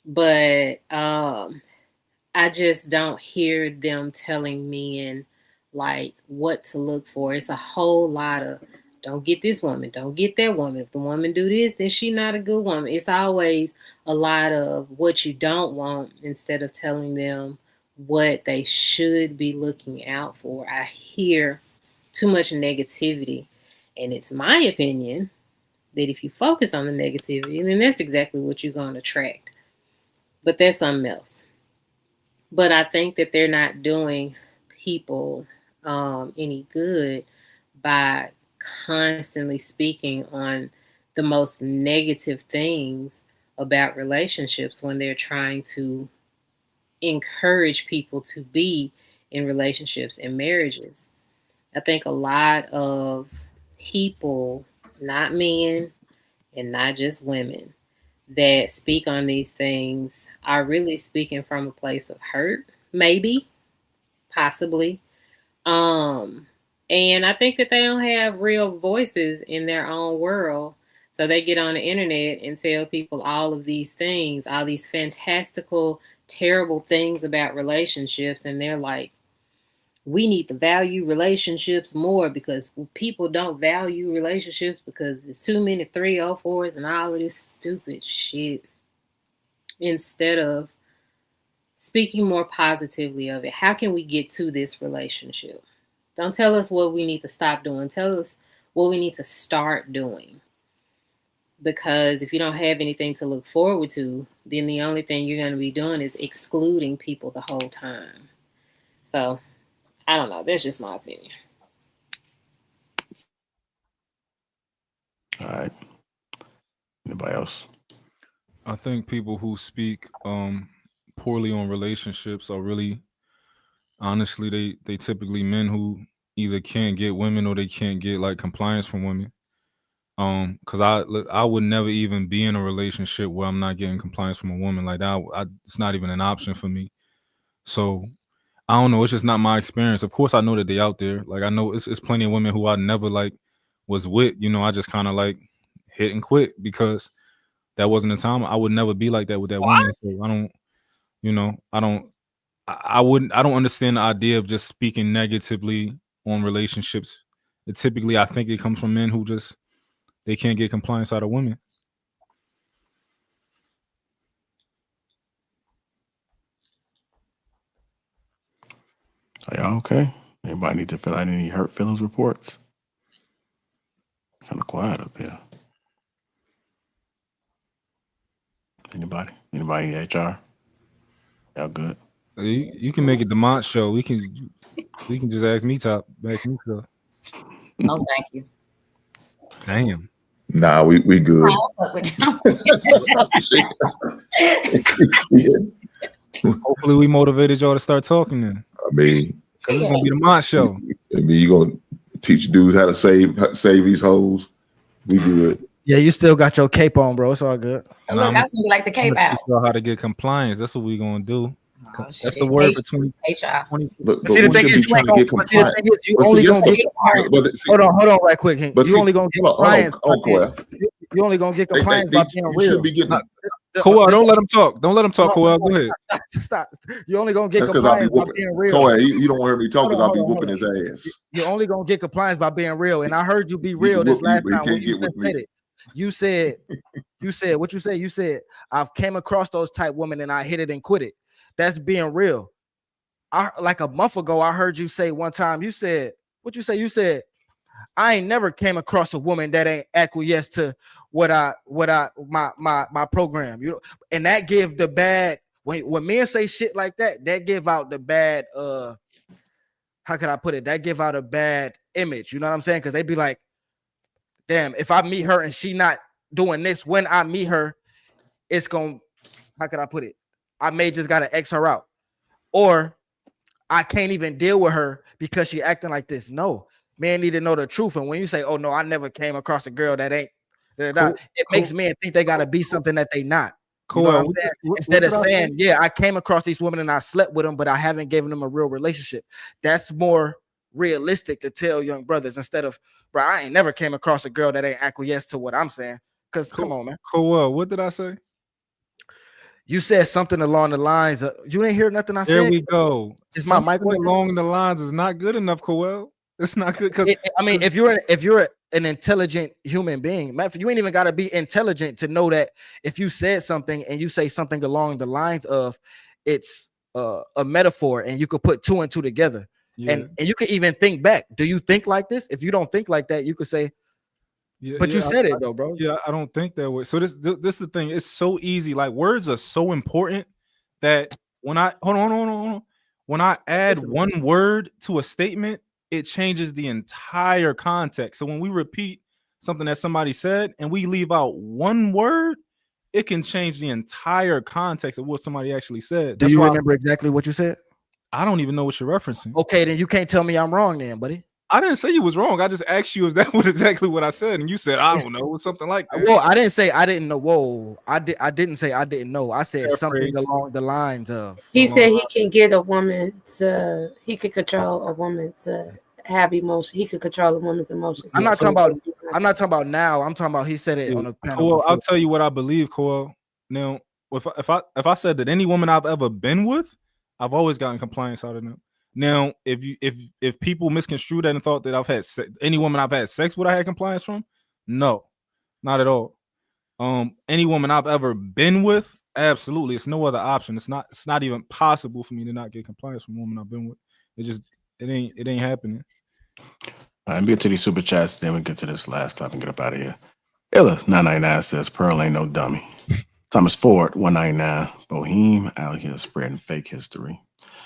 But I just don't hear them telling men like what to look for. It's a whole lot of don't get this woman, don't get that woman. If the woman do this, then she not a good woman. It's always a lot of what you don't want instead of telling them what they should be looking out for. I hear too much negativity, and it's my opinion that if you focus on the negativity, then that's exactly what you're going to attract. But that's something else. But I think that they're not doing people any good by constantly speaking on the most negative things about relationships when they're trying to encourage people to be in relationships and marriages. I think a lot of people, not men and not just women, that speak on these things are really speaking from a place of hurt, maybe, possibly. And I think that they don't have real voices in their own world. So they get on the internet and tell people all of these things, all these fantastical, terrible things about relationships. And they're like, we need to value relationships more because people don't value relationships because there's too many 304s and all of this stupid shit. Instead of speaking more positively of it, how can we get to this relationship? Don't tell us what we need to stop doing. Tell us what we need to start doing. Because if you don't have anything to look forward to, then the only thing you're going to be doing is excluding people the whole time. So, I don't know. That's just my opinion. All right. Anybody else? I think people who speak poorly on relationships are really, honestly, they typically men who either can't get women or they can't get like compliance from women. Because I would never even be in a relationship where I'm not getting compliance from a woman like that. It's not even an option for me. So I don't know. It's just not my experience. Of course, I know that they out there. Like I know it's plenty of women who I never like was with. You know, I just kind of like hit and quit because that wasn't the time. I would never be like that with that woman. So I don't. You know, I don't understand the idea of just speaking negatively on relationships. Typically, I think it comes from men who just they can't get compliance out of women. Are y'all okay? Anybody need to fill out any hurt feelings reports? Kind of quiet up here. Anybody? Anybody in HR? Y'all good? You can make it the Mont show. We can just ask me stuff. No, thank you. Damn. Nah, we good. Hopefully we motivated y'all to start talking then. I mean, because it's gonna be the Mont show. I mean, you gonna teach dudes how to save these hoes. We good. Yeah, you still got your cape on, bro. It's all good. And look, I was gonna be like the cape out. How to get compliance. That's what we gonna do. Oh, that's the word for 20. HR. Look, see, the thing is, you only gonna get. Hold on, right quick. You only gonna get compliance. You only gonna get compliance by being real. Should be getting. Cool, don't let him talk. Don't let him talk. Cool, go ahead. Stop. You only gonna get compliance by being real. Go ahead. You don't want me to talk because I'll be whooping his ass. You're only gonna get compliance by being real. And I heard you be real this last time when you said it. You said what you said. You said I've came across those type women and I hit it and quit it. That's being real. Like a month ago, I heard you say one time. You said what you say. You said I ain't never came across a woman that ain't acquiesced to my program. You know, and that give the bad when men say shit like that. That give out the bad. How can I put it? That give out a bad image. You know what I'm saying? Because they be like, damn, if I meet her and she not doing this when I meet her, it's gonna. How can I put it? I may just gotta X her out, or I can't even deal with her because she acting like this. No, men need to know the truth. And when you say, "Oh no, I never came across a girl that ain't," it makes men think they gotta be something that they not. Cool. You know what I'm Instead of saying, "Yeah, I came across these women and I slept with them, but I haven't given them a real relationship." That's more realistic to tell young brothers instead of bro, I ain't never came across a girl that ain't acquiesced to what I'm saying. Cause come on, man. Cool. What did I say? You said something along the lines of, you didn't hear nothing I said. There we go. Is my mic along the lines is not good enough, Coel. It's not good because I mean, if you're an intelligent human being, you ain't even got to be intelligent to know that if you said something and you say something along the lines of, it's a metaphor, and you could put two and two together, and you could even think back. Do you think like this? If you don't think like that, you could say, but you said it though, bro. Yeah, I don't think that way. So this is the thing. It's so easy. Like words are so important that when I hold on. When I add one word to a statement, it changes the entire context. So when we repeat something that somebody said and we leave out one word, it can change the entire context of what somebody actually said. Do you remember exactly what you said? I don't even know what you're referencing. Okay, then you can't tell me I'm wrong then, buddy. I didn't say you was wrong. I just asked you if that was exactly what I said, and you said I don't know, something like that. Well, I didn't say I didn't know. Whoa, I didn't say I didn't know. I said something along the lines of. He said he can get a woman to. He could control a woman to have emotion. He could control a woman's emotions. I'm not talking about now. I'm talking about he said it on the panel. Cool. I'll tell you what I believe, Coel. Now, if I said that any woman I've ever been with, I've always gotten compliance out of them. Now, if people misconstrue that and thought that I've had any woman I've had sex with, I had compliance from, no, not at all. Any woman I've ever been with, absolutely, it's no other option. It's not even possible for me to not get compliance from a woman I've been with. It ain't happening. All right, let me get to these super chats, then we get to this last topic and get up out of here. Illa 999 says Pearl ain't no dummy. Thomas Ford 199, Boheme out here spreading fake history.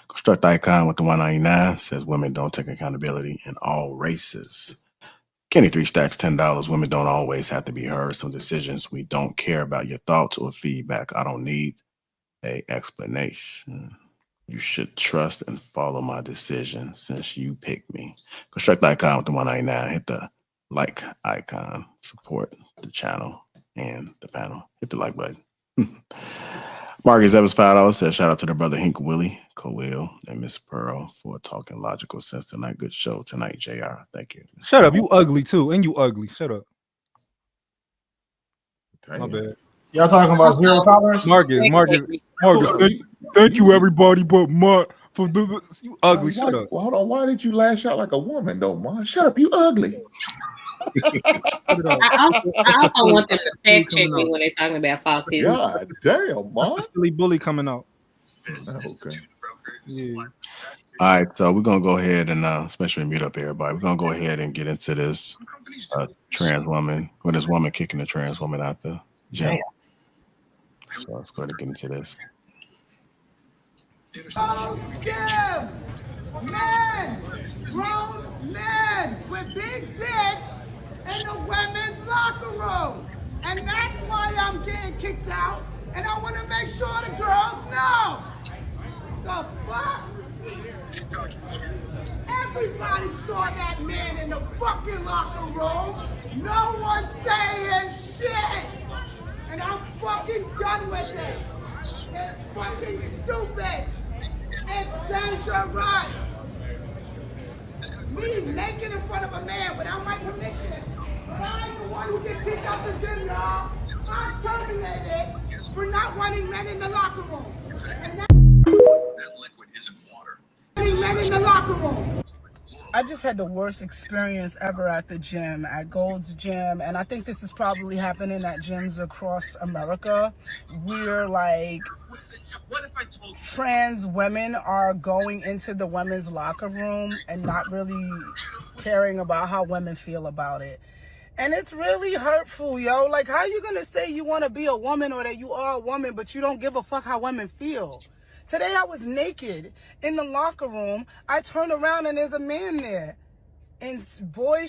Construct Icon with the 199 says women don't take accountability in all races. Kenny 3 Stacks $10. Women don't always have to be heard. Some decisions we don't care about your thoughts or feedback. I don't need a explanation. You should trust and follow my decision since you picked me. Construct Icon with the 199. Hit the like icon. Support the channel and the panel. Hit the like button. Marcus Evans $5 says shout out to their brother Hink Willie, Coel, and Miss Pearl for talking logical sense tonight. Good show tonight, JR. Thank you. Shut up, you ugly too, and you ugly. Shut up. Damn. My bad. Y'all talking about zero tolerance? Marcus. Thank you, everybody, but Mark for the you ugly. Shut up. Well, hold on. Why did you lash out like a woman, though, Mark? Shut up, you ugly. I also want them to fact check me when they're talking about false history. God damn, Mark. That's the Philly bully coming out. Okay. Yeah. All right, so we're gonna go ahead and especially mute up everybody. We're gonna go ahead and get into this trans woman, or this woman kicking the trans woman out the gym. So let's go ahead and get into this. Men, grown men with big dicks in the women's locker room. And that's why I'm getting kicked out. And I want to make sure the girls know. The fuck? Everybody saw that man in the fucking locker room. No one's saying shit. And I'm fucking done with it. It's fucking stupid. It's dangerous. Me naked in front of a man without my permission. I'm the one who gets kicked out the gym, y'all. I'm terminated for not wanting men in the locker room. And that liquid isn't water. Men in the locker room. I just had the worst experience ever at the gym, at Gold's Gym, and I think this is probably happening at gyms across America, where like trans women are going into the women's locker room and not really caring about how women feel about it. And it's really hurtful, yo. Like, how you gonna say you want to be a woman or that you are a woman, but you don't give a fuck how women feel? Today I was naked in the locker room. I turn around and there's a man there in boy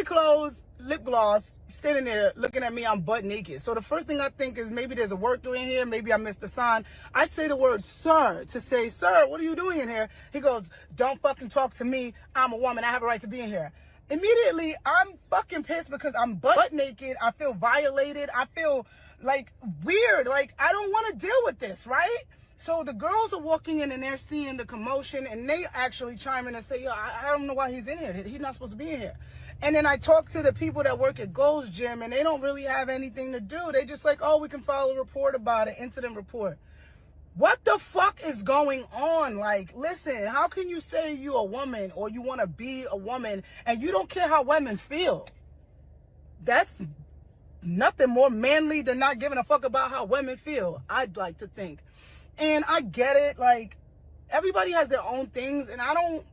clothes, lip gloss, standing there looking at me. I'm butt naked. So the first thing I think is maybe there's a worker in here. Maybe I missed the sign. I say the word sir to say, sir, what are you doing in here? He goes, don't fucking talk to me. I'm a woman. I have a right to be in here. Immediately, I'm fucking pissed because I'm butt naked. I feel violated. I feel like weird. Like, I don't want to deal with this, right? So the girls are walking in and they're seeing the commotion and they actually chime in and say, yo, I don't know why he's in here. He's not supposed to be in here. And then I talk to the people that work at Gold's Gym and they don't really have anything to do. They just like, oh, we can file a report about it, incident report. What the fuck is going on? Like, listen, how can you say you're a woman or you want to be a woman and you don't care how women feel? That's nothing more manly than not giving a fuck about how women feel, I'd like to think. And I get it, like, everybody has their own things, and I don't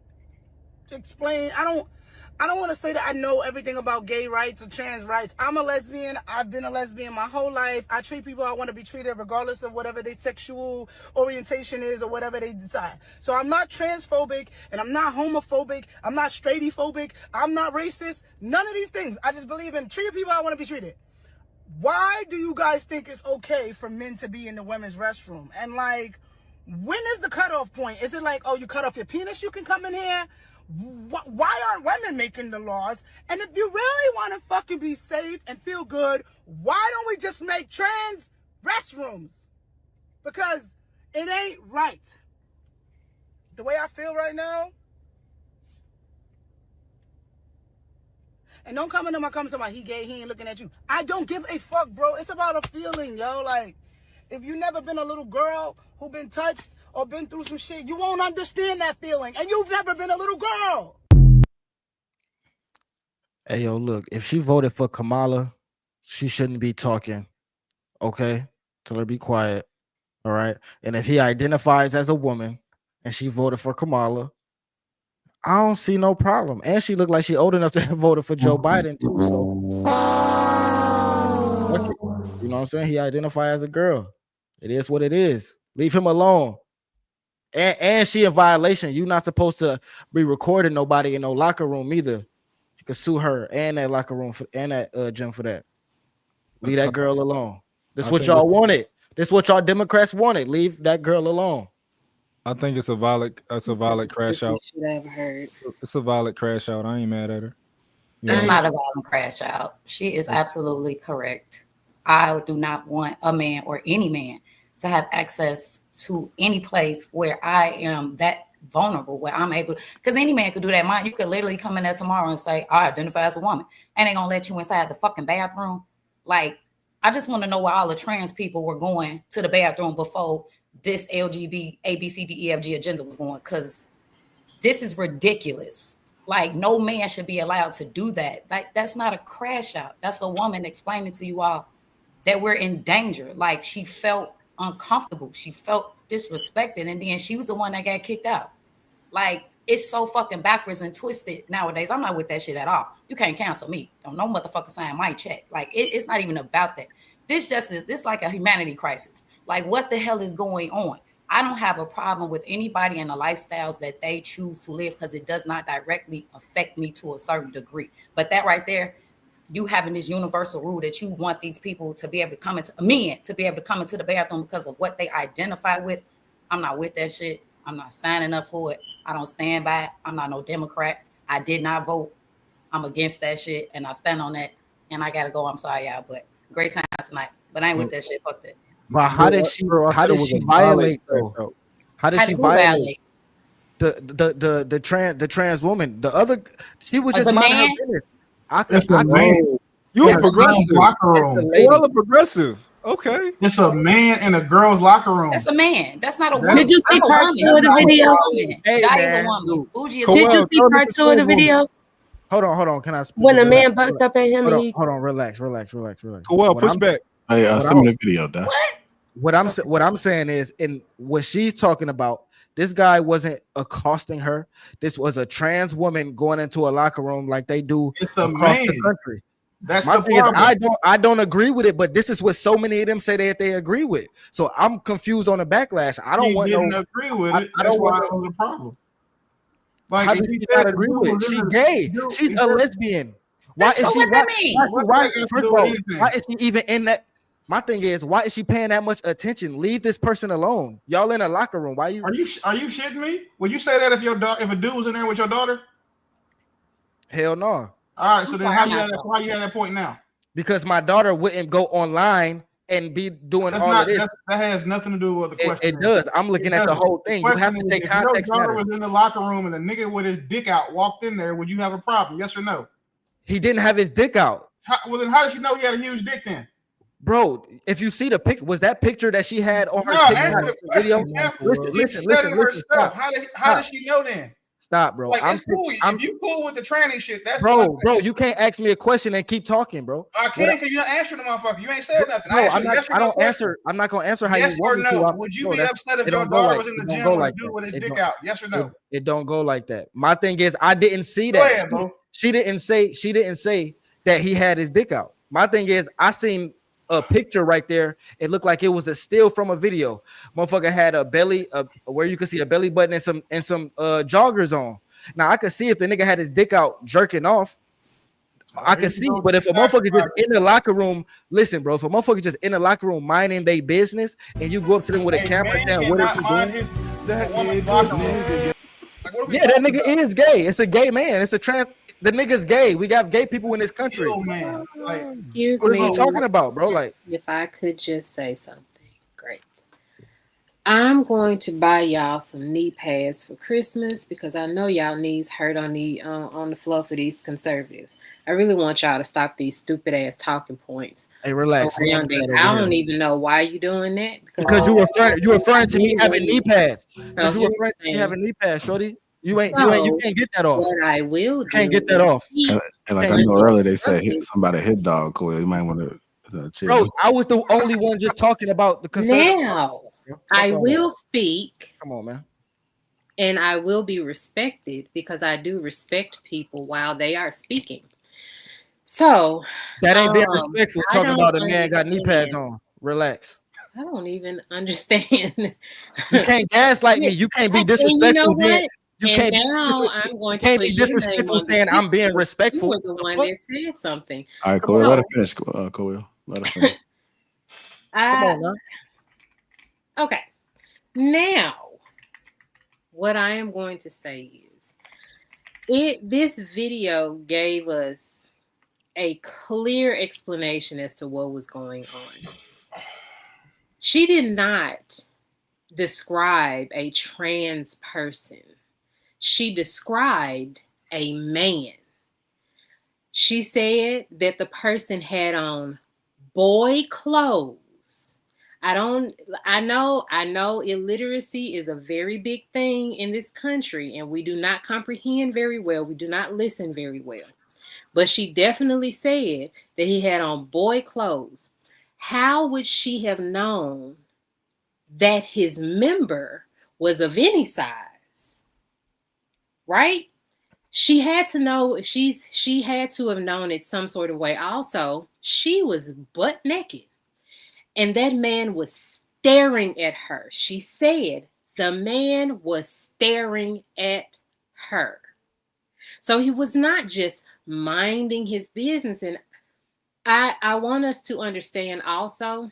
want to say that I know everything about gay rights or trans rights. I'm a lesbian. I've been a lesbian my whole life. I treat people how I want to be treated regardless of whatever their sexual orientation is or whatever they decide. So I'm not transphobic and I'm not homophobic. I'm not straightphobic. I'm not racist. None of these things. I just believe in treating people how I want to be treated. Why do you guys think it's okay for men to be in the women's restroom? And like, when is the cutoff point? Is it like, oh, you cut off your penis, you can come in here? Why aren't women making the laws? And if you really want to fucking be safe and feel good, why don't we just make trans restrooms? Because it ain't right. The way I feel right now. And don't come into my comments about he gay, he ain't looking at you. I don't give a fuck, bro. It's about a feeling, yo. Like, if you never been a little girl who been touched or been through some shit, you won't understand that feeling. And you've never been a little girl. Hey, yo, look, if she voted for Kamala, she shouldn't be talking. Okay? Tell her to be quiet. All right? And if he identifies as a woman and she voted for Kamala, I don't see no problem. And she looked like she old enough to have voted for Joe Biden too. So, you know what I'm saying? He identified as a girl. It is what it is. Leave him alone. And she in violation. You're not supposed to be recording nobody in no locker room either. You can sue her and that locker room and that gym for that. Leave that girl alone. This is what y'all wanted. This is what y'all Democrats wanted. Leave that girl alone. I think it's a valid crash out. Shit I ever heard. It's a valid crash out. I ain't mad at her. It's not a violent crash out. She is absolutely correct. I do not want a man or any man to have access to any place where I am that vulnerable, where I'm able, because any man could do that. Mine, you could literally come in there tomorrow and say, I identify as a woman, and they're gonna let you inside the fucking bathroom. Like, I just want to know where all the trans people were going to the bathroom before this LGBT ABCDEFG agenda was going, because this is ridiculous. Like, no man should be allowed to do that. Like, that's not a crash out. That's a woman explaining to you all that we're in danger. Like, she felt uncomfortable. She felt disrespected. And then she was the one that got kicked out. Like, it's so fucking backwards and twisted nowadays. I'm not with that shit at all. You can't cancel me. Don't no motherfucker sign my check. Like, it's not even about that. This like a humanity crisis. Like, what the hell is going on? I don't have a problem with anybody and the lifestyles that they choose to live, because it does not directly affect me to a certain degree. But that right there, you having this universal rule that you want these people to be able to come into men to be able to come into the bathroom because of what they identify with. I'm not with that shit. I'm not signing up for it. I don't stand by it. I'm not no Democrat. I did not vote. I'm against that shit, and I stand on that. And I gotta go. I'm sorry, y'all, but great time tonight. But I ain't with that shit. Fuck that. But how did she violate though? How did she violate the trans woman? The other, she was just minding her business. You a progressive locker room. You a progressive. Okay. It's a man in a girl's locker room. That's a man. That's not a woman. Did you see part 2 of the video? That is a woman. Did you see part 2 of the video? Hold on. Can I speak? When a man bucked up at him, hold on. Relax. Well, push back. Hey, send me the video, Dan. What I'm saying is, in what she's talking about, this guy wasn't accosting her. This was a trans woman going into a locker room like they do across the country. That's my the thing problem. Is I don't agree with it, but this is what so many of them say that they agree with. So I'm confused on the backlash. I don't want to agree with it. That's why it was a problem. Like, how did she not agree with it? She's gay. She's a lesbian. Why is she? Why is she even in that? My thing is, why is she paying that much attention? Leave this person alone. Y'all in a locker room. Why are you shitting me? Would you say that if a dude was in there with your daughter? Hell no. All right, so then how you at that point now? Because my daughter wouldn't go online and be doing That's all not, of this. that has nothing to do with the question. It does. I'm looking at the whole thing. You have to take context. If your daughter was in the locker room and a nigga with his dick out walked in there, would you have a problem? Yes or no? He didn't have his dick out. Well, then how did she know he had a huge dick then? Bro, if you see the picture, was that picture that she had on her TikTok video? Listen. Stop. How did she know then? Stop, bro. Like, it's cool. If you cool with the tranny shit, that's bro. You can't ask me a question and keep talking, bro. I can because you're not answering the motherfucker. You ain't said nothing. No, I'm not gonna answer how yes you want or no. me to. Would you be upset if your daughter was in the gym with a dude with his dick out? Yes or no? It don't go like that. My thing is, I didn't see that. Go ahead, bro. She didn't say that he had his dick out. My thing is, I seen a picture right there. It looked like it was a still from a video. Motherfucker had a belly, where you could see a belly button and some joggers on. Now I could see if the nigga had his dick out jerking off. I could see, but if a motherfucker just in the locker room, listen, bro. If a motherfucker just in the locker room minding their business, and you go up to them with a camera down, what are you doing? Yeah, that nigga is gay. It's a gay man. It's a trans. The nigga's gay. We got gay people in this country. Oh man, like, Excuse what me. are you talking about, bro? Like, if I could just say something, great. I'm going to buy y'all some knee pads for Christmas because I know y'all knees hurt on the floor for these conservatives. I really want y'all to stop these stupid ass talking points. Hey, relax. I don't even know why you're doing that because you referring to me having knee pads. Because you referring to me having knee pads, shorty. You can't get that off. What I will do, can't get that off. And like I know earlier they said somebody hit dog. Cool, you might want to chill. Bro, I was the only one just talking about the conservative. Now I will speak. Come on, man. And I will be respected because I do respect people while they are speaking. So that ain't being respectful. Talking about a man got knee pads on. Relax. I don't even understand. You can't gaslight me. You can't be disrespectful. You can't be disrespectful saying I'm being respectful. You were the one that said something. All right, Coel, let her finish. Coel, let her finish. Come on, man. Okay. Now, what I am going to say is, this video gave us a clear explanation as to what was going on. She did not describe a trans person. She described a man. She said that the person had on boy clothes. I know illiteracy is a very big thing in this country, and we do not comprehend very well. We do not listen very well. But she definitely said that he had on boy clothes. How would she have known that his member was of any size? Right? She had to know, she had to have known it some sort of way. Also, she was butt naked. And that man was staring at her. She said the man was staring at her. So he was not just minding his business. And I want us to understand also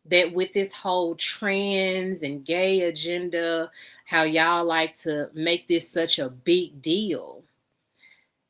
that with this whole trans and gay agenda, how y'all like to make this such a big deal,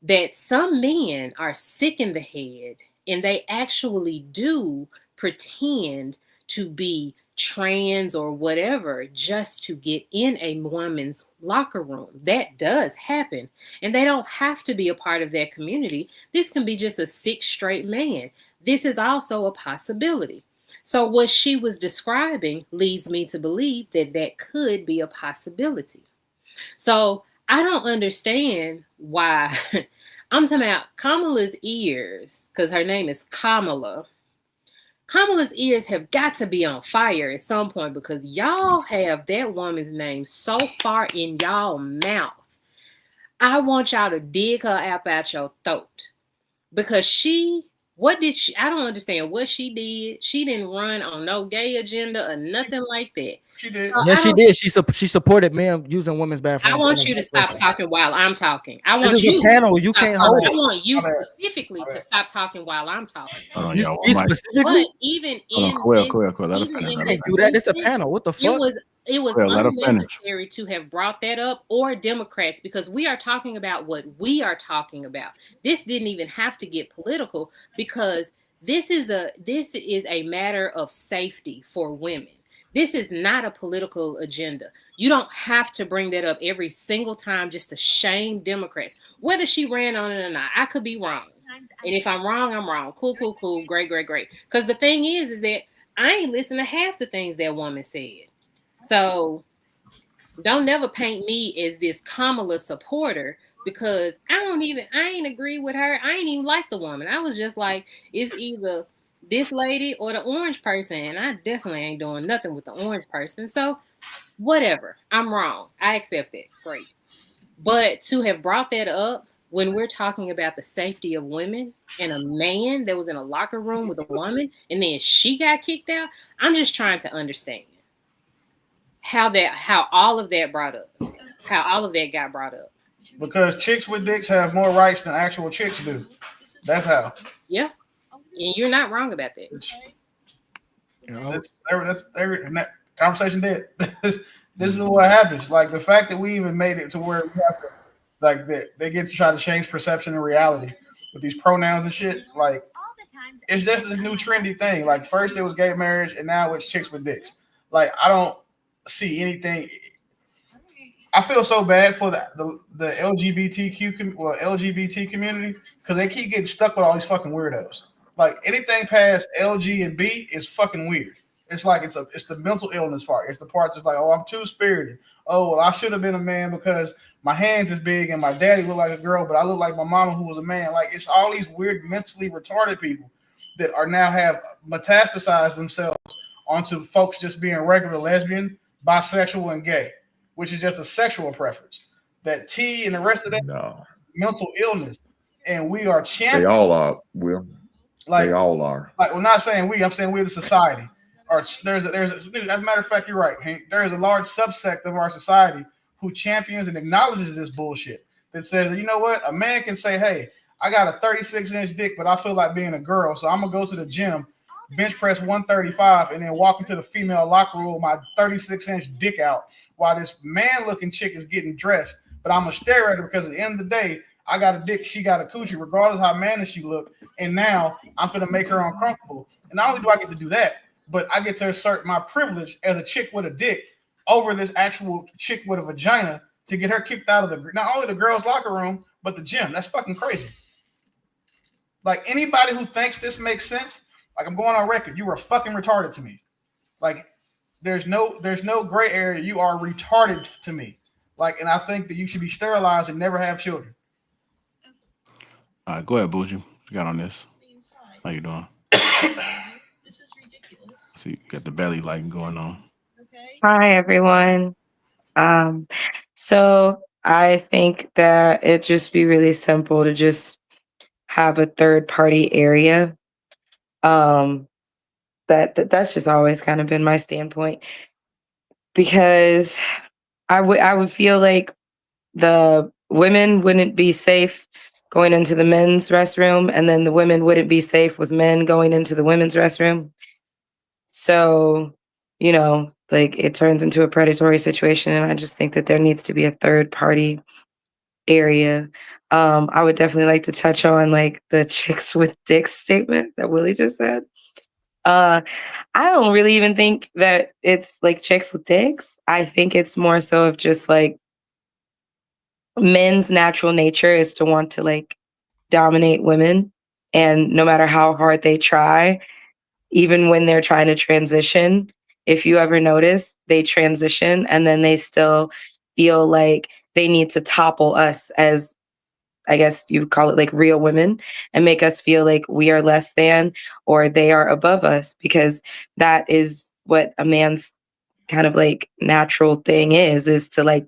that some men are sick in the head and they actually do pretend to be trans or whatever just to get in a woman's locker room. That does happen. And they don't have to be a part of that community. This can be just a sick straight man. This is also a possibility. So what she was describing leads me to believe that that could be a possibility. So I don't understand why I'm talking about Kamala's ears, because her name is Kamala. Kamala's ears have got to be on fire at some point because y'all have that woman's name so far in y'all mouth. I want y'all to dig her up out your throat because I don't understand what she did. She didn't run on no gay agenda or nothing like that. She did. Yes, she did. She supported men using women's bathrooms. I want you to stop talking while I'm talking. I want this is a panel. You can't hold it. I want you specifically to stop talking while I'm talking. You specifically? But even in Coel, let her finish. You can't do that. It's a panel. What the fuck? It was unnecessary to have brought that up, or Democrats, because we are talking about what we are talking about. This didn't even have to get political because This is a matter of safety for women. This is not a political agenda. You don't have to bring that up every single time just to shame Democrats. Whether she ran on it or not, I could be wrong. And if I'm wrong, I'm wrong. Cool. Great. Because the thing is that I ain't listened to half the things that woman said. So don't never paint me as this Kamala supporter, because I ain't agree with her. I ain't even like the woman. I was just like, it's either this lady or the orange person. And I definitely ain't doing nothing with the orange person. So whatever, I'm wrong. I accept it. Great. But to have brought that up when we're talking about the safety of women and a man that was in a locker room with a woman and then she got kicked out, I'm just trying to understand how all of that got brought up. Because chicks with dicks have more rights than actual chicks do. That's how. Yeah. And you're not wrong about that. That's conversation dead. This is what happens. Like the fact that we even made it to where we have to, like, they get to try to change perception and reality with these pronouns and shit. Like, it's just this new trendy thing. Like, first it was gay marriage, and now it's chicks with dicks. Like, I don't see anything. I feel so bad for the LGBT community, because they keep getting stuck with all these fucking weirdos. Like, anything past LG and B is fucking weird. It's like it's the mental illness part. It's the part that's like, oh, I'm too spirited. Oh, well, I should have been a man because my hands is big and my daddy looked like a girl, but I look like my mama who was a man. Like, it's all these weird mentally retarded people that are now have metastasized themselves onto folks just being regular lesbian, bisexual, and gay, which is just a sexual preference. That T and the rest of that mental illness, and we are champions. They all are, Will. Like, they all are. Like, we're not saying we. I'm saying we're the society. Or as a matter of fact, you're right, Hank. There is a large subsect of our society who champions and acknowledges this bullshit. That says, you know what, a man can say, hey, I got a 36-inch dick, but I feel like being a girl, so I'm gonna go to the gym, bench press 135, and then walk into the female locker room with my 36-inch dick out while this man-looking chick is getting dressed. But I'm gonna stare at her because at the end of the day, I got a dick, she got a coochie, regardless of how manly she look. And now I'm gonna make her uncomfortable. And not only do I get to do that, but I get to assert my privilege as a chick with a dick over this actual chick with a vagina to get her kicked out of not only the girls' locker room, but the gym. That's fucking crazy. Like, anybody who thinks this makes sense, like, I'm going on record, you are fucking retarded to me. Like, there's no gray area. You are retarded to me. Like, and I think that you should be sterilized and never have children. All right, go ahead, Bougie. You got on this. How you doing? So you got the belly lighting going on. Hi, everyone. So I think that it'd just be really simple to just have a third party area. That's just always kind of been my standpoint, because I would feel like the women wouldn't be safe going into the men's restroom, and then the women wouldn't be safe with men going into the women's restroom. So, you know, like, it turns into a predatory situation, and I just think that there needs to be a third party area. I would definitely like to touch on, like, the chicks with dicks statement that Willie just said. I don't really even think that it's like chicks with dicks. I think it's more so of just like men's natural nature is to want to, like, dominate women, and no matter how hard they try, even when they're trying to transition, if you ever notice, they transition and then they still feel like they need to topple us as, I guess you would call it, like, real women, and make us feel like we are less than or they are above us, because that is what a man's kind of like natural thing is to like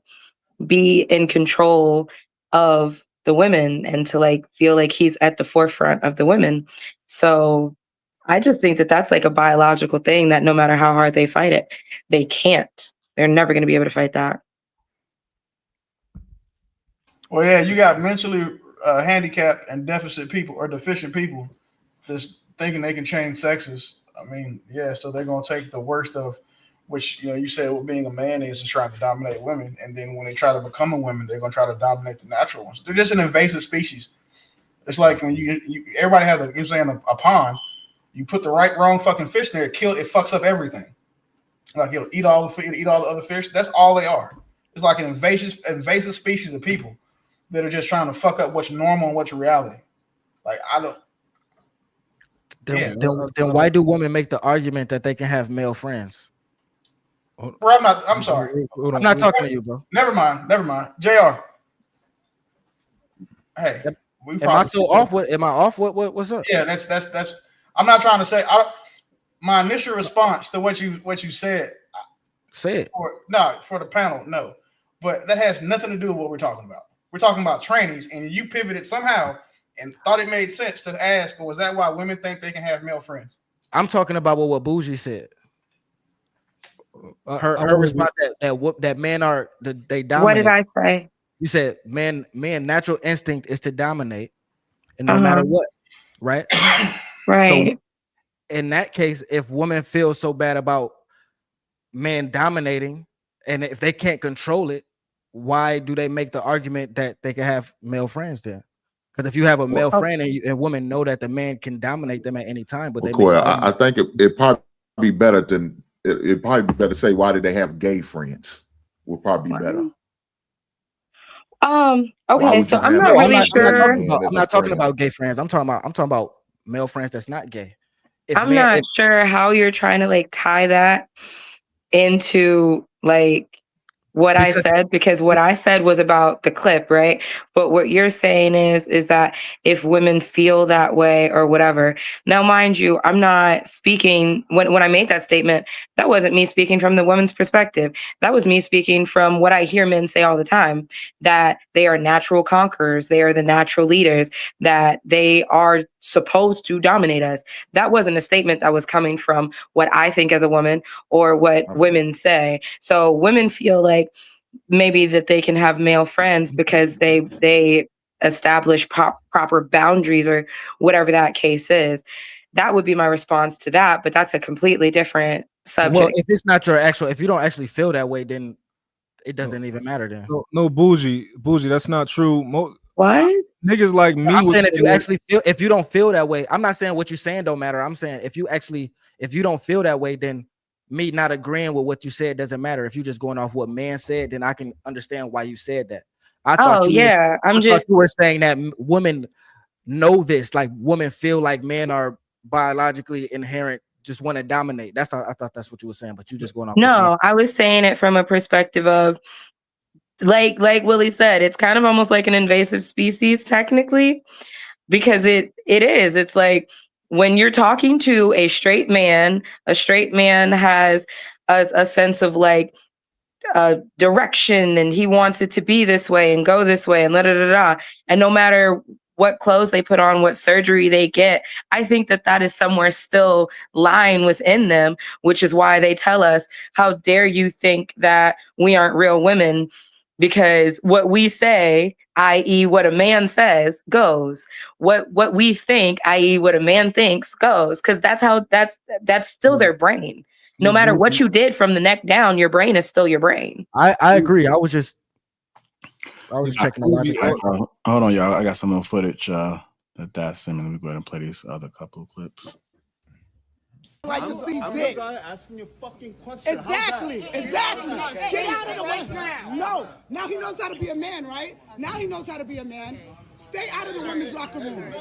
be in control of the women and to like feel like he's at the forefront of the women. So I just think that that's like a biological thing that no matter how hard they fight it, they can't. They're never going to be able to fight that. Well, yeah, you got mentally handicapped and deficient people or deficient people just thinking they can change sexes. I mean, yeah, so they're going to take the worst of which, you know, you said what being a man is trying to dominate women. And then when they try to become a woman, they're going to try to dominate the natural ones. They're just an invasive species. It's like when you everybody has a pond, You put the wrong fucking fish in there, it fucks up everything. Like it'll eat all the other fish. That's all they are. It's like an invasive species of people that are just trying to fuck up what's normal and what's reality. Like I don't. Then why do women make the argument that they can have male friends? Bro, I'm sorry. I'm not talking to you, bro. Never mind. JR. Hey, am I off? What's up? Yeah, that's. I'm not trying to say. My initial response to what you said. Say it. For the panel, no. But that has nothing to do with what we're talking about. We're talking about trannies, and you pivoted somehow and thought it made sense to ask, was that why women think they can have male friends? I'm talking about what Bougie said. Her response that men are they dominate. What did I say? You said man natural instinct is to dominate, and no matter what, right? Right. So in that case, if women feel so bad about men dominating, and if they can't control it, why do they make the argument that they can have male friends then? Because if you have a male friend and women know that the man can dominate them at any time, but I think it probably be better it'd probably be better to say, why did they have gay friends? Would probably be better. Okay, so I'm not really sure. I'm not talking about gay friends. I'm talking about male friends that's not gay. I'm not sure how you're trying to like tie that into like what I said, because what I said was about the clip, right? But what you're saying is that if women feel that way or whatever. Now, mind you, I'm not speaking when I made that statement, that wasn't me speaking from the woman's perspective. That was me speaking from what I hear men say all the time, that they are natural conquerors, they are the natural leaders, that they are supposed to dominate us. That wasn't a statement that was coming from what I think as a woman or what women say. So women feel like maybe that they can have male friends because they establish proper boundaries or whatever that case is. That would be my response to that, but that's a completely different subject. Well, if it's not your if you don't actually feel that way, then it doesn't even matter then. No, bougie, that's not true. What? Niggas like me. I'm saying if you don't feel that way, I'm not saying what you're saying don't matter. I'm saying if you don't feel that way, then me not agreeing with what you said doesn't matter. If you're just going off what man said, then I can understand why you said that. I thought you were saying that women know this, like women feel like men are biologically inherent, just want to dominate. I thought that's what you were saying, but you just going off. No, I was saying it from a perspective of like Willie said, it's kind of almost like an invasive species technically, because it is. It's like when you're talking to a straight man has a sense of like direction, and he wants it to be this way and go this way and and no matter what clothes they put on, what surgery they get, I think that is somewhere still lying within them, which is why they tell us, how dare you think that we aren't real women? Because what we say, i.e. what a man says, goes. What we think, i.e. what a man thinks, goes. Because that's still their brain. No matter what you did from the neck down, your brain is still your brain. I agree. I was just checking the logic. Hold on, y'all. I got some more footage that's him, and we go ahead and play these other couple of clips. Like you see dick. Asking you a fucking question. Exactly. Get out of the way now. No. Now he knows how to be a man, right? Now he knows how to be a man. Stay out of the women's locker room.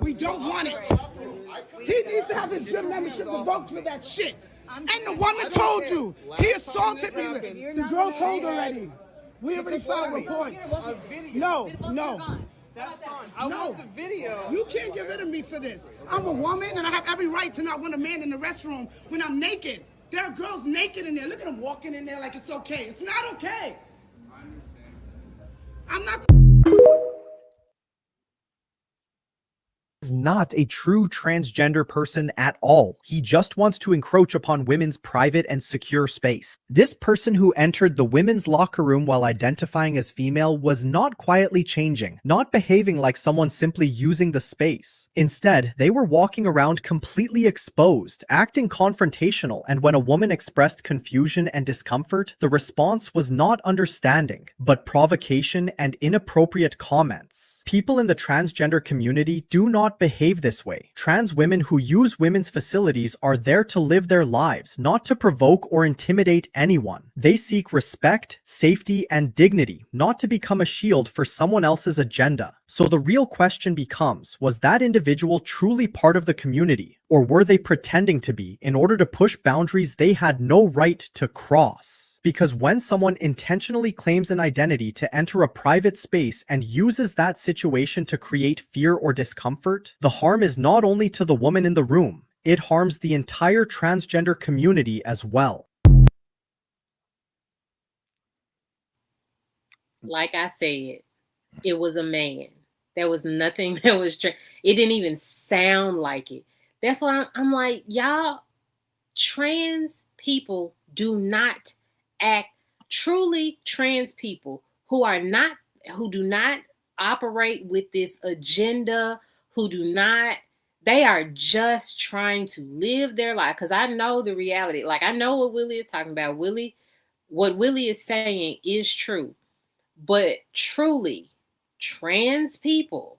We don't want it. He needs to have his gym membership revoked for that shit. And the woman told you. He assaulted me. The girl told already. We already filed reports. No. That's fine. I want the video. You can't get rid of me for this. I'm a woman and I have every right to not want a man in the restroom when I'm naked. There are girls naked in there. Look at them walking in there like it's okay. It's not okay. I understand. I'm not. Is not a true transgender person at all. He just wants to encroach upon women's private and secure space. This person who entered the women's locker room while identifying as female was not quietly changing, not behaving like someone simply using the space. Instead, they were walking around completely exposed, acting confrontational, and when a woman expressed confusion and discomfort, the response was not understanding, but provocation and inappropriate comments. People in the transgender community do not not behave this way. Trans women who use women's facilities are there to live their lives, not to provoke or intimidate anyone. They seek respect, safety, and dignity, not to become a shield for someone else's agenda. So the real question becomes, was that individual truly part of the community, or were they pretending to be in order to push boundaries they had no right to cross? Because when someone intentionally claims an identity to enter a private space and uses that situation to create fear or discomfort, the harm is not only to the woman in the room, it harms the entire transgender community as well. Like I said, it was a man. There was nothing that was it didn't even sound like it. That's why I'm like, y'all, trans people do not act truly. Trans people who do not operate with this agenda, they are just trying to live their life. Because I know the reality. Like, I know what Willie is talking about. What Willie is saying is true. But truly, trans people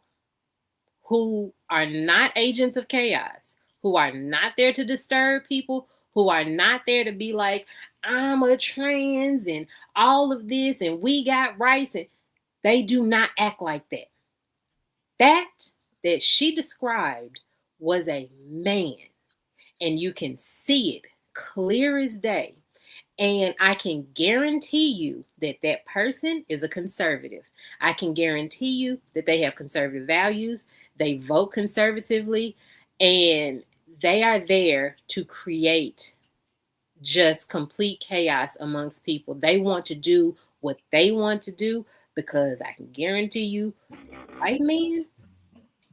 who are not agents of chaos, who are not there to disturb people, who are not there to be like, I'm a trans and all of this and we got rights, and they do not act like that. That she described was a man, and you can see it clear as day. And I can guarantee you that that person is a conservative. I can guarantee you that they have conservative values. They vote conservatively, and they are there to create just complete chaos amongst people. They want to do what they want to do, because I can guarantee you, white men,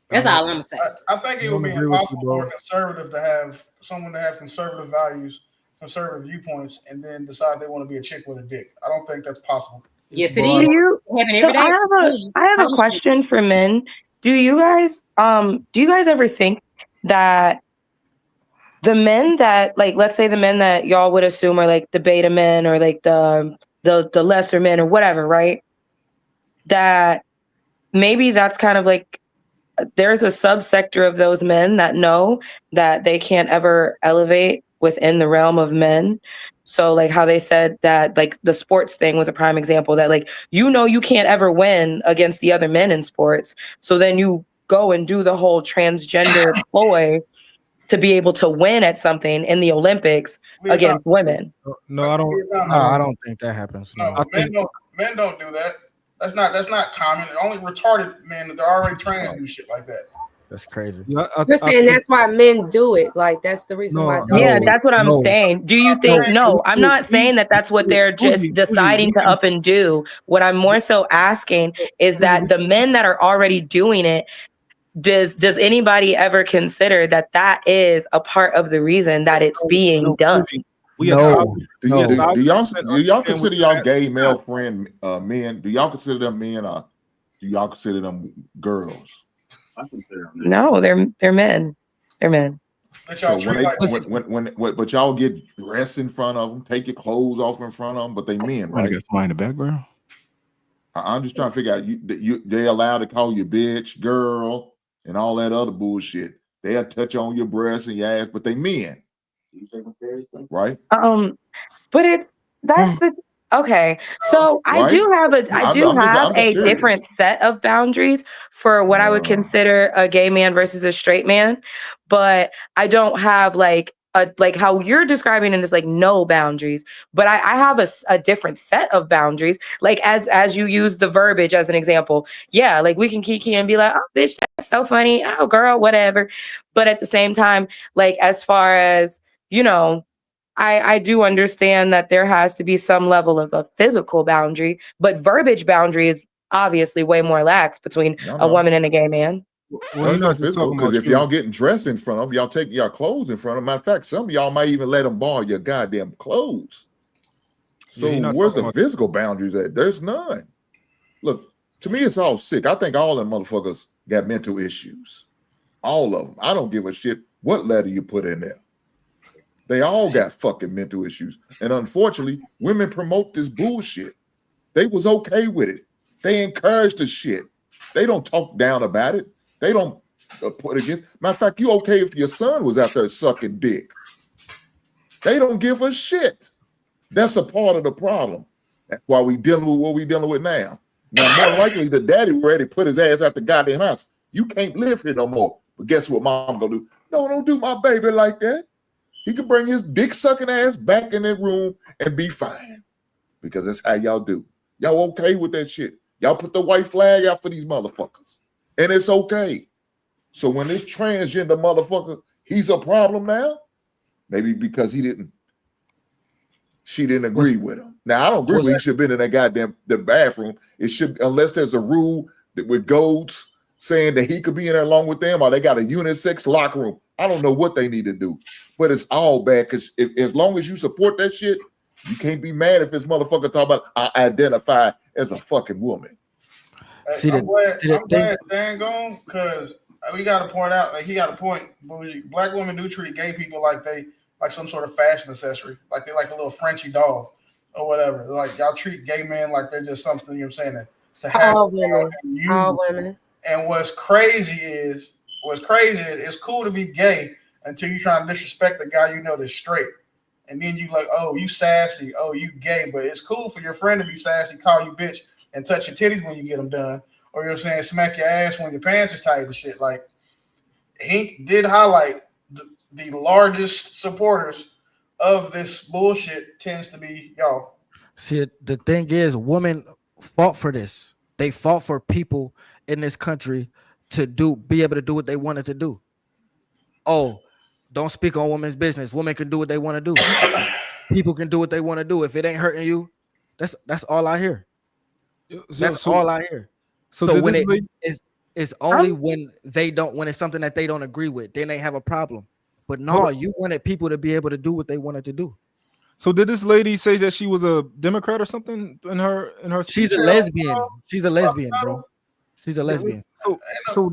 that's all I'm going to say. I think it would be impossible for a conservative to have someone to have conservative values, conservative viewpoints, and then decide they want to be a chick with a dick. I don't think that's possible. Yes, it is. So I have a question for men. Do you guys ever think that the men that, like, let's say the men that y'all would assume are like the beta men or like the lesser men or whatever, right? That maybe that's kind of like, there's a subsector of those men that know that they can't ever elevate within the realm of men. So like how they said that, like the sports thing was a prime example, that like, you can't ever win against the other men in sports. So then you go and do the whole transgender ploy to be able to win at something in the Olympics against women. No, I don't. No, I don't think that happens. No. Men don't do that. That's not common. Only retarded men that are already trans do shit like that. That's crazy. You're saying that's why men do it. Like, that's the reason why. Yeah, that's what I'm saying. Do you think? No, I'm not saying that that's what they're just deciding to up and do. What I'm more so asking is that the men that are already doing it, does anybody ever consider that is a part of the reason that it's being done? Do y'all consider y'all gay male friend men? Do y'all consider them men, or do y'all consider them girls? I consider them. No, they're men. They're men. So but y'all get dressed in front of them, take your clothes off in front of them, but they men, right? I got somebody in the background. I'm just trying to figure out, they allowed to call you bitch, girl, and all that other bullshit. They'll touch on your breasts and your ass, but they men. You take them seriously? Right? But that's the okay. So I do have a different set of boundaries for what I would consider a gay man versus a straight man, but I don't have like how you're describing it is like no boundaries, but I have a different set of boundaries. Like as you use the verbiage as an example, yeah, like we can kiki and be like, oh bitch, that's so funny, oh girl, whatever. But at the same time, like as far as I do understand that there has to be some level of a physical boundary, but verbiage boundary is obviously way more lax between a woman and a gay man. Well, not physical, because if y'all getting dressed in front of them, y'all taking y'all clothes in front of them. Matter of fact, some of y'all might even let them borrow your goddamn clothes. So where's the physical boundaries at? There's none. Look, to me, it's all sick. I think all them motherfuckers got mental issues. All of them. I don't give a shit what letter you put in there. They all got fucking mental issues. And unfortunately, women promote this bullshit. They was okay with it. They encourage the shit. They don't talk down about it. They don't put against. Matter of fact, you okay if your son was out there sucking dick? They don't give a shit. That's a part of the problem. That's why we dealing with what we dealing with now. Now, more likely, the daddy already put his ass out the goddamn house. You can't live here no more. But guess what mom gonna do? No, don't do my baby like that. He can bring his dick sucking ass back in that room and be fine. Because that's how y'all do. Y'all okay with that shit. Y'all put the white flag out for these motherfuckers. And it's okay. So when this transgender motherfucker, he's a problem now, maybe because she didn't agree with him. Now, I don't agree with he should have been in that goddamn the bathroom. It should, unless there's a rule that with Golds saying that he could be in there along with them, or they got a unisex locker room. I don't know what they need to do. But it's all bad because as long as you support that shit, you can't be mad if this motherfucker talk about I identify as a fucking woman. I'm glad Dan gone because we got to point out, like he got a point. Black women do treat gay people like they like some sort of fashion accessory, like they like a little Frenchy dog or whatever. Like y'all treat gay men like they're just something, you know what I'm saying, to have. All women. And what's crazy is it's cool to be gay until you try to disrespect the guy you know that's straight. And then you like, oh, you sassy, oh, you gay. But it's cool for your friend to be sassy, call you bitch, and touch your titties when you get them done. Or, you know what I'm saying, smack your ass when your pants is tight and shit. Like, he did highlight the largest supporters of this bullshit tends to be y'all. See, the thing is, women fought for this. They fought for people in this country to be able to do what they wanted to do. Oh, don't speak on women's business. Women can do what they want to do. People can do what they want to do. If it ain't hurting you, that's all I hear. That's all I hear. So when it's only when it's something that they don't agree with, then they have a problem. But no, you wanted people to be able to do what they wanted to do. So did this lady say that she was a Democrat or something in her? She's a lesbian. She's a lesbian, bro. She's a lesbian. So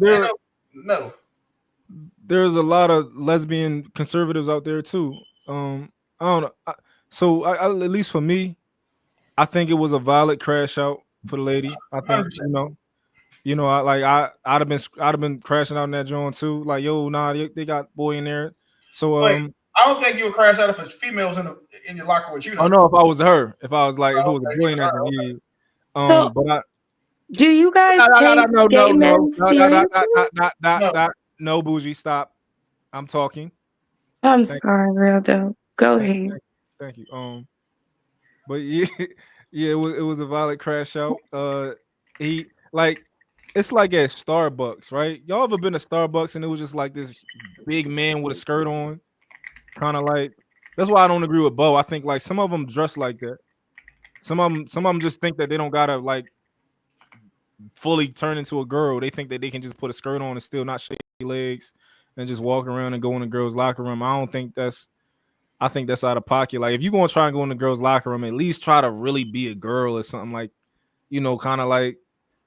there's a lot of lesbian conservatives out there too. I don't know. At least for me, I think it was a violent crash out for the lady. I think I'd have been crashing out in that joint too. Like, yo, nah, they got boy in there. So I don't think you would crash out if it's females in your locker with you. Oh no, if I was her, if I was like, if it was a boy in there, but do you guys take gay men seriously? No, bougie, stop. I'm talking. I'm sorry, real dope. Go ahead. Thank you. But yeah, it was a violent crash out. It's like at Starbucks, right? Y'all ever been to Starbucks and it was just like this big man with a skirt on? Kind of like, that's why I don't agree with Bo. I think like some of them dress like that. Some of them just think that they don't gotta like fully turn into a girl. They think that they can just put a skirt on and still not shake their legs and just walk around and go in the girls' locker room. I think that's out of pocket. Like if you're gonna try and go in the girls' locker room, at least try to really be a girl or something, like, kind of like.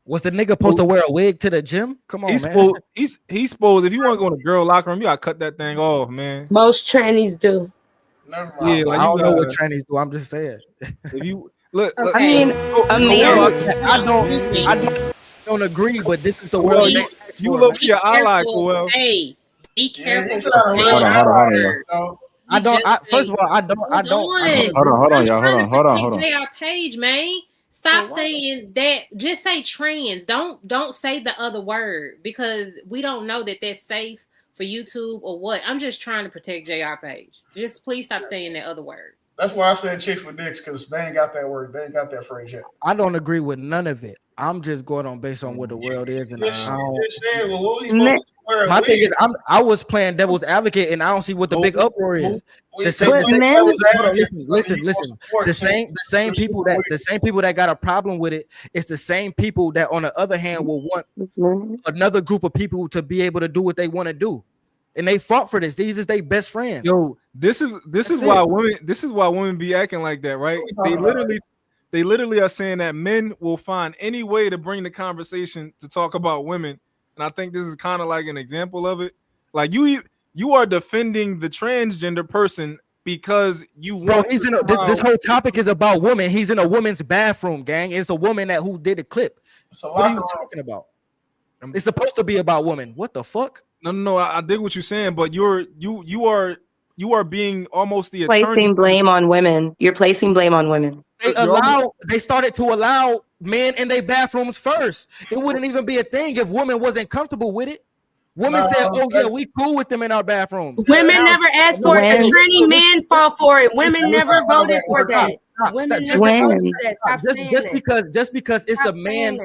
Was the nigga supposed to wear a wig to the gym? Come on, man. He's supposed, if you want to go in the girl locker room, you gotta cut that thing off, man. Most trannies do. Yeah, like I don't know what trannies do. I'm just saying. If you look, I mean, I don't agree, but this is the world. You look your ally, Coel. Hey, be careful. Hold on. First of all, I don't. Hold on, y'all. Hold on. JR Page, man. Stop saying that. Just say trans. Don't say the other word because we don't know that that's safe for YouTube or what. I'm just trying to protect JR Page. Just please stop saying that other word. That's why I said chicks with dicks because they ain't got that word. They ain't got that phrase yet. I don't agree with none of it. I'm just going on based on what the world is, and my thing is, I was playing devil's advocate, and I don't see what the big uproar is. Listen. The same people that got a problem with it, it's the same people that, on the other hand, will want another group of people to be able to do what they want to do, and they fought for this. These is their best friends. Yo, this is why women be acting like that, right? They literally are saying that men will find any way to bring the conversation to talk about women. And I think this is kind of like an example of it. Like you are defending the transgender person because you want. This whole topic is about women. He's in a woman's bathroom, gang. It's a woman who did a clip. What are you talking about? It's supposed to be about women. What the fuck? No. I dig what you're saying, but you are being almost the attorney. Placing blame on women. You're placing blame on women. They started to allow men in their bathrooms first. It wouldn't even be a thing if women wasn't comfortable with it. Women said, "Oh yeah, we cool with them in our bathrooms." Women never asked for it. The tranny men fought for it. Women never voted for that. Women never voted for that. Stop saying that. Just because it's a man.